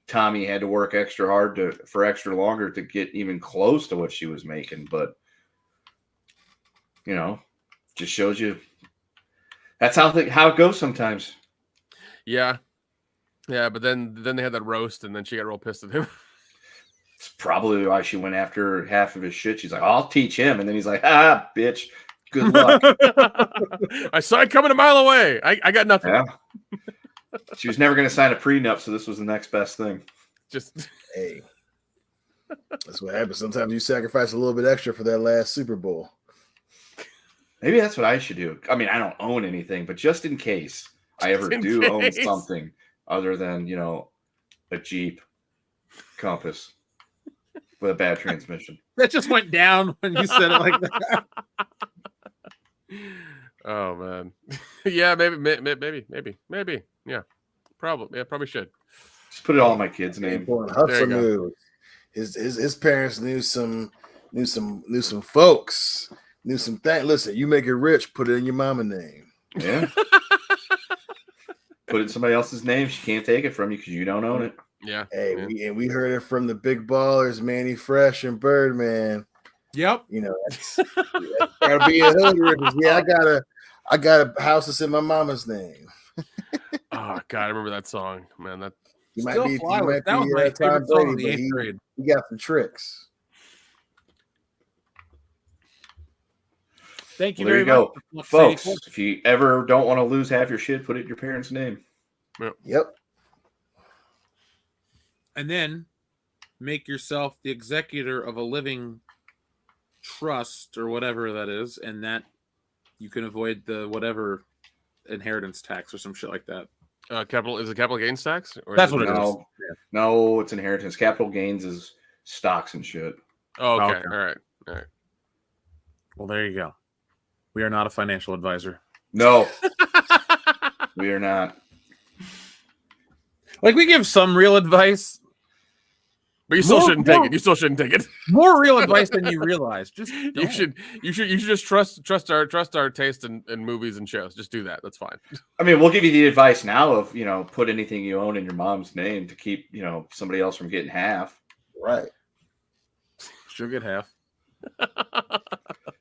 Tommy had to work extra hard for extra longer to get even close to what she was making. But, you know, just shows you that's how it goes sometimes. yeah. But then they had that roast, and then she got real pissed at him. It's probably why she went after half of his shit. She's like, I'll teach him. And then he's like, ah, bitch, good luck. I saw it coming a mile away. I got nothing. Yeah. She was never going to sign a prenup, so this was the next best thing. Just Hey, that's what happens. Sometimes you sacrifice a little bit extra for that last Super Bowl. Maybe that's what I should do. I mean, I don't own anything, but just in case I ever do own something other than, you know, a Jeep Compass with a bad transmission. That just went down when you said it like that. oh man, yeah, maybe, yeah, probably should. Just put it all in my kid's name. Hustle move. His parents knew some folks, knew some things. Listen, you make it rich, put it in your mama name. Yeah. Put it in somebody else's name. She can't take it from you because you don't own it. Yeah. Hey, we heard it from the big ballers, Manny Fresh and Birdman. Yep. You know, that's gotta be a hood rich. Yeah, I got a house that's in my mama's name. Oh God, I remember that song, man. That He Still might be fly with- that Tom was my favorite song of Brady, the but eighth grade. he got some tricks. Thank you Well, there very you much, go, Flux folks. 84. If you ever don't want to lose half your shit, put it in your parents' name. Yep. And then make yourself the executor of a living trust or whatever that is, and that you can avoid the whatever inheritance tax or some shit like that. is it capital gains tax? Or That's is what it is. No, no, it's inheritance. Capital gains is stocks and shit. Oh, okay. Okay. All right. Well, there you go. We are not a financial advisor. No, we are not. Like, we give some real advice, But you still More- shouldn't take more- it. You still shouldn't take it. more real advice than you realize. Just You don't. should just trust our taste in movies and shows. Just do that. That's fine. I mean, we'll give you the advice now of, you know, put anything you own in your mom's name to keep, you know, somebody else from getting half. Right. She'll get half.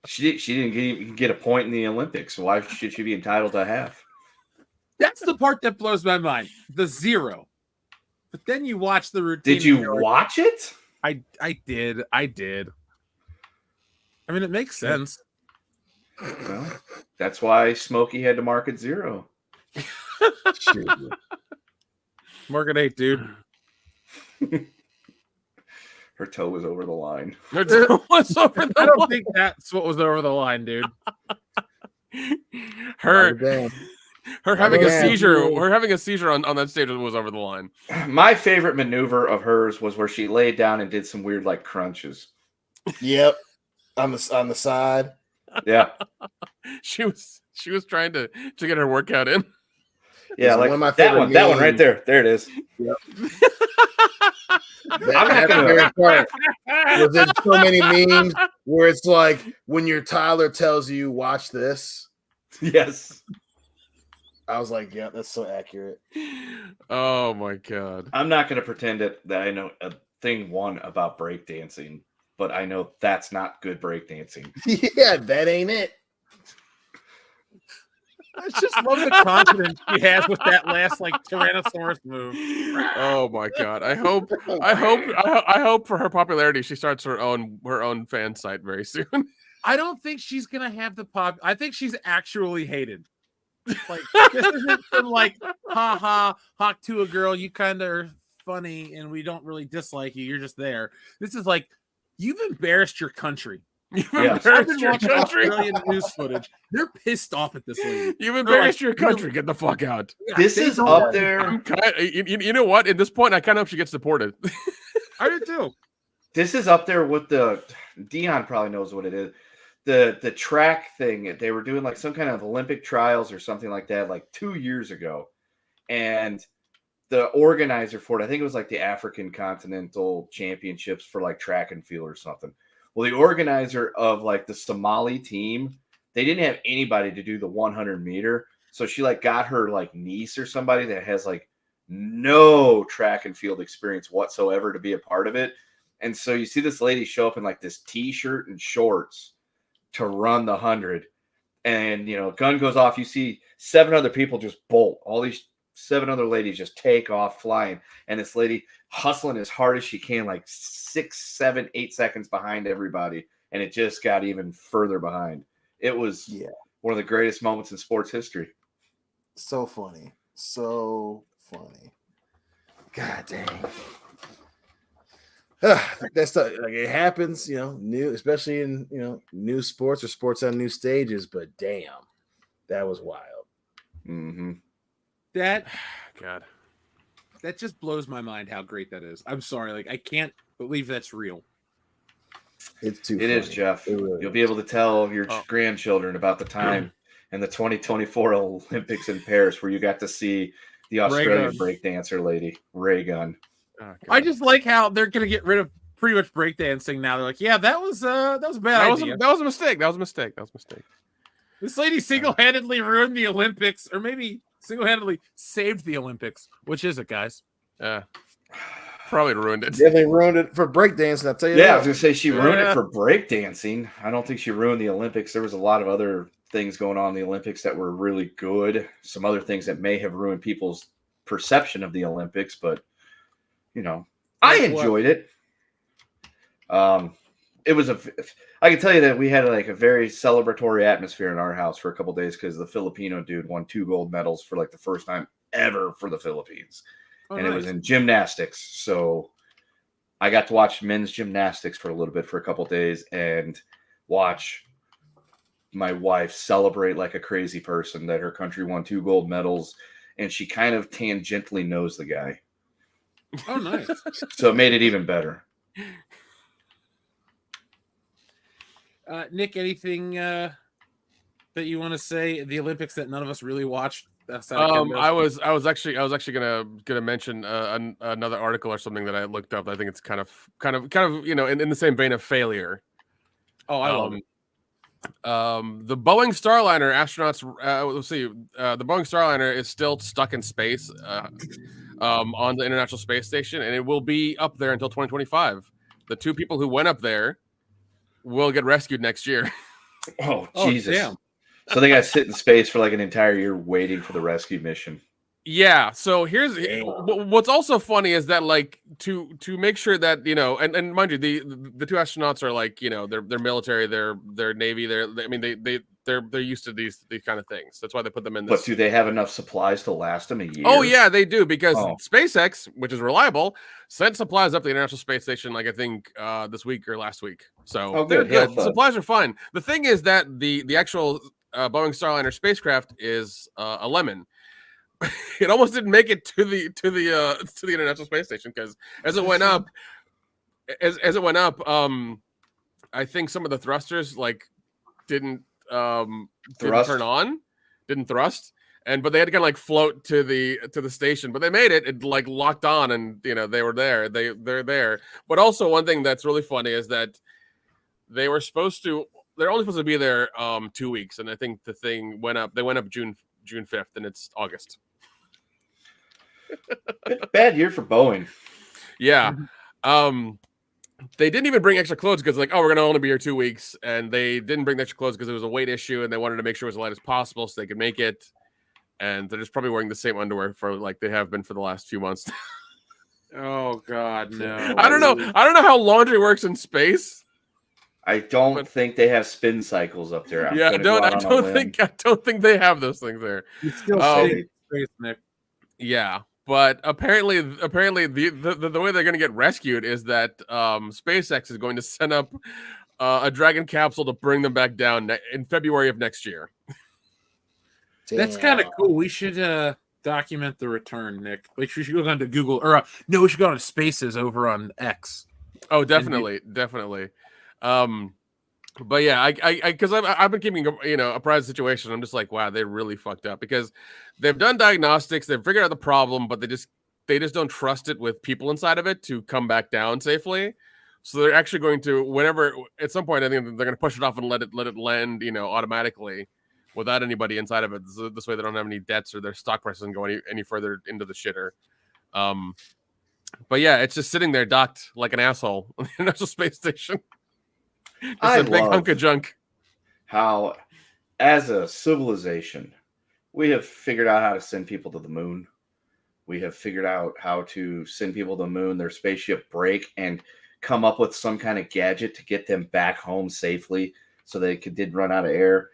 She didn't get a point in the Olympics. So why should she be entitled to half? That's the part that blows my mind. The zero. But then you watch the routine. Did you and you're like, watch it? I did. I mean, it makes sense. Well, that's why Smokey had to market 0. Market 8, dude. Her toe was over the line. What's over I the don't think that's what was over the line, dude. her having a Damn. seizure? Her having a seizure on that stage was over the line. My favorite maneuver of hers was where she laid down and did some weird like crunches. Yep. On the side. Yeah. She was trying to get her workout in. Yeah, It's like one of my that favorite one. That one right memes. there. There it is. That's the very part. There's so many memes where it's like when your toddler tells you, watch this. Yes. I was like, yeah, that's so accurate. Oh my God. I'm not going to pretend that I know a thing one about breakdancing, but I know that's not good breakdancing. Yeah, that ain't it. I just love the confidence she has with that last like Tyrannosaurus move. Oh my God. I hope for her popularity she starts her own fan site very soon. I don't think she's gonna have the pop. I think she's actually hated. Like, this isn't some like, ha hawk to a girl. You kind of are funny, and we don't really dislike you. You're just there. This is like, you've embarrassed your country. You've Yes. I've embarrassed been your watching country. Australian news footage. They're pissed off at this lady. You've They're embarrassed like, your country. Get the fuck out. Yeah, This they is don't- up there. I'm you know what? At this point, I kind of hope she gets deported. I do too. This is up there with the Dion probably knows what it is. The track thing. They were doing like some kind of Olympic trials or something like that, like 2 years ago. And the organizer for it, I think it was like the African Continental Championships for like track and field or something. Well, the organizer of like the Somali team, they didn't have anybody to do the 100 meter. So she like got her like niece or somebody that has like no track and field experience whatsoever to be a part of it. And so you see this lady show up in like this t-shirt and shorts to run the 100. And, you know, gun goes off. You see 7 other people just bolt. All these 7 other ladies just take off flying. And this lady hustling as hard as she can, like 6, 7, 8 seconds behind everybody. And it just got even further behind. It was one of the greatest moments in sports history. So funny. So funny. God dang. That's like it happens, you know, new, especially in, you know, new sports or sports on new stages, but damn, that was wild. Mm-hmm. That God. that just blows my mind how great that is. I'm sorry, like I can't believe that's real. It's too It is, funny. Jeff. It really You'll be able to tell your Oh. grandchildren about the time in the 2024 Olympics in Paris where you got to see the Australian breakdancer lady, Ray Gun. Oh, God. I just like how they're gonna get rid of pretty much breakdancing now. They're like, yeah, that was a bad that was idea. that was a mistake. That was a mistake. That was a mistake. This lady single-handedly ruined the Olympics, or maybe single-handedly saved the Olympics. Which is it, guys? Probably ruined it. Yeah, they ruined it for breakdancing. I'll tell you Yeah, I that. was going to say she ruined Yeah. it for breakdancing. I don't think she ruined the Olympics. There was a lot of other things going on in the Olympics that were really good. Some other things that may have ruined people's perception of the Olympics, but, you know, I Like what? enjoyed it. It was I can tell you that we had like a very celebratory atmosphere in our house for a couple days because the Filipino dude won 2 gold medals for like the first time ever for the Philippines. Oh, And it was nice. in gymnastics. So I got to watch men's gymnastics for a little bit for a couple days and watch my wife celebrate like a crazy person that her country won 2 gold medals. And she kind of tangentially knows the guy. Oh, nice. So it made it even better. Nick, anything that you want to say at the Olympics that none of us really watched? Outside of Kendo? I was actually gonna mention another article or something that I looked up. I think it's kind of you know in the same vein of failure. Oh, I love it. The Boeing Starliner astronauts. Let's see. The Boeing Starliner is still stuck in space on the International Space Station, and it will be up there until 2025. The 2 people who went up there will get rescued next year. Oh, Oh, Jesus. damn. So they got to sit in space for like an entire year waiting for the rescue mission. Yeah. So here's what's also funny is that like to make sure that you know, and mind you, the 2 astronauts are like you know they're military, they're Navy, they're used to these kind of things. That's why they put them in this. But do they have enough supplies to last them a year? Oh yeah, they do because Oh. SpaceX, which is reliable, sent supplies up to the International Space Station like I think this week or last week. So Oh, they're good. good. Have fun. Supplies are fine. The thing is that the actual Boeing Starliner spacecraft is a lemon. It almost didn't make it to the International Space Station because as it went up, I think some of the thrusters like didn't turn on, didn't thrust, but they had to kind of like float to the station. But they made it. It like locked on, and you know they were there. They're there. But also one thing that's really funny is that they're only supposed to be there 2 weeks, and I think the thing went up. They went up June 5th, and it's August. Bad year for Boeing. Yeah. They didn't even bring extra clothes because like, oh, we're gonna only be here 2 weeks, and they didn't bring the extra clothes because it was a weight issue, and they wanted to make sure it was as light as possible so they could make it. And they're just probably wearing the same underwear for like they have been for the last few months. Oh God, no! I don't know how laundry works in space. I don't think they have spin cycles up there. I'm Yeah, gonna go out on a limb. I don't think they have those things there. You still Oh. stay in space, Nick. Yeah, but apparently the way they're going to get rescued is that SpaceX is going to send up a Dragon capsule to bring them back down in February of next year. That's kind of cool. We should document the return, Nick. Like, we should go on to Google, or no, we should go on to Spaces over on X. Oh, definitely. But yeah, because I've been keeping apprised of the situation. I'm just like, wow, they really fucked up because they've done diagnostics, they've figured out the problem, but they just don't trust it with people inside of it to come back down safely. So they're actually going to, at some point, I think they're going to push it off and let it land, automatically without anybody inside of it. So this way, they don't have any debts or their stock price doesn't go any further into the shitter. But yeah, it's just sitting there docked like an asshole on the International Space Station. Just a big hunk of junk. How, as a civilization, we have figured out how to send people to the moon. We have figured out how to send people to the moon, their spaceship break, and come up with some kind of gadget to get them back home safely so they did run out of air.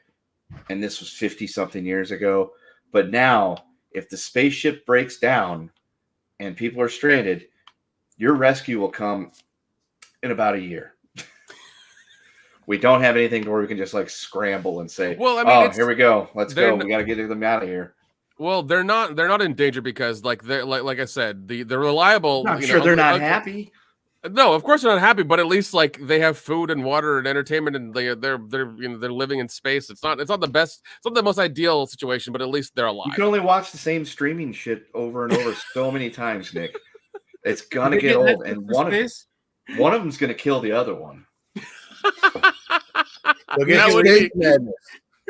And this was 50-something years ago. But now, if the spaceship breaks down and people are stranded, your rescue will come in about a year. We don't have anything where we can just scramble and say, well, I mean, here we go. Let's go. We got to get them out of here. Well, they're not in danger because they're like I said, they're reliable. I'm sure they're not happy. No, of course they're not happy, but at least they have food and water and entertainment, and they're living in space. It's not the best, it's not the most ideal situation, but at least they're alive. You can only watch the same streaming shit over and over so many times, Nick. It's gonna get old, and one of them's gonna kill the other one.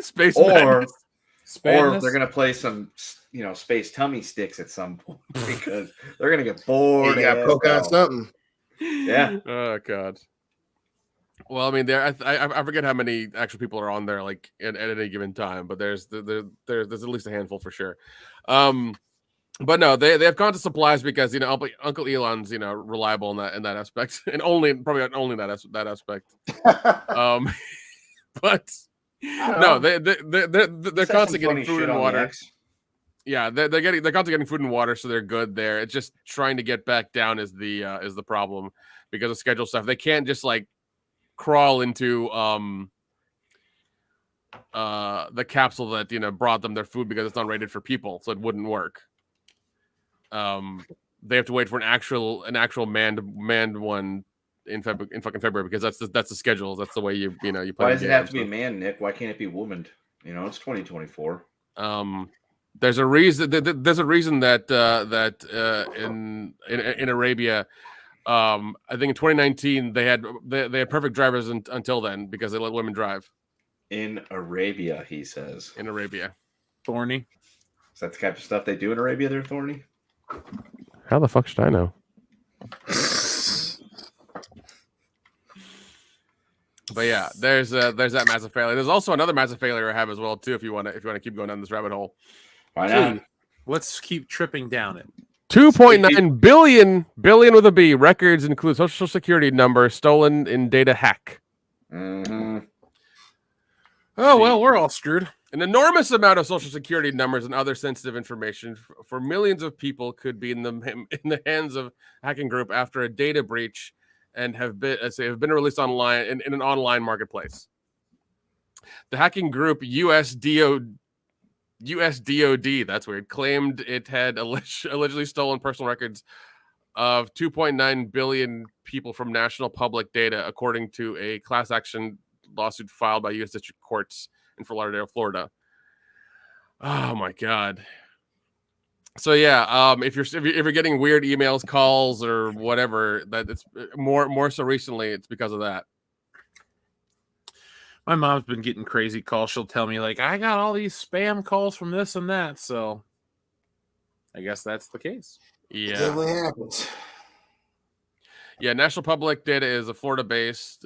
Space madness. Or they're gonna play some space tummy sticks at some point because they're gonna get bored. You gotta poke on something. Yeah. Oh God. Well, I mean, I forget how many actual people are on there at any given time, but there's at least a handful for sure. But no, they have constant supplies because Uncle Elon's reliable in that aspect, and probably only that aspect. But no, they're constantly getting food and water. Yeah, they're constantly getting food and water, so they're good there. It's just trying to get back down is the problem because of schedule stuff. They can't just crawl into the capsule that brought them their food because it's not rated for people, so it wouldn't work. They have to wait for an actual manned one in fucking February because that's the schedule. That's the way you play. Why does it have to be man, Nick? Why can't it be woman? It's 2024. There's a reason. There's a reason that in Arabia, I think in 2019 they had perfect drivers until then because they let women drive. In Arabia, he says. In Arabia, thorny. Is that the type of stuff they do in Arabia? They're thorny. How the fuck should I know? But yeah, there's that massive failure. There's also another massive failure I have as well too. If you want to keep going down this rabbit hole, why not? Let's keep tripping down it. 2.9 billion with a B records include social security number stolen in data hack. Mm-hmm. Oh well, we're all screwed. An enormous amount of social security numbers and other sensitive information for millions of people could be in the hands of hacking group after a data breach and have been released online in an online marketplace. The hacking group USDOD, that's weird, claimed it had allegedly stolen personal records of 2.9 billion people from national public data, according to a class action lawsuit filed by U.S. District Courts in Fort Lauderdale, Florida. Oh my God. So yeah, if you're getting weird emails, calls, or whatever, that it's more so recently, it's because of that. My mom's been getting crazy calls. She'll tell me I got all these spam calls from this and that. So I guess that's the case. Yeah, it definitely happens. Yeah, National Public Data is a Florida-based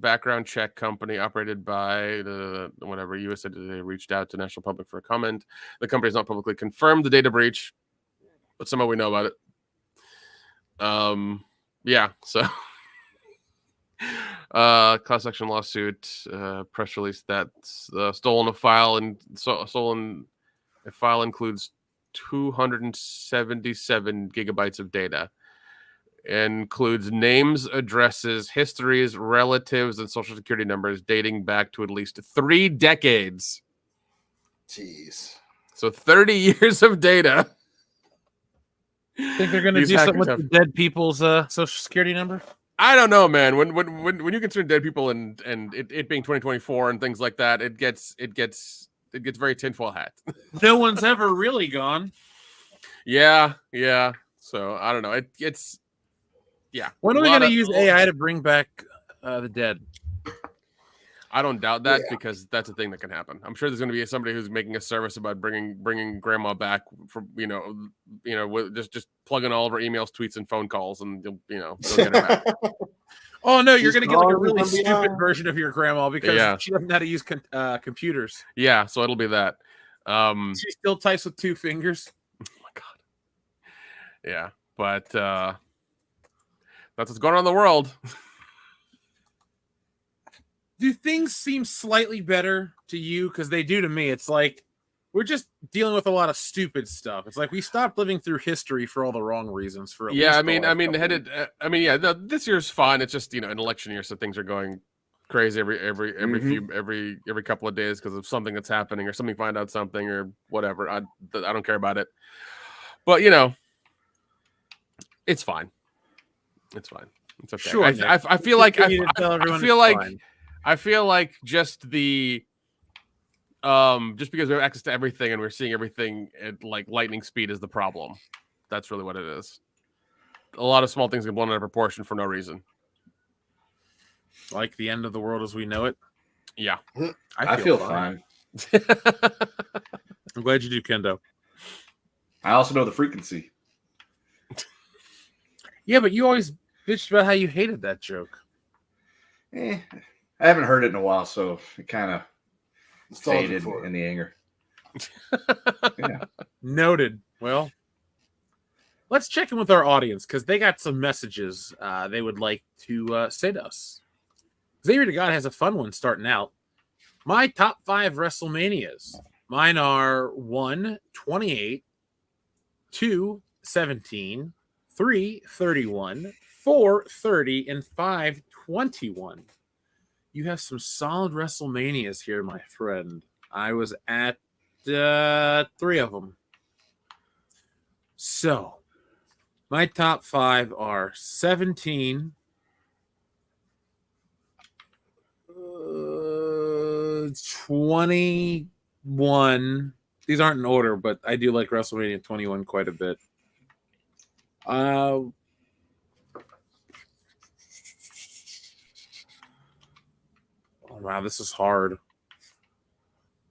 background check company operated by whatever U.S. said they reached out to National Public for a comment. The company has not publicly confirmed the data breach, but somehow we know about it. Yeah, so class action lawsuit, press release that's stolen file includes 277 gigabytes of data. includes names, addresses, histories, relatives, and social security numbers dating back to at least 3 decades. Jeez. So 30 years of data. Think they're going to These do something hackers with the dead people's social security number? I don't know, man. When you consider dead people and it being 2024 and things like that, it gets very tinfoil hat. No one's ever really gone. Yeah. So I don't know. It's When are we going to use AI to bring back the dead? I don't doubt that because that's a thing that can happen. I'm sure there's going to be somebody who's making a service about bringing grandma back from with just plugging all of her emails, tweets, and phone calls, and they'll get her back. Oh no, you're going to get like a really stupid version of your grandma because Yeah. she doesn't know how to use computers. Yeah, so it'll be that. She still types with 2 fingers. Oh my god. Yeah, but that's what's going on in the world. Do things seem slightly better to you? Because they do to me. It's like we're just dealing with a lot of stupid stuff. It's like we stopped living through history for all the wrong reasons. For This year's fine. It's just an election year, so things are going crazy every couple of days because of something that's happening or something find out something or whatever. I don't care about it, but it's fine. It's fine. It's okay. Sure, I feel like I feel like just the just because we have access to everything and we're seeing everything at like lightning speed is the problem. That's really what it is. A lot of small things get blown out of proportion for no reason. Like the end of the world as we know it. Yeah. I feel fine. I'm glad you do, Kendo. I also know the frequency. Yeah, but you always bitched about how you hated that joke. I haven't heard it in a while, so it kind of faded in the anger. Yeah. Noted. Well, let's check in with our audience because they got some messages they would like to say to us. Xavier to God has a fun one starting out. My top 5 WrestleManias. Mine are 1, 28, 2, 17, 3, 31, 4, 30, and 5, 21. You have some solid WrestleManias here, my friend. I was at 3 of them. So, my top 5 are 17, 21. These aren't in order, but I do like WrestleMania 21 quite a bit. Oh, wow, this is hard.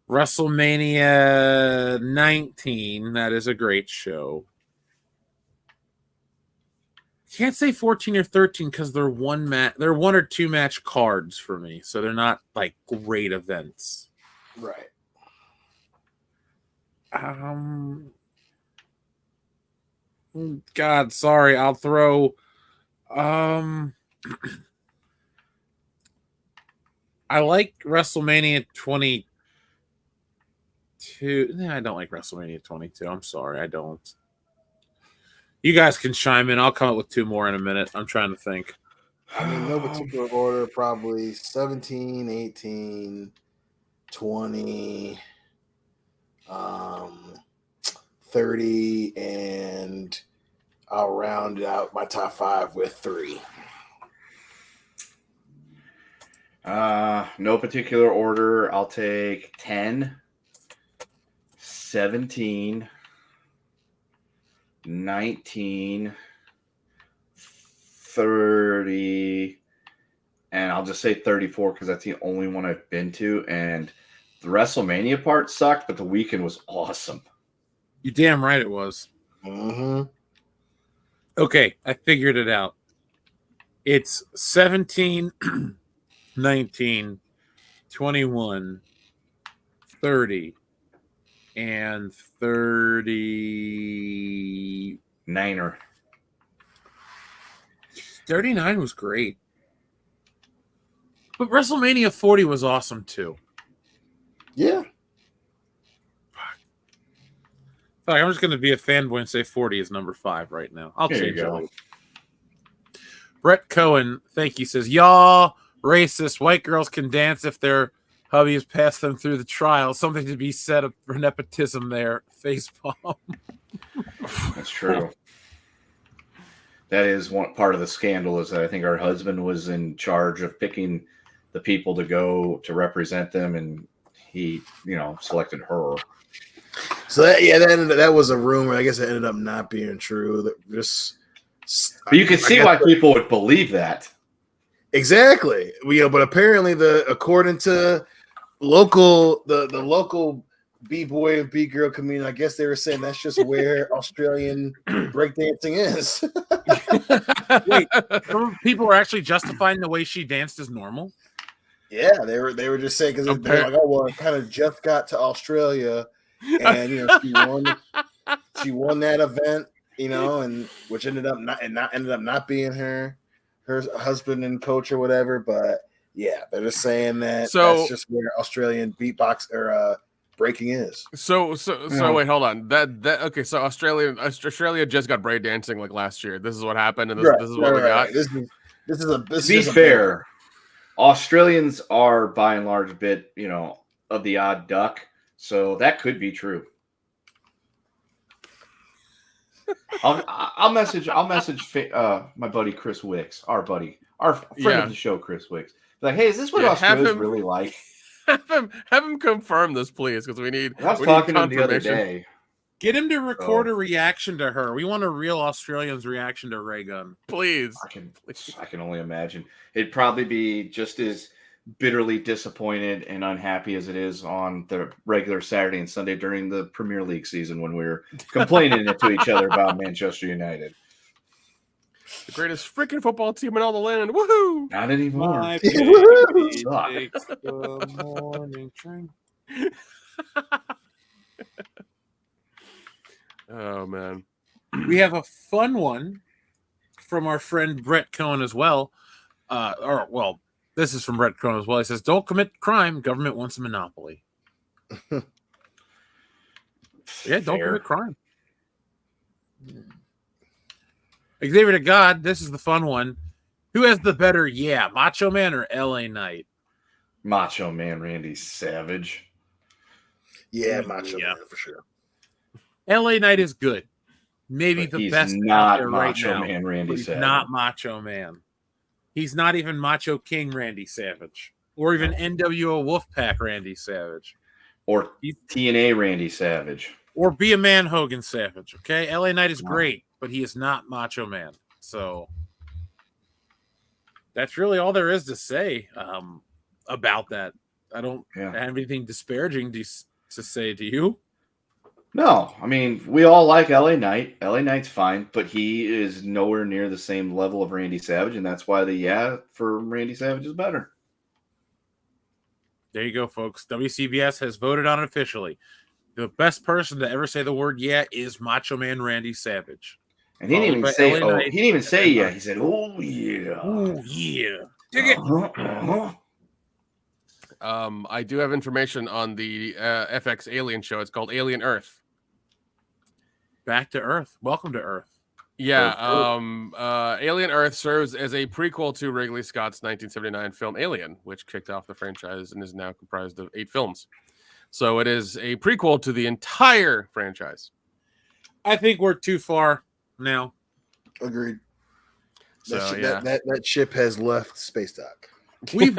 WrestleMania 19, that is a great show. Can't say 14 or 13 because they're they're 1 or 2 match cards for me, so they're not like great events. Right. God, sorry, I'll throw I like WrestleMania 22. No, I don't like WrestleMania 22. I'm sorry, I don't. You guys can chime in. I'll come up with 2 more in a minute. I'm trying to think. I mean, no particular order, probably 17, 18, 20, 30, and I'll round out my top 5 with 3. No particular order. I'll take 10, 17, 19, 30, and I'll just say 34 because that's the only one I've been to. And the WrestleMania part sucked, but the weekend was awesome. You damn right it was. Mm-hmm. Okay, I figured it out. It's 17, 19, 21, 30, and 30. Niner. 39 was great. But WrestleMania 40 was awesome too. Yeah. Fuck, I'm just going to be a fanboy and say 40 is number 5 right now. I'll There you change go. it. Brett Cohen, thank you, says, y'all racist. White girls can dance if their hubbies pass them through the trial. Something to be said for nepotism there. Facepalm. That's true. That is one part of the scandal, is that I think our husband was in charge of picking the people to go to represent them, and he, selected her. So that was a rumor. I guess it ended up not being true. But you could see why people would believe that. Exactly. But apparently according to the local B-boy and B-girl community, I guess they were saying that's just where Australian breakdancing is. Wait, some people were actually justifying the way she danced as normal? Yeah, they were just saying, because they're like, oh, well, it kind of just got to Australia, and she won that event, and which ended up not being her husband and coach or whatever. But yeah, they're just saying that that's just where Australian beatbox or breaking is. So wait, hold on. Okay, so Australia just got breakdancing like last year. This is what happened, and this is what we got. To be fair, Australians are by and large a bit, of the odd duck, so that could be true. I'll message my buddy Chris Wicks, our friend of the show, Chris Wicks. Like, hey, is this what Australia's really like? Have him confirm this, please, because we need. I was talking to him the other day. Get him to record a reaction to her. We want a real Australian's reaction to Ray Gun. Please. I can only imagine. It'd probably be just as bitterly disappointed and unhappy as it is on the regular Saturday and Sunday during the Premier League season when we're complaining to each other about Manchester United. The greatest freaking football team in all the land. Woohoo! Not anymore. My baby takes the morning train. Oh, man. We have a fun one from our friend Brett Cohen as well. This is from Brett Cohen as well. He says, don't commit crime. Government wants a monopoly. Yeah, don't commit crime. Xavier to God, this is the fun one. Who has the better, Macho Man or LA Knight? Macho Man Randy Savage. Yeah, Macho Man for sure. LA Knight is good. Maybe but the best not out there Macho right now. Man Randy He's Savage. not Macho Man. He's not even Macho King Randy Savage. Or even NWO Wolfpack Randy Savage. Or TNA Randy Savage. Or Be a Man Hogan Savage. Okay? LA Knight is great, but he is not Macho Man. So that's really all there is to say about that. I don't have anything disparaging to say to you. No, I mean, we all like LA Knight. LA Knight's fine, but he is nowhere near the same level of Randy Savage, and that's why the for Randy Savage is better. There you go, folks. WCBS has voted on it officially. The best person to ever say the word is Macho Man Randy Savage. And he didn't even say he didn't even say yeah. He said, oh yeah. Oh yeah. Dig it. I do have information on the FX Alien show. It's called Alien Earth. Back to Earth. Welcome to Earth. Yeah. Alien Earth serves as a prequel to Ridley Scott's 1979 film Alien, which kicked off the franchise and is now comprised of 8 films. So it is a prequel to the entire franchise. I think we're too far now. Agreed. So that ship has left Space Dock. We've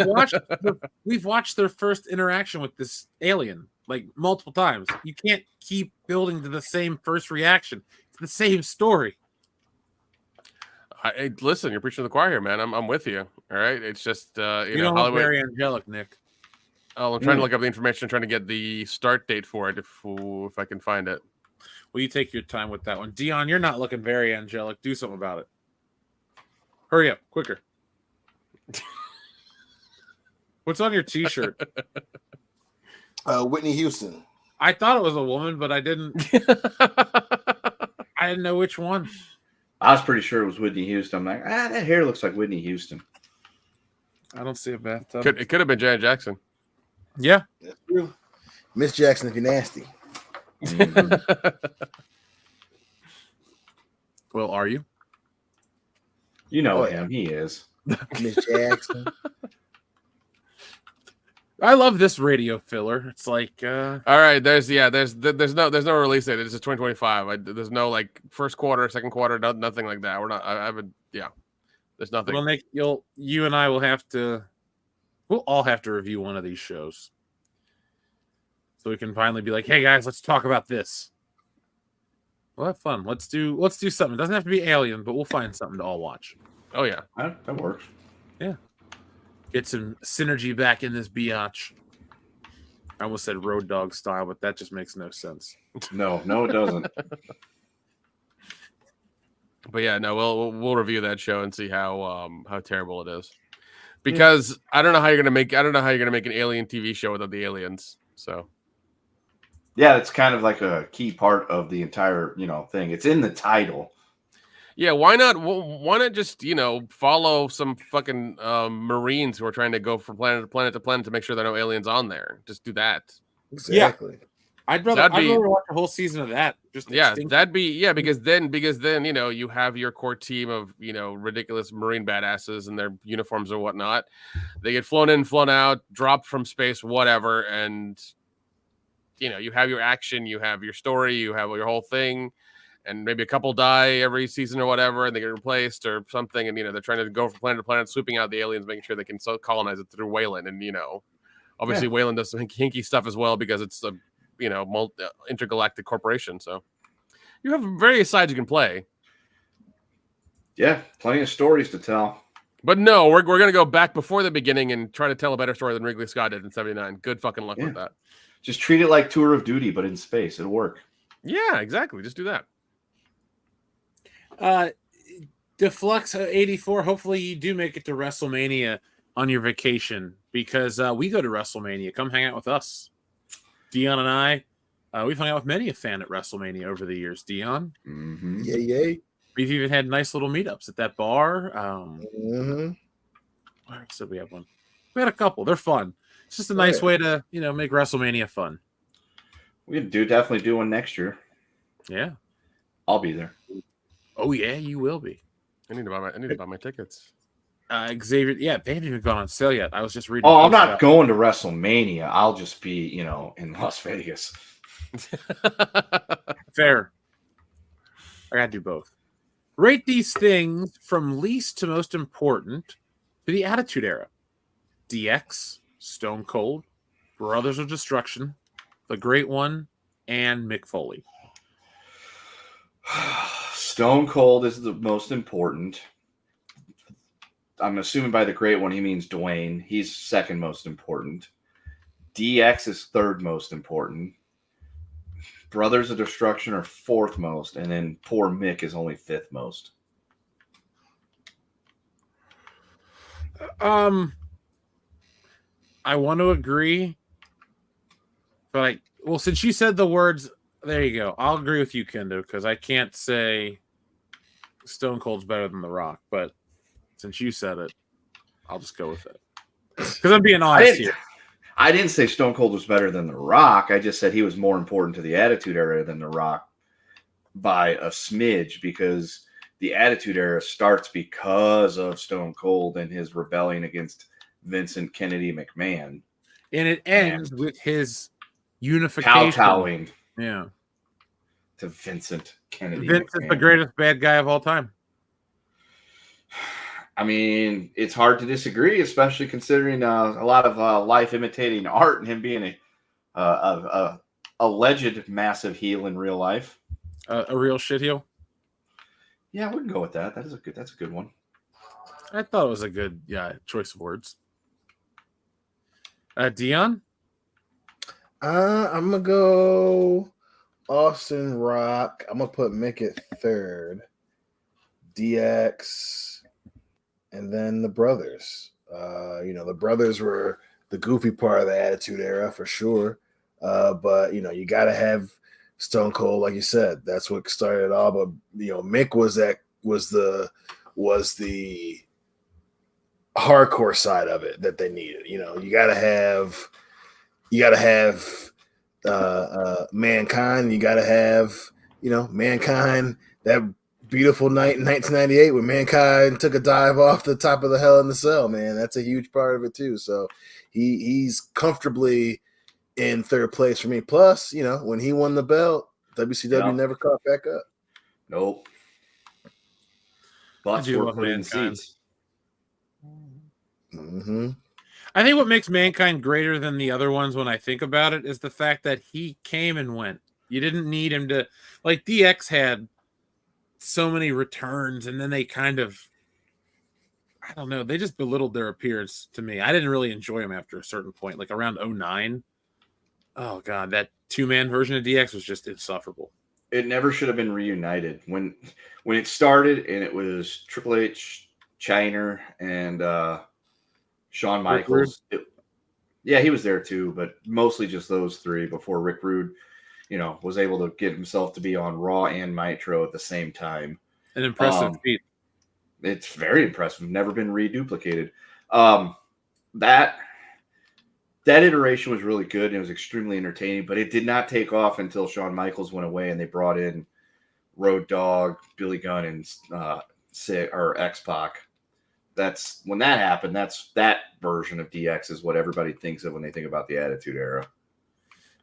watched their first interaction with this alien like multiple times. You can't keep building to the same first reaction. It's the same story. Listen, you're preaching to the choir here, man. I'm with you. All right, it's just you don't look very angelic, Nick. Oh, I'm trying to look up the information, trying to get the start date for it if I can find it. Well, you take your time with that one, Dion. You're not looking very angelic. Do something about it. Hurry up, quicker. What's on your T-shirt? Whitney Houston. I thought it was a woman, but I didn't. I didn't know which one. I was pretty sure it was Whitney Houston. I'm like, that hair looks like Whitney Houston. I don't see a bathtub. It could have been Janet Jackson. Yeah, that's true. Miss Jackson, if you're nasty. Well, are you? You know Oh, him. He is. Miss Jackson. I love this radio filler. It's like, All right, there's no release date. It's just 2025. There's no like first quarter, second quarter, nothing like that. We're not. I haven't. Yeah, there's nothing. you and I will have to. We'll all have to review one of these shows, so we can finally be like, "Hey guys, let's talk about this." We'll have fun. Let's do something. It doesn't have to be Alien, but we'll find something to all watch. Oh yeah, That works. Yeah. Get some synergy back in this biatch. I almost said Road Dog style, but that just makes no sense. No, it doesn't. but yeah, no, we'll review that show and see how terrible it is. Because I don't know how you're gonna make an Alien TV show without the aliens. So Yeah, it's kind of like a key part of the entire thing. It's in the title. yeah, why not just follow some fucking Marines who are trying to go from planet to planet to planet to make sure there are no aliens on there? Just do that. Exactly. I'd rather watch a whole season of that. Just because then you have your core team of ridiculous Marine badasses in their uniforms or whatnot. They get flown in, flown out, dropped from space, whatever, and you have your action, you have your story, you have your whole thing. And maybe a couple die every season or whatever, and they get replaced or something. And they're trying to go from planet to planet, swooping out the aliens, making sure they can colonize it through Wayland. And obviously Wayland does some hinky stuff as well because it's a intergalactic corporation. So you have various sides you can play. Yeah, plenty of stories to tell. But no, we're gonna go back before the beginning and try to tell a better story than Ridley Scott did in '79. Good fucking luck with that. Just treat it like Tour of Duty, but in space. It'll work. Yeah, exactly. Just do that. Deflux 84. Hopefully you do make it to WrestleMania on your vacation because we go to WrestleMania. Come hang out with us. Dion and I, we've hung out with many a fan at WrestleMania over the years. Dion, Mm-hmm. Yay. we've even had nice little meetups at that bar. Mm-hmm. Where else did we have one? We had a couple. They're fun. It's just a nice way to make WrestleMania fun. We could definitely do one next year. Yeah, I'll be there. Oh yeah, you will be. I need to buy my tickets. Xavier, they haven't even gone on sale yet. I was just reading. Oh, I'm not going to WrestleMania. I'll just be, in Las Vegas. Fair. I gotta do both. Rate these things from least to most important to the Attitude Era. DX, Stone Cold, Brothers of Destruction, The Great One, and Mick Foley. Stone Cold is the most important. I'm assuming by the Great One he means Dwayne. He's second most important. DX is third most important. Brothers of Destruction are fourth most, and then poor Mick is only fifth most. I want to agree, but since you said the words, there you go. I'll agree with you, Kendo, because I can't say Stone Cold's better than The Rock, but since you said it, I'll just go with it. Because I'm being honest here. I didn't say Stone Cold was better than The Rock. I just said he was more important to the Attitude Era than The Rock by a smidge, because the Attitude Era starts because of Stone Cold and his rebellion against Vincent Kennedy McMahon. And it ends with his unification. Kowtowing. Yeah. To Vincent Kennedy. Vincent's the greatest bad guy of all time. I mean, it's hard to disagree, especially considering a lot of life imitating art and him being a alleged massive heel in real life. A real shit heel? Yeah, we can go with that. That's a good one. I thought it was a good choice of words. Dion? I'm gonna go Austin Rock. I'm gonna put Mick at third. DX, and then the Brothers. The Brothers were the goofy part of the Attitude Era for sure. But you gotta have Stone Cold, like you said. That's what started it all. But Mick was the hardcore side of it that they needed. You gotta have Mankind. You gotta have Mankind, that beautiful night in 1998 when Mankind took a dive off the top of the Hell in the Cell, man. That's a huge part of it too. So he's comfortably in third place for me. Plus, when he won the belt, WCW never caught back up. Nope. Butts do were love put in Mankind. seats. Mm-hmm. I think what makes Mankind greater than the other ones when I think about it is the fact that he came and went. You didn't need him to, like DX had so many returns, and then they kind of, I don't know, they just belittled their appearance to me. I didn't really enjoy him after a certain point, like around 09. Oh God, that 2-man version of DX was just insufferable. It never should have been reunited. When it started, and it was Triple H, Chyna, and Shawn Michaels. Yeah, he was there too, but mostly just those three before Rick Rude, was able to get himself to be on Raw and Nitro at the same time. An impressive feat. It's very impressive. Never been reduplicated. That iteration was really good and it was extremely entertaining, but it did not take off until Shawn Michaels went away and they brought in Road Dogg, Billy Gunn, and X-Pac. That's when that happened. That version of DX is what everybody thinks of when they think about the Attitude Era.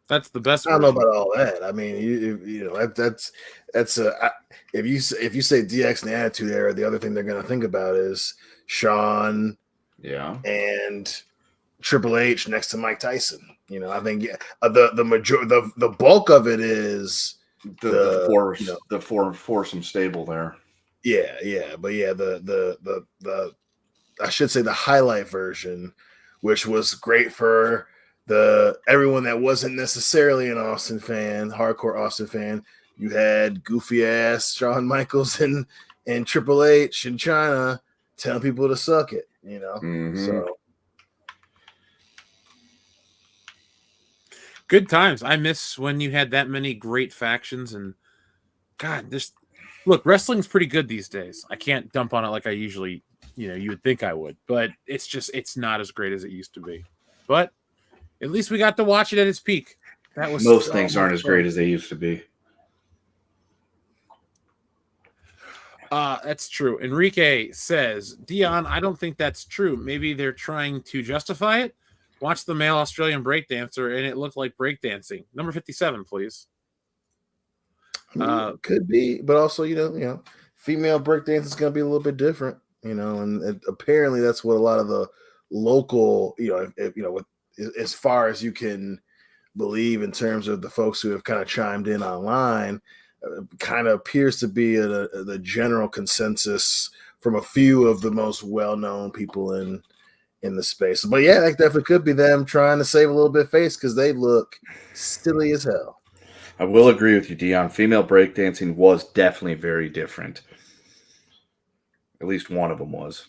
That's the best. I don't know about all that. I mean, if you say DX and the Attitude Era, the other thing they're going to think about is Shawn, and Triple H next to Mike Tyson. I think the bulk of it is the foursome stable there. But the I should say the highlight version, which was great for everyone that wasn't necessarily an Austin fan, hardcore Austin fan. You had goofy ass Shawn Michaels and Triple H and Chyna telling people to suck it, So good times. I miss when you had that many great factions, and God, look, wrestling's pretty good these days. I can't dump on it like I usually, you would think I would, but it's not as great as it used to be. But at least we got to watch it at its peak. That was most things aren't as great as they used to be. That's true. Enrique says, Dion, I don't think that's true. Maybe they're trying to justify it. Watch the male Australian breakdancer, and it looked like breakdancing. Number 57, please. Could be, but also, female breakdance is going to be a little bit different, and apparently that's what a lot of the local, as far as you can believe in terms of the folks who have kind of chimed in online, kind of appears to be the general consensus from a few of the most well-known people in the space. But yeah, that definitely could be them trying to save a little bit of face because they look silly as hell. I will agree with you, Dion. Female breakdancing was definitely very different. At least one of them was.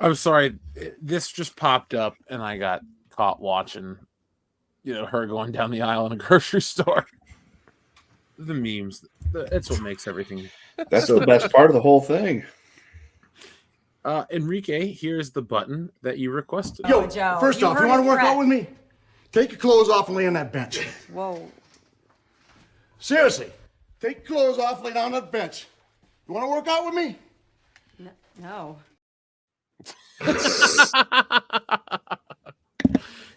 I'm sorry. This just popped up, and I got caught watching, her going down the aisle in a grocery store. The memes. That's what makes everything. That's the best part of the whole thing. Enrique, here's the button that you requested. Yo, first off, you want to work out with me? Take your clothes off and lay on that bench. Whoa. Seriously, take your clothes off and lay down on that bench. You want to work out with me? No.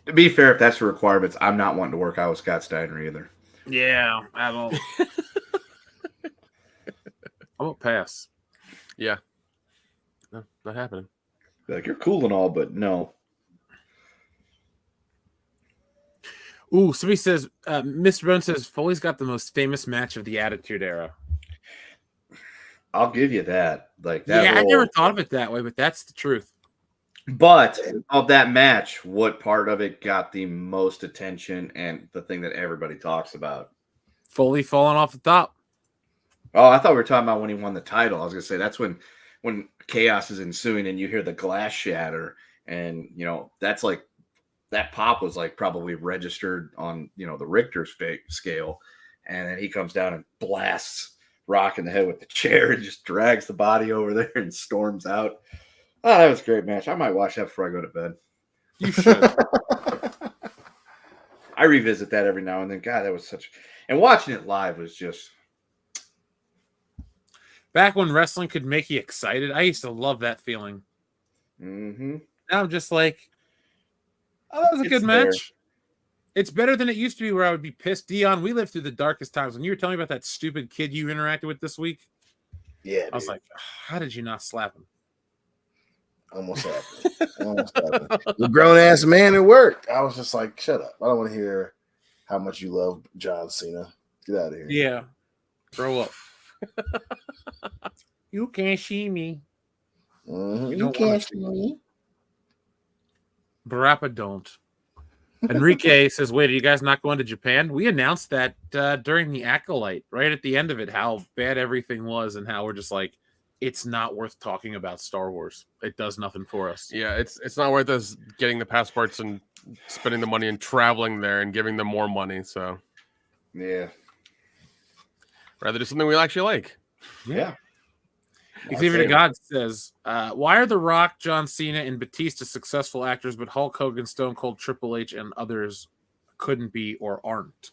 To be fair, if that's the requirements, I'm not wanting to work out with Scott Steiner either. Yeah, I don't. I won't pass. Yeah. No, not happening. Like, you're cool and all, but no. Ooh, somebody says, Mr. Bone says, Foley's got the most famous match of the Attitude Era. I'll give you that. Like that. Yeah, I never thought of it that way, but that's the truth. But of that match, what part of it got the most attention and the thing that everybody talks about? Foley falling off the top. Oh, I thought we were talking about when he won the title. I was going to say that's when chaos is ensuing and you hear the glass shatter. And, that's like that pop was like probably registered on, the Richter scale. And then he comes down and blasts Rock in the head with the chair and just drags the body over there and storms out. Oh, that was a great match. I might watch that before I go to bed. You should. I revisit that every now and then. God, that was and watching it live was just Back when wrestling could make you excited, I used to love that feeling. Mm-hmm. Now I'm just like, oh, that was a It's good there. match. It's better than it used to be where I would be pissed. Dion, we lived through the darkest times. When you were telling me about that stupid kid you interacted with this week, Yeah, I was dude. like, how did you not slap him? Almost happened. Almost happened. The grown ass man at work. I was just like, shut up. I don't want to hear how much you love John Cena. Get out of here. Yeah. Grow up. You can't see me. Mhm. You don't can't wanna see me. Barappa don't. Enrique says, wait, are you guys not going to Japan? We announced that during the Acolyte, right at the end of it, how bad everything was and how we're just like, it's not worth talking about Star Wars. It does nothing for us. Yeah, it's not worth us getting the passports and spending the money and traveling there and giving them more money. So Yeah. rather do something we actually like. Yeah. Xavier to God says, why are The Rock, John Cena, and Batista successful actors, but Hulk Hogan, Stone Cold, Triple H, and others couldn't be or aren't?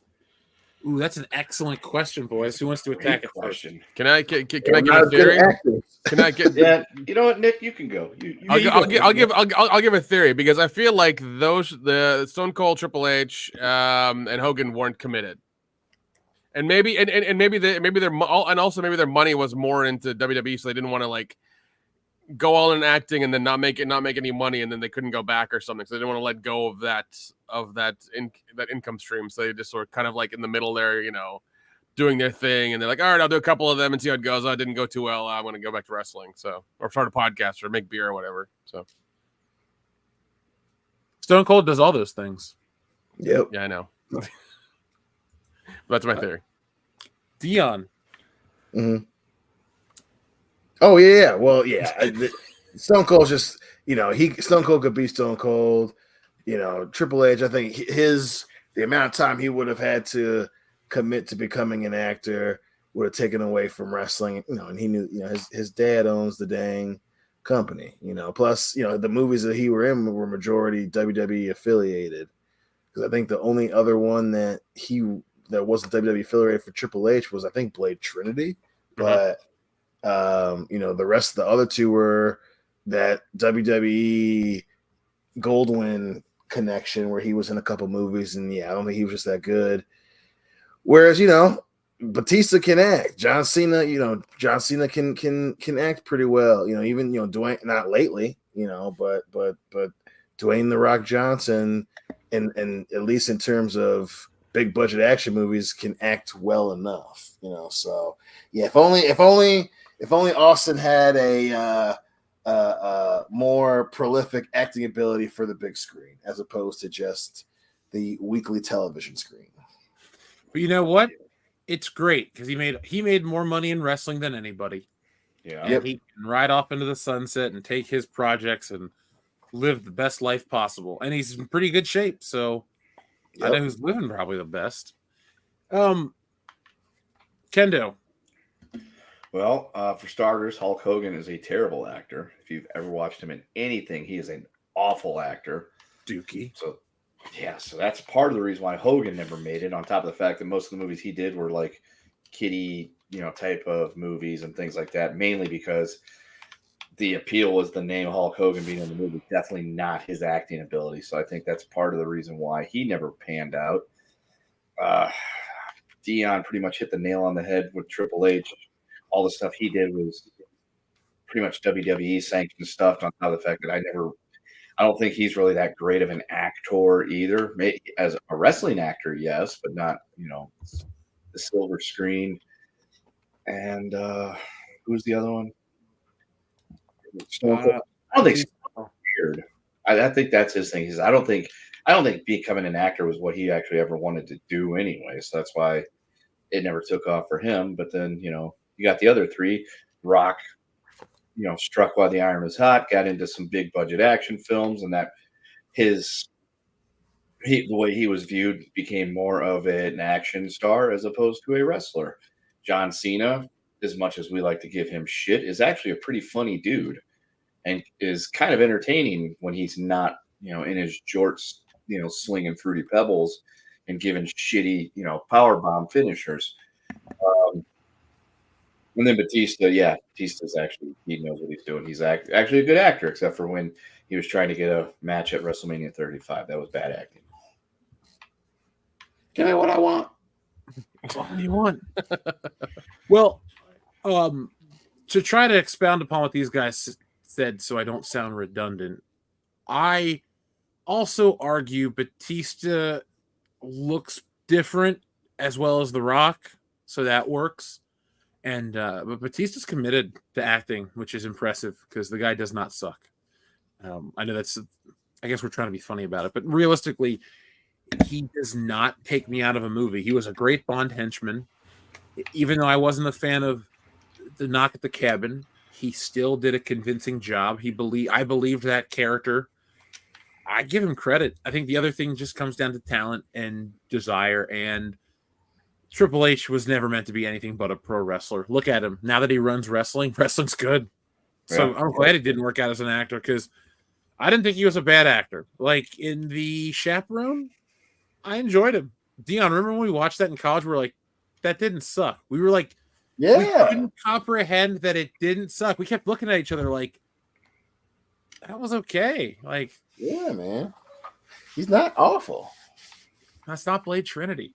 Ooh, that's an excellent question, boys. Who wants to attack it first? Can I give a theory? Can I get? Yeah, you know what, Nick? You can go. I'll give a theory because I feel like the Stone Cold, Triple H, and Hogan weren't committed. And maybe their money was more into WWE, so they didn't want to like go all in acting and then not make any money, and then they couldn't go back or something. So they didn't want to let go of that income stream. So they just sort of kind of like in the middle there, doing their thing, and they're like, all right, I'll do a couple of them and see how it goes. Oh, it didn't go too well. I'm going to go back to wrestling. So or start a podcast or make beer or whatever. So Stone Cold does all those things. Yep. Yeah, I know. That's my theory. Dion. Mm-hmm. Oh yeah. Well, yeah. Stone Cold's just Stone Cold could be Stone Cold. Triple H. I think the amount of time he would have had to commit to becoming an actor would have taken away from wrestling. And he knew his dad owns the dang company. Plus the movies that he were in were majority WWE affiliated. Because I think the only other one that wasn't WWE affiliated for Triple H was, I think, Blade Trinity. But, the rest of the other two were that WWE Goldwyn connection where he was in a couple movies. And, I don't think he was just that good. Whereas, Batista can act. John Cena can act pretty well. Even, Dwayne, not lately, but Dwayne "The Rock" Johnson, and at least in terms of big budget action movies, can act well enough, So yeah, if only Austin had a more prolific acting ability for the big screen as opposed to just the weekly television screen. But you know what? It's great because he made more money in wrestling than anybody. Yeah, and he can ride off into the sunset and take his projects and live the best life possible. And he's in pretty good shape, so I know who's living probably the best. Kendo. Well, for starters, Hulk Hogan is a terrible actor. If you've ever watched him in anything, he is an awful actor. Dookie. So that's part of the reason why Hogan never made it, on top of the fact that most of the movies he did were like kiddie, type of movies and things like that, mainly because the appeal was the name Hulk Hogan being in the movie, definitely not his acting ability. So I think that's part of the reason why he never panned out. Dion pretty much hit the nail on the head with Triple H. All the stuff he did was pretty much WWE sanctioned stuff, on top of the fact that I don't think he's really that great of an actor either. Maybe as a wrestling actor, yes, but not, the silver screen. And who's the other one? I don't think so. Weird. I think that's his thing. I don't think becoming an actor was what he actually ever wanted to do anyway. So that's why it never took off for him. But then, you got the other three. Rock, struck while the iron was hot, got into some big budget action films, and that the way he was viewed became more of an action star as opposed to a wrestler. John Cena, as much as we like to give him shit, is actually a pretty funny dude and is kind of entertaining when he's not, in his jorts, slinging fruity pebbles and giving shitty, power bomb finishers. And then Batista's actually, he knows what he's doing. He's actually a good actor, except for when he was trying to get a match at WrestleMania 35. That was bad acting. Give me what I want. What do you want? Well, to try to expound upon what these guys said, so I don't sound redundant, I also argue Batista looks different as well as The Rock, so that works. And but Batista's committed to acting, which is impressive because the guy does not suck. I know I guess we're trying to be funny about it, but realistically, he does not take me out of a movie. He was a great Bond henchman. Even though I wasn't a fan of The Knock at the Cabin, he still did a convincing job. I believed that character. I give him credit. I think the other thing just comes down to talent and desire, and Triple H was never meant to be anything but a pro wrestler. Look at him. Now that he runs wrestling, wrestling's good. So I'm glad it didn't work out as an actor because I didn't think he was a bad actor. Like in The Chaperone, I enjoyed him. Dion, remember when we watched that in college? We were like, that didn't suck. We were like, we couldn't comprehend that it didn't suck. We kept looking at each other like, that was okay. Like, yeah, man. He's not awful. That's not Blade Trinity.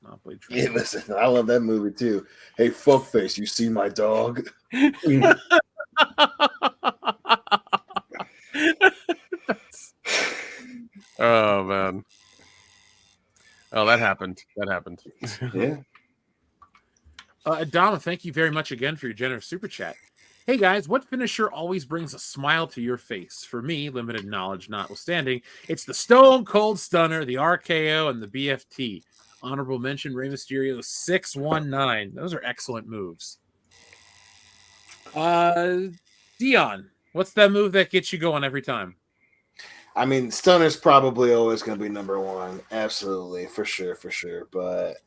Not Blade Trinity. Yeah, listen, I love that movie too. Hey, fuckface, you see my dog? Oh man. Oh, that happened. Yeah. Donna, thank you very much again for your generous super chat. Hey guys, what finisher always brings a smile to your face? For me, limited knowledge notwithstanding, it's the Stone Cold Stunner, the RKO, and the BFT. Honorable mention, Rey Mysterio 619. Those are excellent moves. Dion, what's that move that gets you going every time? I mean, Stunner's probably always going to be number one. Absolutely, for sure. But,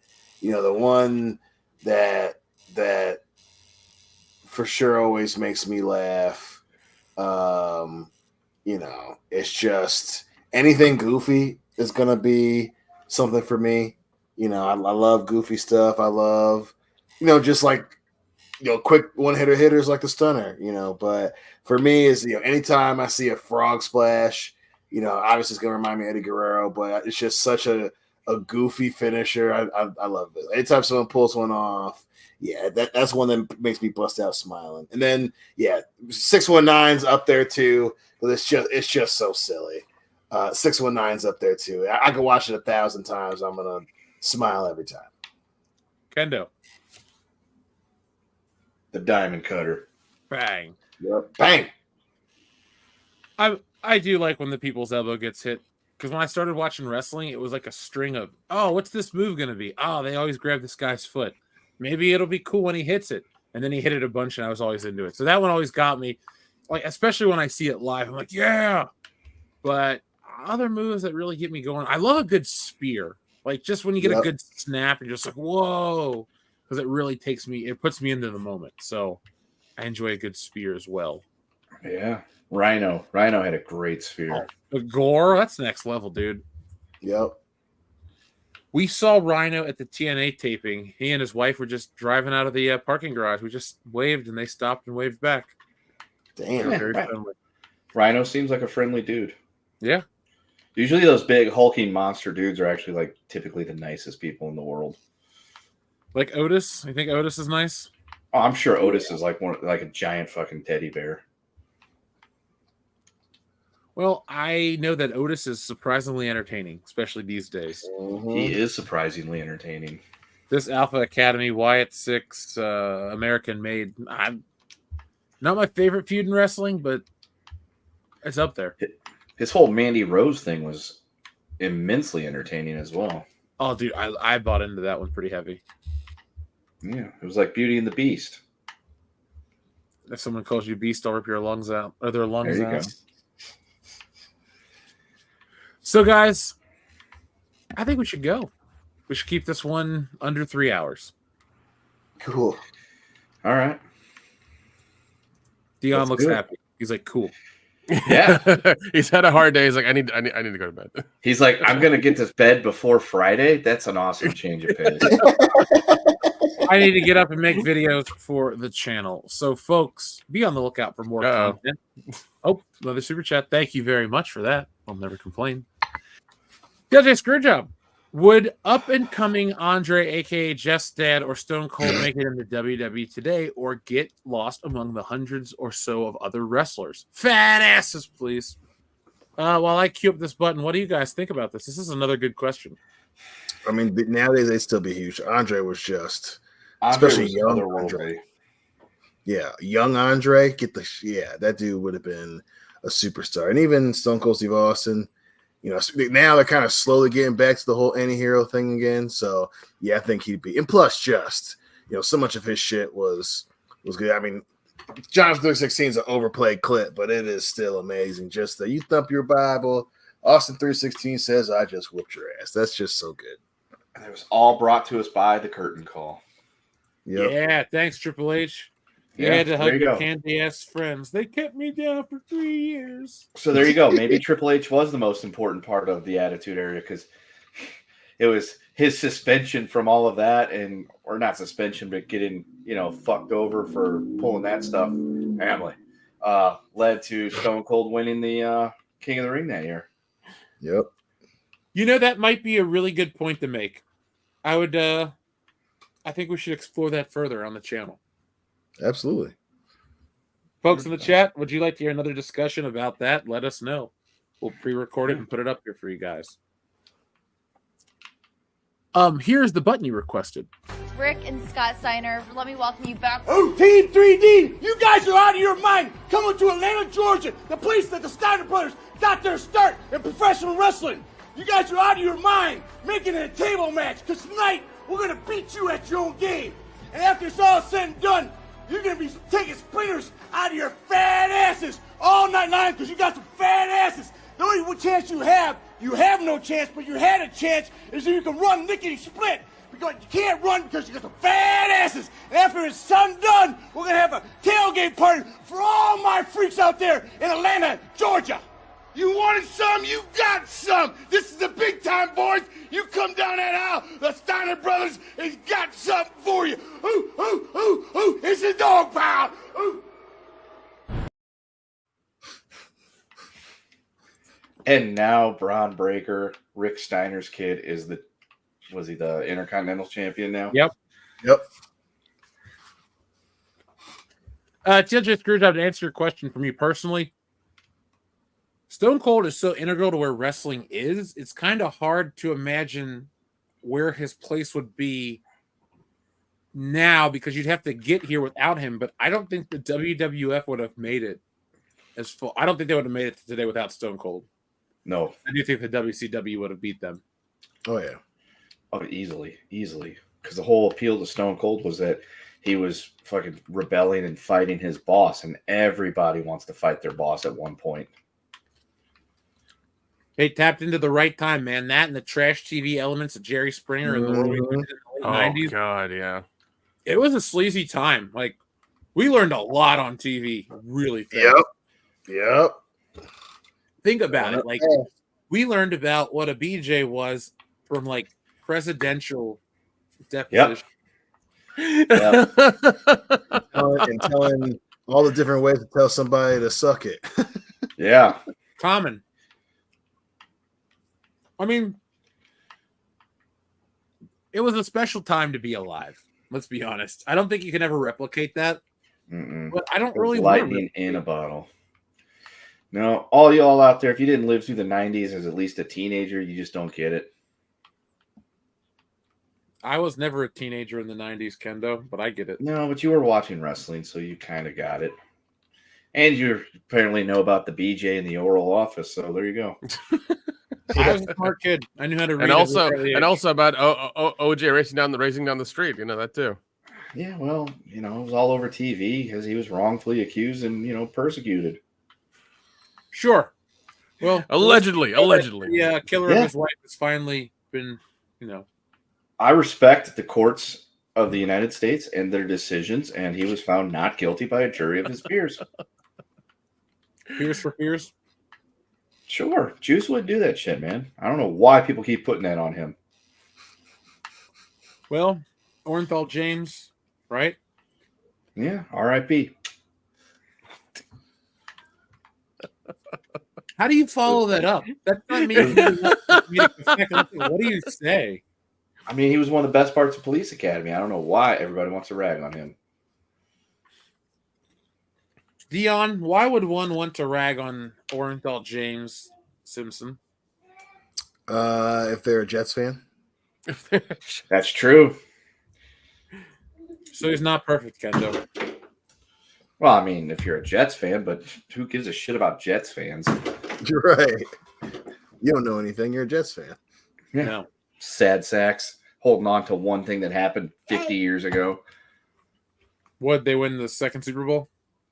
you know, the one that for sure always makes me laugh, you know, it's just anything goofy is going to be something for me. You know, I love goofy stuff. I love, you know, just like, you know, quick one-hitter hitters like the Stunner, you know. But for me, is, you know, anytime I see a frog splash, you know, obviously it's going to remind me of Eddie Guerrero, but it's just such a goofy finisher. I love it. Anytime someone pulls one off, yeah, that's one that makes me bust out smiling. And then, yeah, 619's up there too, but it's just so silly. 619's up there too. I could watch it 1,000 times. I'm going to smile every time. Kendo. The Diamond Cutter. Bang. Yep. Bang. I do like when the people's elbow gets hit, because when I started watching wrestling, it was like a string of, oh, what's this move going to be? Oh, they always grab this guy's foot. Maybe it'll be cool when he hits it. And then he hit it a bunch, and I was always into it. So that one always got me, like, especially when I see it live. I'm like, yeah. But other moves that really get me going, I love a good spear. Like, just when you get a good snap, you're just like, whoa. Because it really it puts me into the moment. So I enjoy a good spear as well. Yeah. Rhino had a great spear. The Gore, that's next level, dude. Yep. We saw Rhino at the TNA taping. He and his wife were just driving out of the parking garage. We just waved, and they stopped and waved back. Damn. Very friendly. Rhino seems like a friendly dude. Yeah. Usually those big hulking monster dudes are actually like typically the nicest people in the world. Like Otis? You think Otis is nice? Oh, I'm sure Otis is like a giant fucking teddy bear. Well, I know that Otis is surprisingly entertaining, especially these days. Mm-hmm. He is surprisingly entertaining. This Alpha Academy, Wyatt 6, American Made, I'm not my favorite feud in wrestling, but it's up there. His whole Mandy Rose thing was immensely entertaining as well. Oh, dude, I bought into that one pretty heavy. Yeah, it was like Beauty and the Beast. If someone calls you Beast, I'll rip your lungs out, or their lungs There you out. go. So, guys, I think we should go. We should keep this one under 3 hours. Cool. All right. Dion Let's looks do it. happy. He's like, cool. Yeah. He's had a hard day. He's like, I need to go to bed. He's like, I'm gonna get to bed before Friday. That's an awesome change of pace. I need to get up and make videos for the channel. So, folks, be on the lookout for more content. Oh, another super chat. Thank you very much for that. I'll never complain. DJ Screwjob. Would up-and-coming Andre, a.k.a. Jeff's dad, or Stone Cold make it in the WWE today or get lost among the hundreds or so of other wrestlers? Fat asses, please. While I queue up this button, what do you guys think about this? This is another good question. I mean, nowadays they'd still be huge. Andre was just, Andre especially was young otherworldly. Andre. Yeah, young Andre, that dude would have been a superstar. And even Stone Cold Steve Austin, you know, now they're kind of slowly getting back to the whole anti-hero thing again. So yeah, I think he'd be. And plus, just, you know, so much of his shit was good. I mean, Jonathan 316 is an overplayed clip, but it is still amazing. Just that you thump your Bible. Austin 316 says, "I just whooped your ass." That's just so good. And it was all brought to us by the curtain call. Yep. Yeah, thanks, Triple H. You Yeah, had to hug there you your go. candy-ass friends. They kept me down for 3 years. So there you go. Maybe Triple H was the most important part of the Attitude Era because it was his suspension from all of that, or not suspension, but getting, you know, fucked over for pulling that stuff. Family led to Stone Cold winning the King of the Ring that year. Yep. You know, that might be a really good point to make. I think we should explore that further on the channel. Absolutely. Folks in the chat, would you like to hear another discussion about that? Let us know. We'll pre-record it and put it up here for you guys. Here's the button you requested. Rick and Scott Steiner, let me welcome you back. Oh, Team 3D, you guys are out of your mind. Coming to Atlanta, Georgia, the place that the Steiner brothers got their start in professional wrestling. You guys are out of your mind, making it a table match, because tonight we're going to beat you at your own game. And after it's all said and done, you're going to be taking splinters out of your fat asses all night long because you got some fat asses. The only chance you have no chance, but you had a chance, is that you can run lickety-split. Because you can't run because you got some fat asses. And after it's done, we're going to have a tailgate party for all my freaks out there in Atlanta, Georgia. You wanted some, you got some. This is the big time, boys. You come down that aisle, the Steiner brothers has got something for you. Ooh, it's a dog pound. Ooh. And now Braun Breaker, Rick Steiner's kid, was he the Intercontinental Champion now? Yep. TJ Screwjob, to answer your question for me personally, Stone Cold is so integral to where wrestling is, it's kind of hard to imagine where his place would be now because you'd have to get here without him. But I don't think the WWF would have made it as full. I don't think they would have made it today without Stone Cold. No. I do think the WCW would have beat them. Oh, yeah. Oh, easily. Because the whole appeal to Stone Cold was that he was fucking rebelling and fighting his boss, and everybody wants to fight their boss at one point. They tapped into the right time, man. That and the trash TV elements of Jerry Springer and the early 90s. God, yeah. It was a sleazy time. Like, we learned a lot on TV really fast. Yep. Think about it. Like, we learned about what a BJ was from, like, presidential deposition. Yep. And telling all the different ways to tell somebody to suck it. Yeah. Common. I mean, it was a special time to be alive. Let's be honest. I don't think you can ever replicate that. But I don't really lightning in a bottle. No, all y'all out there, if you didn't live through the 90s as at least a teenager, you just don't get it. I was never a teenager in the 90s, Kendo, but I get it. No, but you were watching wrestling, so you kind of got it. And you apparently know about the BJ in the Oral Office, so there you go. I was a smart kid. I knew how to read. And also about OJ racing down the street. You know that too. Yeah, well, it was all over TV because he was wrongfully accused and persecuted. Sure. Well, allegedly. Yeah, killer of his wife has finally been, I respect the courts of the United States and their decisions, and he was found not guilty by a jury of his peers. Peers for peers? Sure. Juice would do that shit, man. I don't know why people keep putting that on him. Well, Orenthal James, right? Yeah, R.I.P. How do you follow that up? That's not me. What do you say? I mean, he was one of the best parts of Police Academy. I don't know why everybody wants to rag on him. Dion, why would one want to rag on Orenthal James Simpson? If they're a Jets fan. That's true. So he's not perfect, Kendo. Well, I mean, if you're a Jets fan, but who gives a shit about Jets fans? You're right. You don't know anything. You're a Jets fan. Yeah. No. Sad sacks, holding on to one thing that happened 50 years ago. What, they win the second Super Bowl?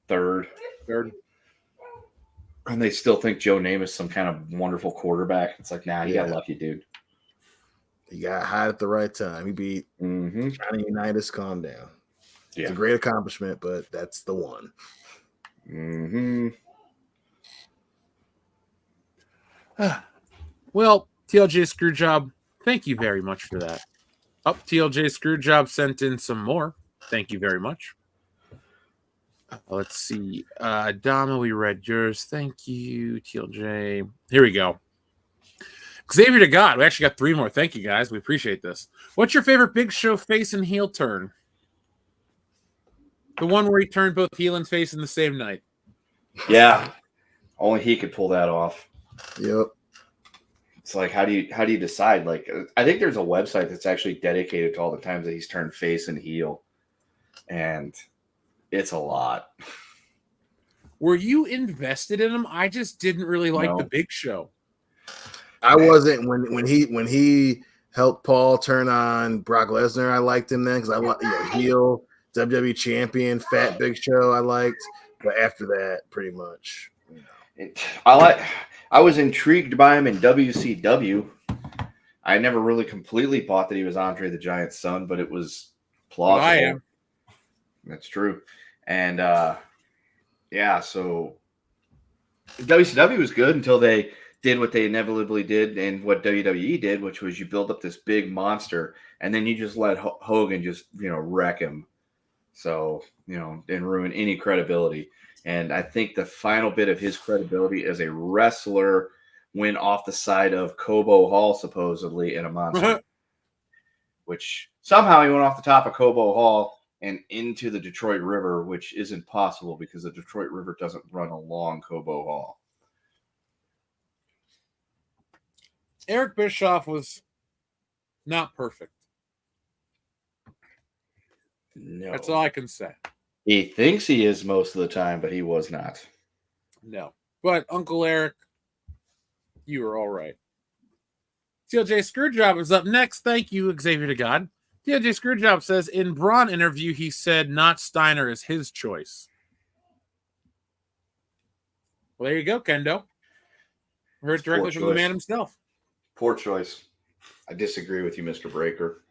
Third. And they still think Joe Namath is some kind of wonderful quarterback. It's like, nah, you got lucky, dude. He got hot at the right time. He beat Johnny Unitas. Calm down. Yeah. It's a great accomplishment, but that's the one. Well, TLJ Screwjob, thank you very much for that. TLJ Screwjob sent in some more. Thank you very much. Let's see. Dama, we read yours. Thank you, TLJ. Here we go. Xavier to God. We actually got 3 more. Thank you, guys. We appreciate this. What's your favorite Big Show face and heel turn? The one where he turned both heel and face in the same night. Yeah. Only he could pull that off. Yep. It's like, how do you decide? Like, I think there's a website that's actually dedicated to all the times that he's turned face and heel. And it's a lot. Were you invested in him? I just didn't really like the Big Show. I wasn't when he helped Paul turn on Brock Lesnar. I liked him then because I like heel WWE champion, fat Big Show. I liked, but after that, pretty much, I was intrigued by him in WCW. I never really completely bought that he was Andre the Giant's son, but it was plausible. Well, I am. That's true, and so WCW was good until they did what they inevitably did and what WWE did, which was you build up this big monster and then you just let Hogan just, wreck him. So, and ruin any credibility. And I think the final bit of his credibility as a wrestler went off the side of Cobo Hall, supposedly, in a monster, which somehow he went off the top of Cobo Hall and into the Detroit River, which isn't possible because the Detroit River doesn't run along Cobo Hall. Eric Bischoff was not perfect. No. That's all I can say. He thinks he is most of the time, but he was not. No. But Uncle Eric, you were all right. TLJ Screwjob is up next. Thank you, Xavier to God. TLJ Screwjob says, in Braun interview, he said not Steiner is his choice. Well, there you go, Kendo. Heard directly from the man himself. Poor choice. I disagree with you, Mr. Breaker.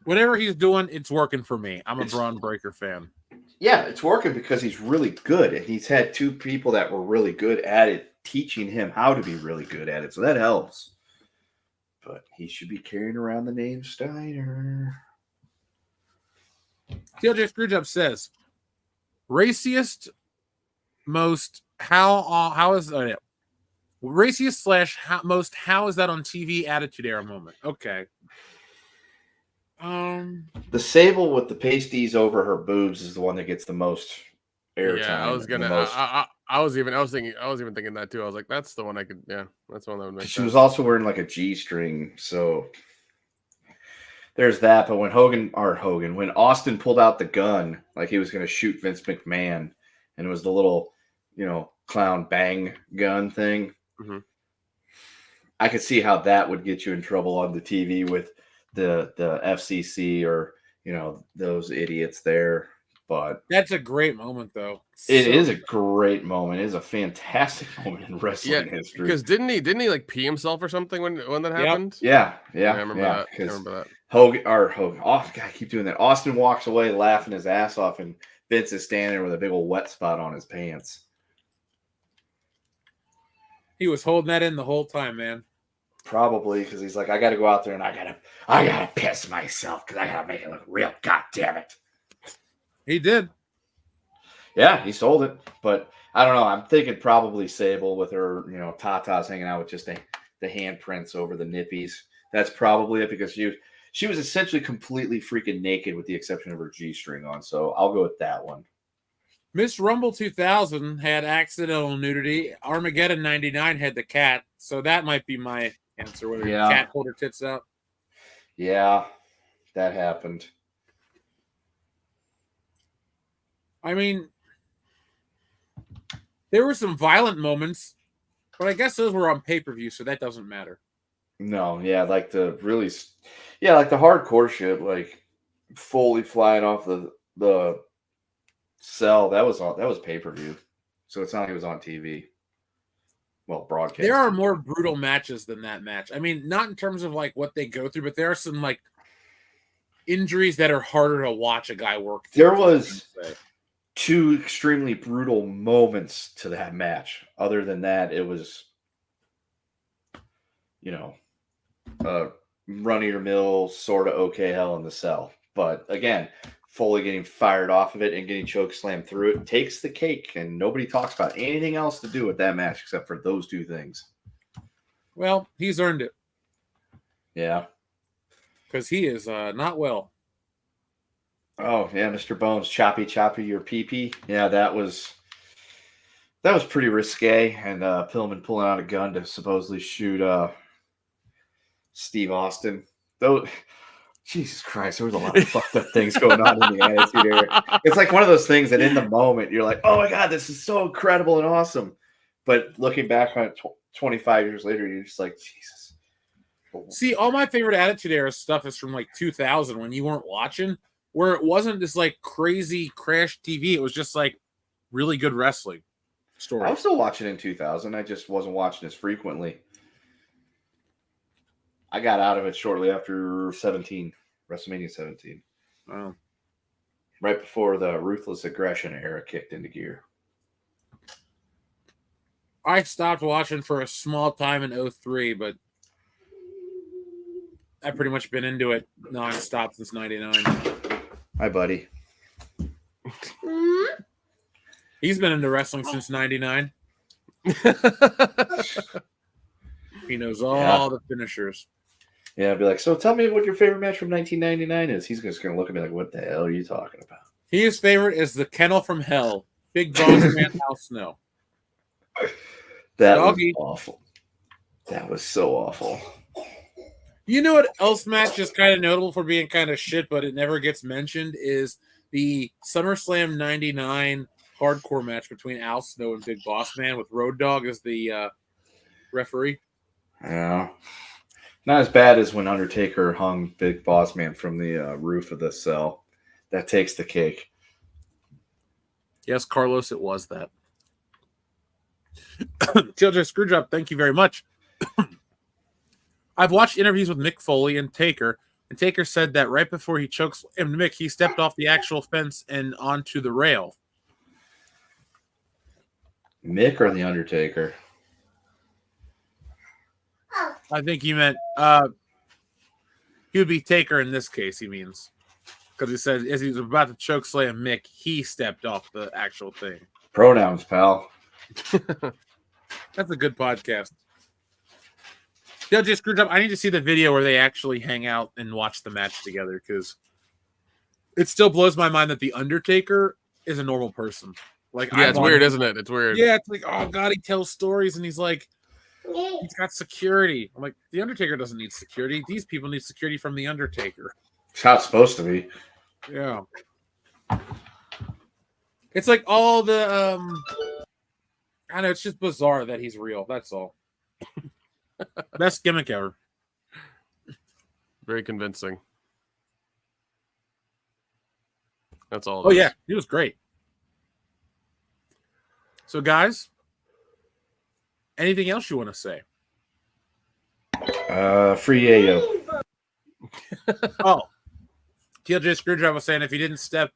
Whatever he's doing, it's working for me. I'm a Braun Breaker fan. Yeah, it's working because he's really good. And he's had 2 people that were really good at it, teaching him how to be really good at it. So that helps. But he should be carrying around the name Steiner. TLJ Screwjob says, raciest most how is racist / most how is that on TV attitude era moment? Okay. The sable with the pasties over her boobs is the one that gets the most airtime. Yeah, I was even thinking that too. I was like, that's the one I could. Yeah, that's the one that would make sense. She was also wearing like a G-string, so there's that. But when when Austin pulled out the gun, like he was going to shoot Vince McMahon, and it was the little, clown bang gun thing. Mm-hmm. I could see how that would get you in trouble on the TV with the FCC or those idiots there. But that's a great moment, though. It is a great moment. It is a fantastic moment in wrestling history. Because didn't he like pee himself or something when that happened? Yeah. I remember that. I remember that. Hogan. Oh God, I keep doing that. Austin walks away laughing his ass off, and Vince is standing there with a big old wet spot on his pants. He was holding that in the whole time, man. Probably because he's like, I got to go out there and I gotta piss myself because I gotta make it look real. God damn it. He did. Yeah, he sold it, but I don't know. I'm thinking probably Sable with her, tatas hanging out with just the handprints over the nippies. That's probably it because she was essentially completely freaking naked with the exception of her G-string on. So I'll go with that one. Miss Rumble 2000 had accidental nudity. Armageddon 99 had the cat. So that might be my answer. Whether the cat pulled her tits out. Yeah, that happened. I mean, there were some violent moments, but I guess those were on pay-per-view, so that doesn't matter. No, yeah, like the hardcore shit, like Foley flying off the cell. That was pay-per-view, so it's not like it was on TV. Well, broadcast. There are more brutal matches than that match. I mean, not in terms of like what they go through, but there are some like injuries that are harder to watch a guy work through. There was 2 extremely brutal moments to that match. Other than that, it was, run-of-your-mill sort of okay Hell in the Cell. But again, Foley getting fired off of it and getting choke slammed through it takes the cake, and nobody talks about anything else to do with that match except for those 2 things. Well, he's earned it. Yeah. Because he is not well. Oh, yeah, Mr. Bones, choppy your pee-pee. Yeah, that was pretty risque. And Pillman pulling out a gun to supposedly shoot Steve Austin. Though, Jesus Christ, there was a lot of fucked up things going on in the Attitude Era. It's like one of those things that in the moment you're like, oh my God, this is so incredible and awesome. But looking back on it 25 years later, you're just like, Jesus. See, all my favorite Attitude Era stuff is from like 2000 when you weren't watching, where it wasn't this like crazy crash TV. It was just like really good wrestling story. I was still watching in 2000. I just wasn't watching as frequently. I got out of it shortly after WrestleMania 17. Wow. Right before the Ruthless Aggression era kicked into gear. I stopped watching for a small time in 2003, but I've pretty much been into it nonstop since 99. Hi, buddy. He's been into wrestling since 99. He knows all the finishers. Yeah, I'd be like, so tell me what your favorite match from 1999 is. He's just going to look at me like, what the hell are you talking about? His favorite is the Kennel from Hell. Big Boss Man Al Snow. That was awful. That was so awful. You know what else match is kind of notable for being kind of shit, but it never gets mentioned, is the SummerSlam 99 hardcore match between Al Snow and Big Boss Man with Road Dogg as the referee. Yeah. Not as bad as when Undertaker hung Big Boss Man from the roof of the cell. That takes the cake. Yes, Carlos, it was that. TLJ Screwjob, thank you very much. I've watched interviews with Mick Foley and Taker said that right before he chokes Mick, he stepped off the actual fence and onto the rail. Mick or the Undertaker? I think he meant he would be Taker in this case, he means. Because he said as he was about to choke slam Mick, he stepped off the actual thing. Pronouns, pal. That's a good podcast. TLJ Screwjob, I need to see the video where they actually hang out and watch the match together, because it still blows my mind that the Undertaker is a normal person. Like, yeah, it's weird, isn't it? It's weird. Yeah, it's like, oh God, he tells stories and he's like, he's got security. I'm like, the Undertaker doesn't need security. These people need security from the Undertaker. It's how it's supposed to be. Yeah. It's like all the I know, it's just bizarre that he's real. That's all. Best gimmick ever. Very convincing. That's all. Oh yeah, he was great. So guys, anything else you want to say? Free Yayo. Oh, TLJ Screwdriver was saying if he didn't step,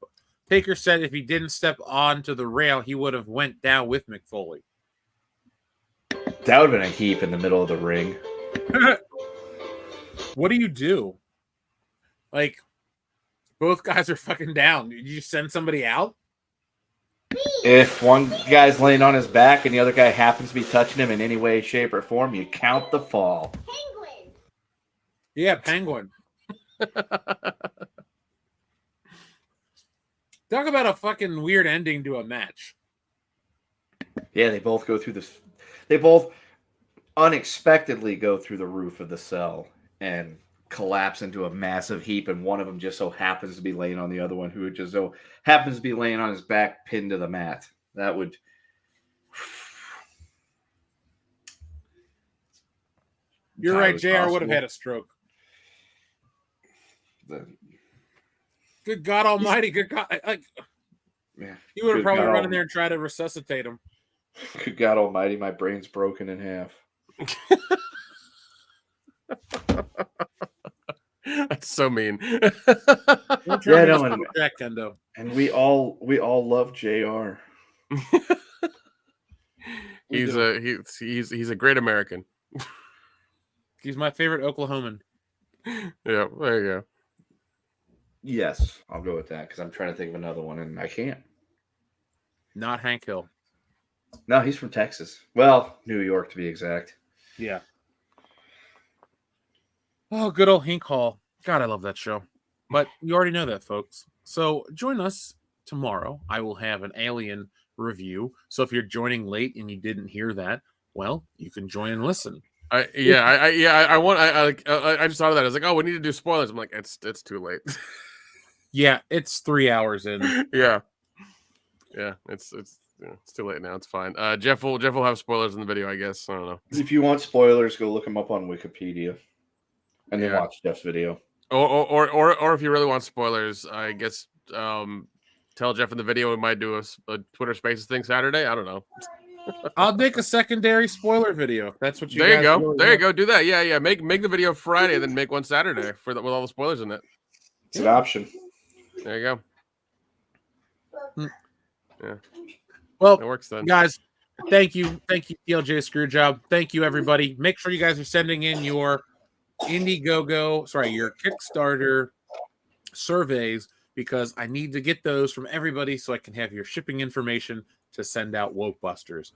Taker said if he didn't step onto the rail, he would have went down with Mick Foley. That would have been a heap in the middle of the ring. What do you do? Like, both guys are fucking down. Did you send somebody out? If one guy's laying on his back and the other guy happens to be touching him in any way, shape, or form, you count the fall. Yeah, penguin. Talk about a fucking weird ending to a match. Yeah, they both go through this. They both unexpectedly go through the roof of the cell and collapse into a massive heap, and one of them just so happens to be laying on the other one, who just so happens to be laying on his back, pinned to the mat. That would. You're right, JR would have had a stroke. Good God Almighty! Good God! Like, yeah, he would have probably run in there and tried to resuscitate him. Good God Almighty! My brain's broken in half. That's so mean. Yeah, no, Jack Kendo. And we all love JR. He's a great American. He's my favorite Oklahoman. Yeah, there you go. Yes, I'll go with that because I'm trying to think of another one and I can't. Not Hank Hill. No, he's from Texas. Well, New York to be exact. Yeah. Oh, good old Hink Hall. God, I love that show. But you already know that, folks. So join us tomorrow. I will have an Alien review. So if you're joining late and you didn't hear that, well, you can join and listen. I just thought of that. I was like, oh, we need to do spoilers. I'm like, it's too late. Yeah, it's 3 hours in. Yeah, it's too late now. It's fine. Jeff will have spoilers in the video, I guess. I don't know. If you want spoilers, go look them up on Wikipedia, and then watch Jeff's video. Or if you really want spoilers, I guess tell Jeff in the video we might do a Twitter Spaces thing Saturday. I don't know. I'll make a secondary spoiler video. If that's what you. There you go. Really there you go. Do that. Yeah. Make the video Friday and then make one Saturday with all the spoilers in it. It's an option. There you go. Yeah. Well, it works then, guys. Thank you, TLJ Screwjob. Thank you, everybody. Make sure you guys are sending in your your Kickstarter surveys, because I need to get those from everybody so I can have your shipping information to send out Woke Busters.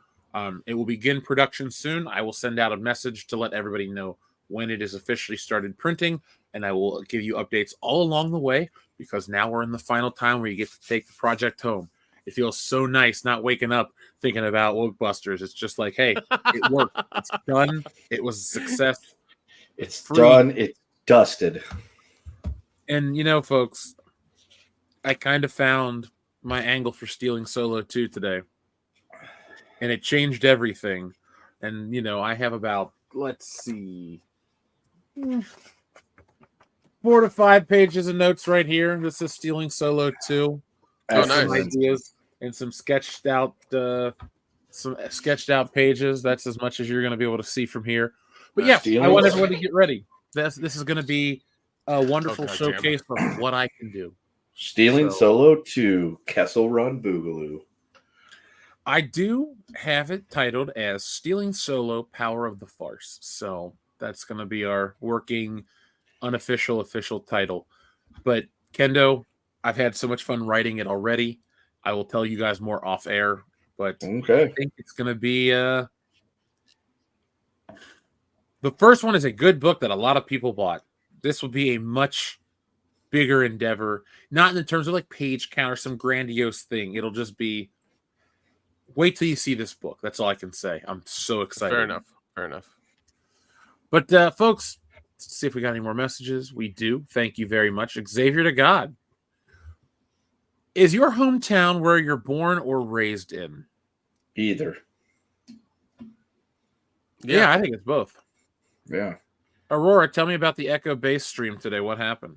It will begin production soon. I will send out a message to let everybody know when it is officially started printing, and I will give you updates all along the way, because now we're in the final time where you get to take the project home. It feels so nice not waking up thinking about Woke Busters. It's just like, hey, it worked. It's done. It was a success. It's done. It's dusted. And, folks, I kind of found my angle for stealing Solo 2 today. And it changed everything. And, I have about, let's see, 4 to 5 pages of notes right here. This is stealing Solo 2. Nice. Some ideas and some sketched out pages. That's as much as you're going to be able to see from here. But I want everyone to get ready. This is going to be a wonderful showcase of what I can do. Stealing Solo 2, Kessel Run Boogaloo. I do have it titled as Stealing Solo, Power of the Farce. So that's going to be our working, unofficial, official title. But Kendo, I've had so much fun writing it already. I will tell you guys more off air, but okay. I think it's going to be the first one is a good book that a lot of people bought. This will be a much bigger endeavor, not in terms of like page count or some grandiose thing. It'll just be wait till you see this book. That's all I can say. I'm so excited. Fair enough. But folks, let's see if we got any more messages. We do. Thank you very much. Xavier to God. Is your hometown where you're born or raised in? Either. Yeah, I think it's both. Yeah. Aurora, tell me about the Echo Base stream today. What happened?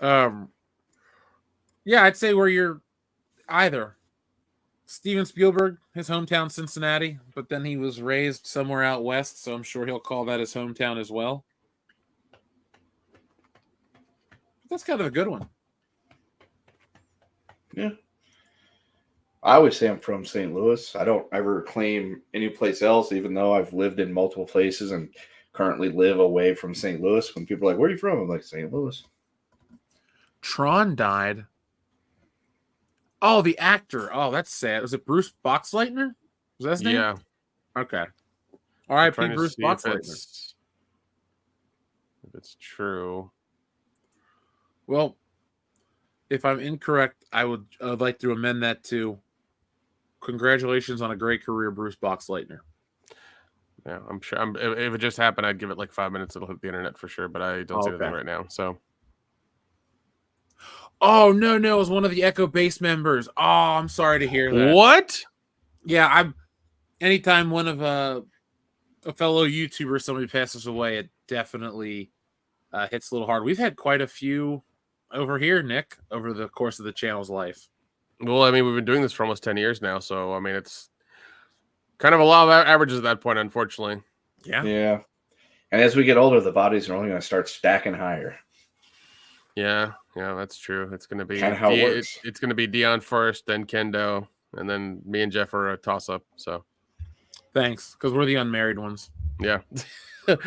Yeah, I'd say where you're either. Steven Spielberg, his hometown Cincinnati, but then he was raised somewhere out west, so I'm sure he'll call that his hometown as well. That's kind of a good one. Yeah. I always say I'm from St. Louis. I don't ever claim any place else, even though I've lived in multiple places and currently live away from St. Louis. When people are like, "Where are you from?" I'm like, "St. Louis." Tron died. Oh, the actor. Oh, that's sad. Was it Bruce Boxleitner? Was that his name? Yeah. Okay. I'm R.I.P. trying to Bruce see if Boxleitner. it's true. Well, if I'm incorrect, I would like to amend that to congratulations on a great career, Bruce Boxleitner. Yeah, I'm sure. If it just happened, I'd give it like 5 minutes. It'll hit the internet for sure, but I don't see anything right now. So. Oh, no, it was one of the Echo Base members. Oh, I'm sorry to hear that. What? Yeah, anytime one of a fellow YouTuber, somebody passes away, it definitely hits a little hard. We've had quite a few over here, Nick, over the course of the channel's life. Well, I mean, we've been doing this for almost 10 years now, so I mean, it's kind of a lot of averages at that point, unfortunately. Yeah. And as we get older, the bodies are only going to start stacking higher. Yeah, that's true. It's going to be Kinda how it works. It's going to be Dion first, then Kendo, and then me and Jeff are a toss-up. So thanks, because we're the unmarried ones. Yeah.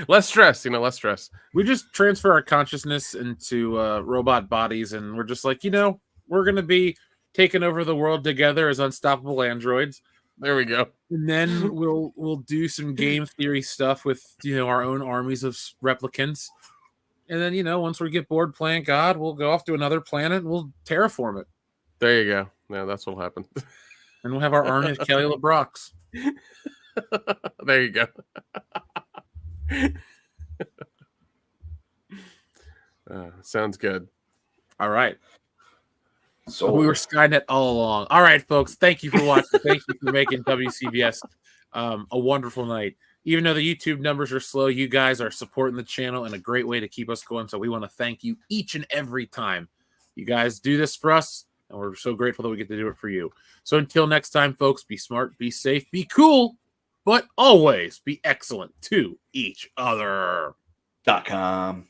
Less stress, less stress. We just transfer our consciousness into robot bodies, and we're just like, we're going to be taking over the world together as unstoppable androids. There we go. And then we'll do some game theory stuff with our own armies of replicants. And then once we get bored playing God, we'll go off to another planet and we'll terraform it. There you go. Yeah, that's what'll happen. And we'll have our Ernest Kelly LeBrox. There you go. Sounds good. All right. So we were Skynet all along. All right, folks. Thank you for watching. Thank you for making WCBS a wonderful night. Even though the YouTube numbers are slow, you guys are supporting the channel in a great way to keep us going. So we want to thank you each and every time. You guys do this for us, and we're so grateful that we get to do it for you. So until next time, folks, be smart, be safe, be cool, but always be excellent to each other. .com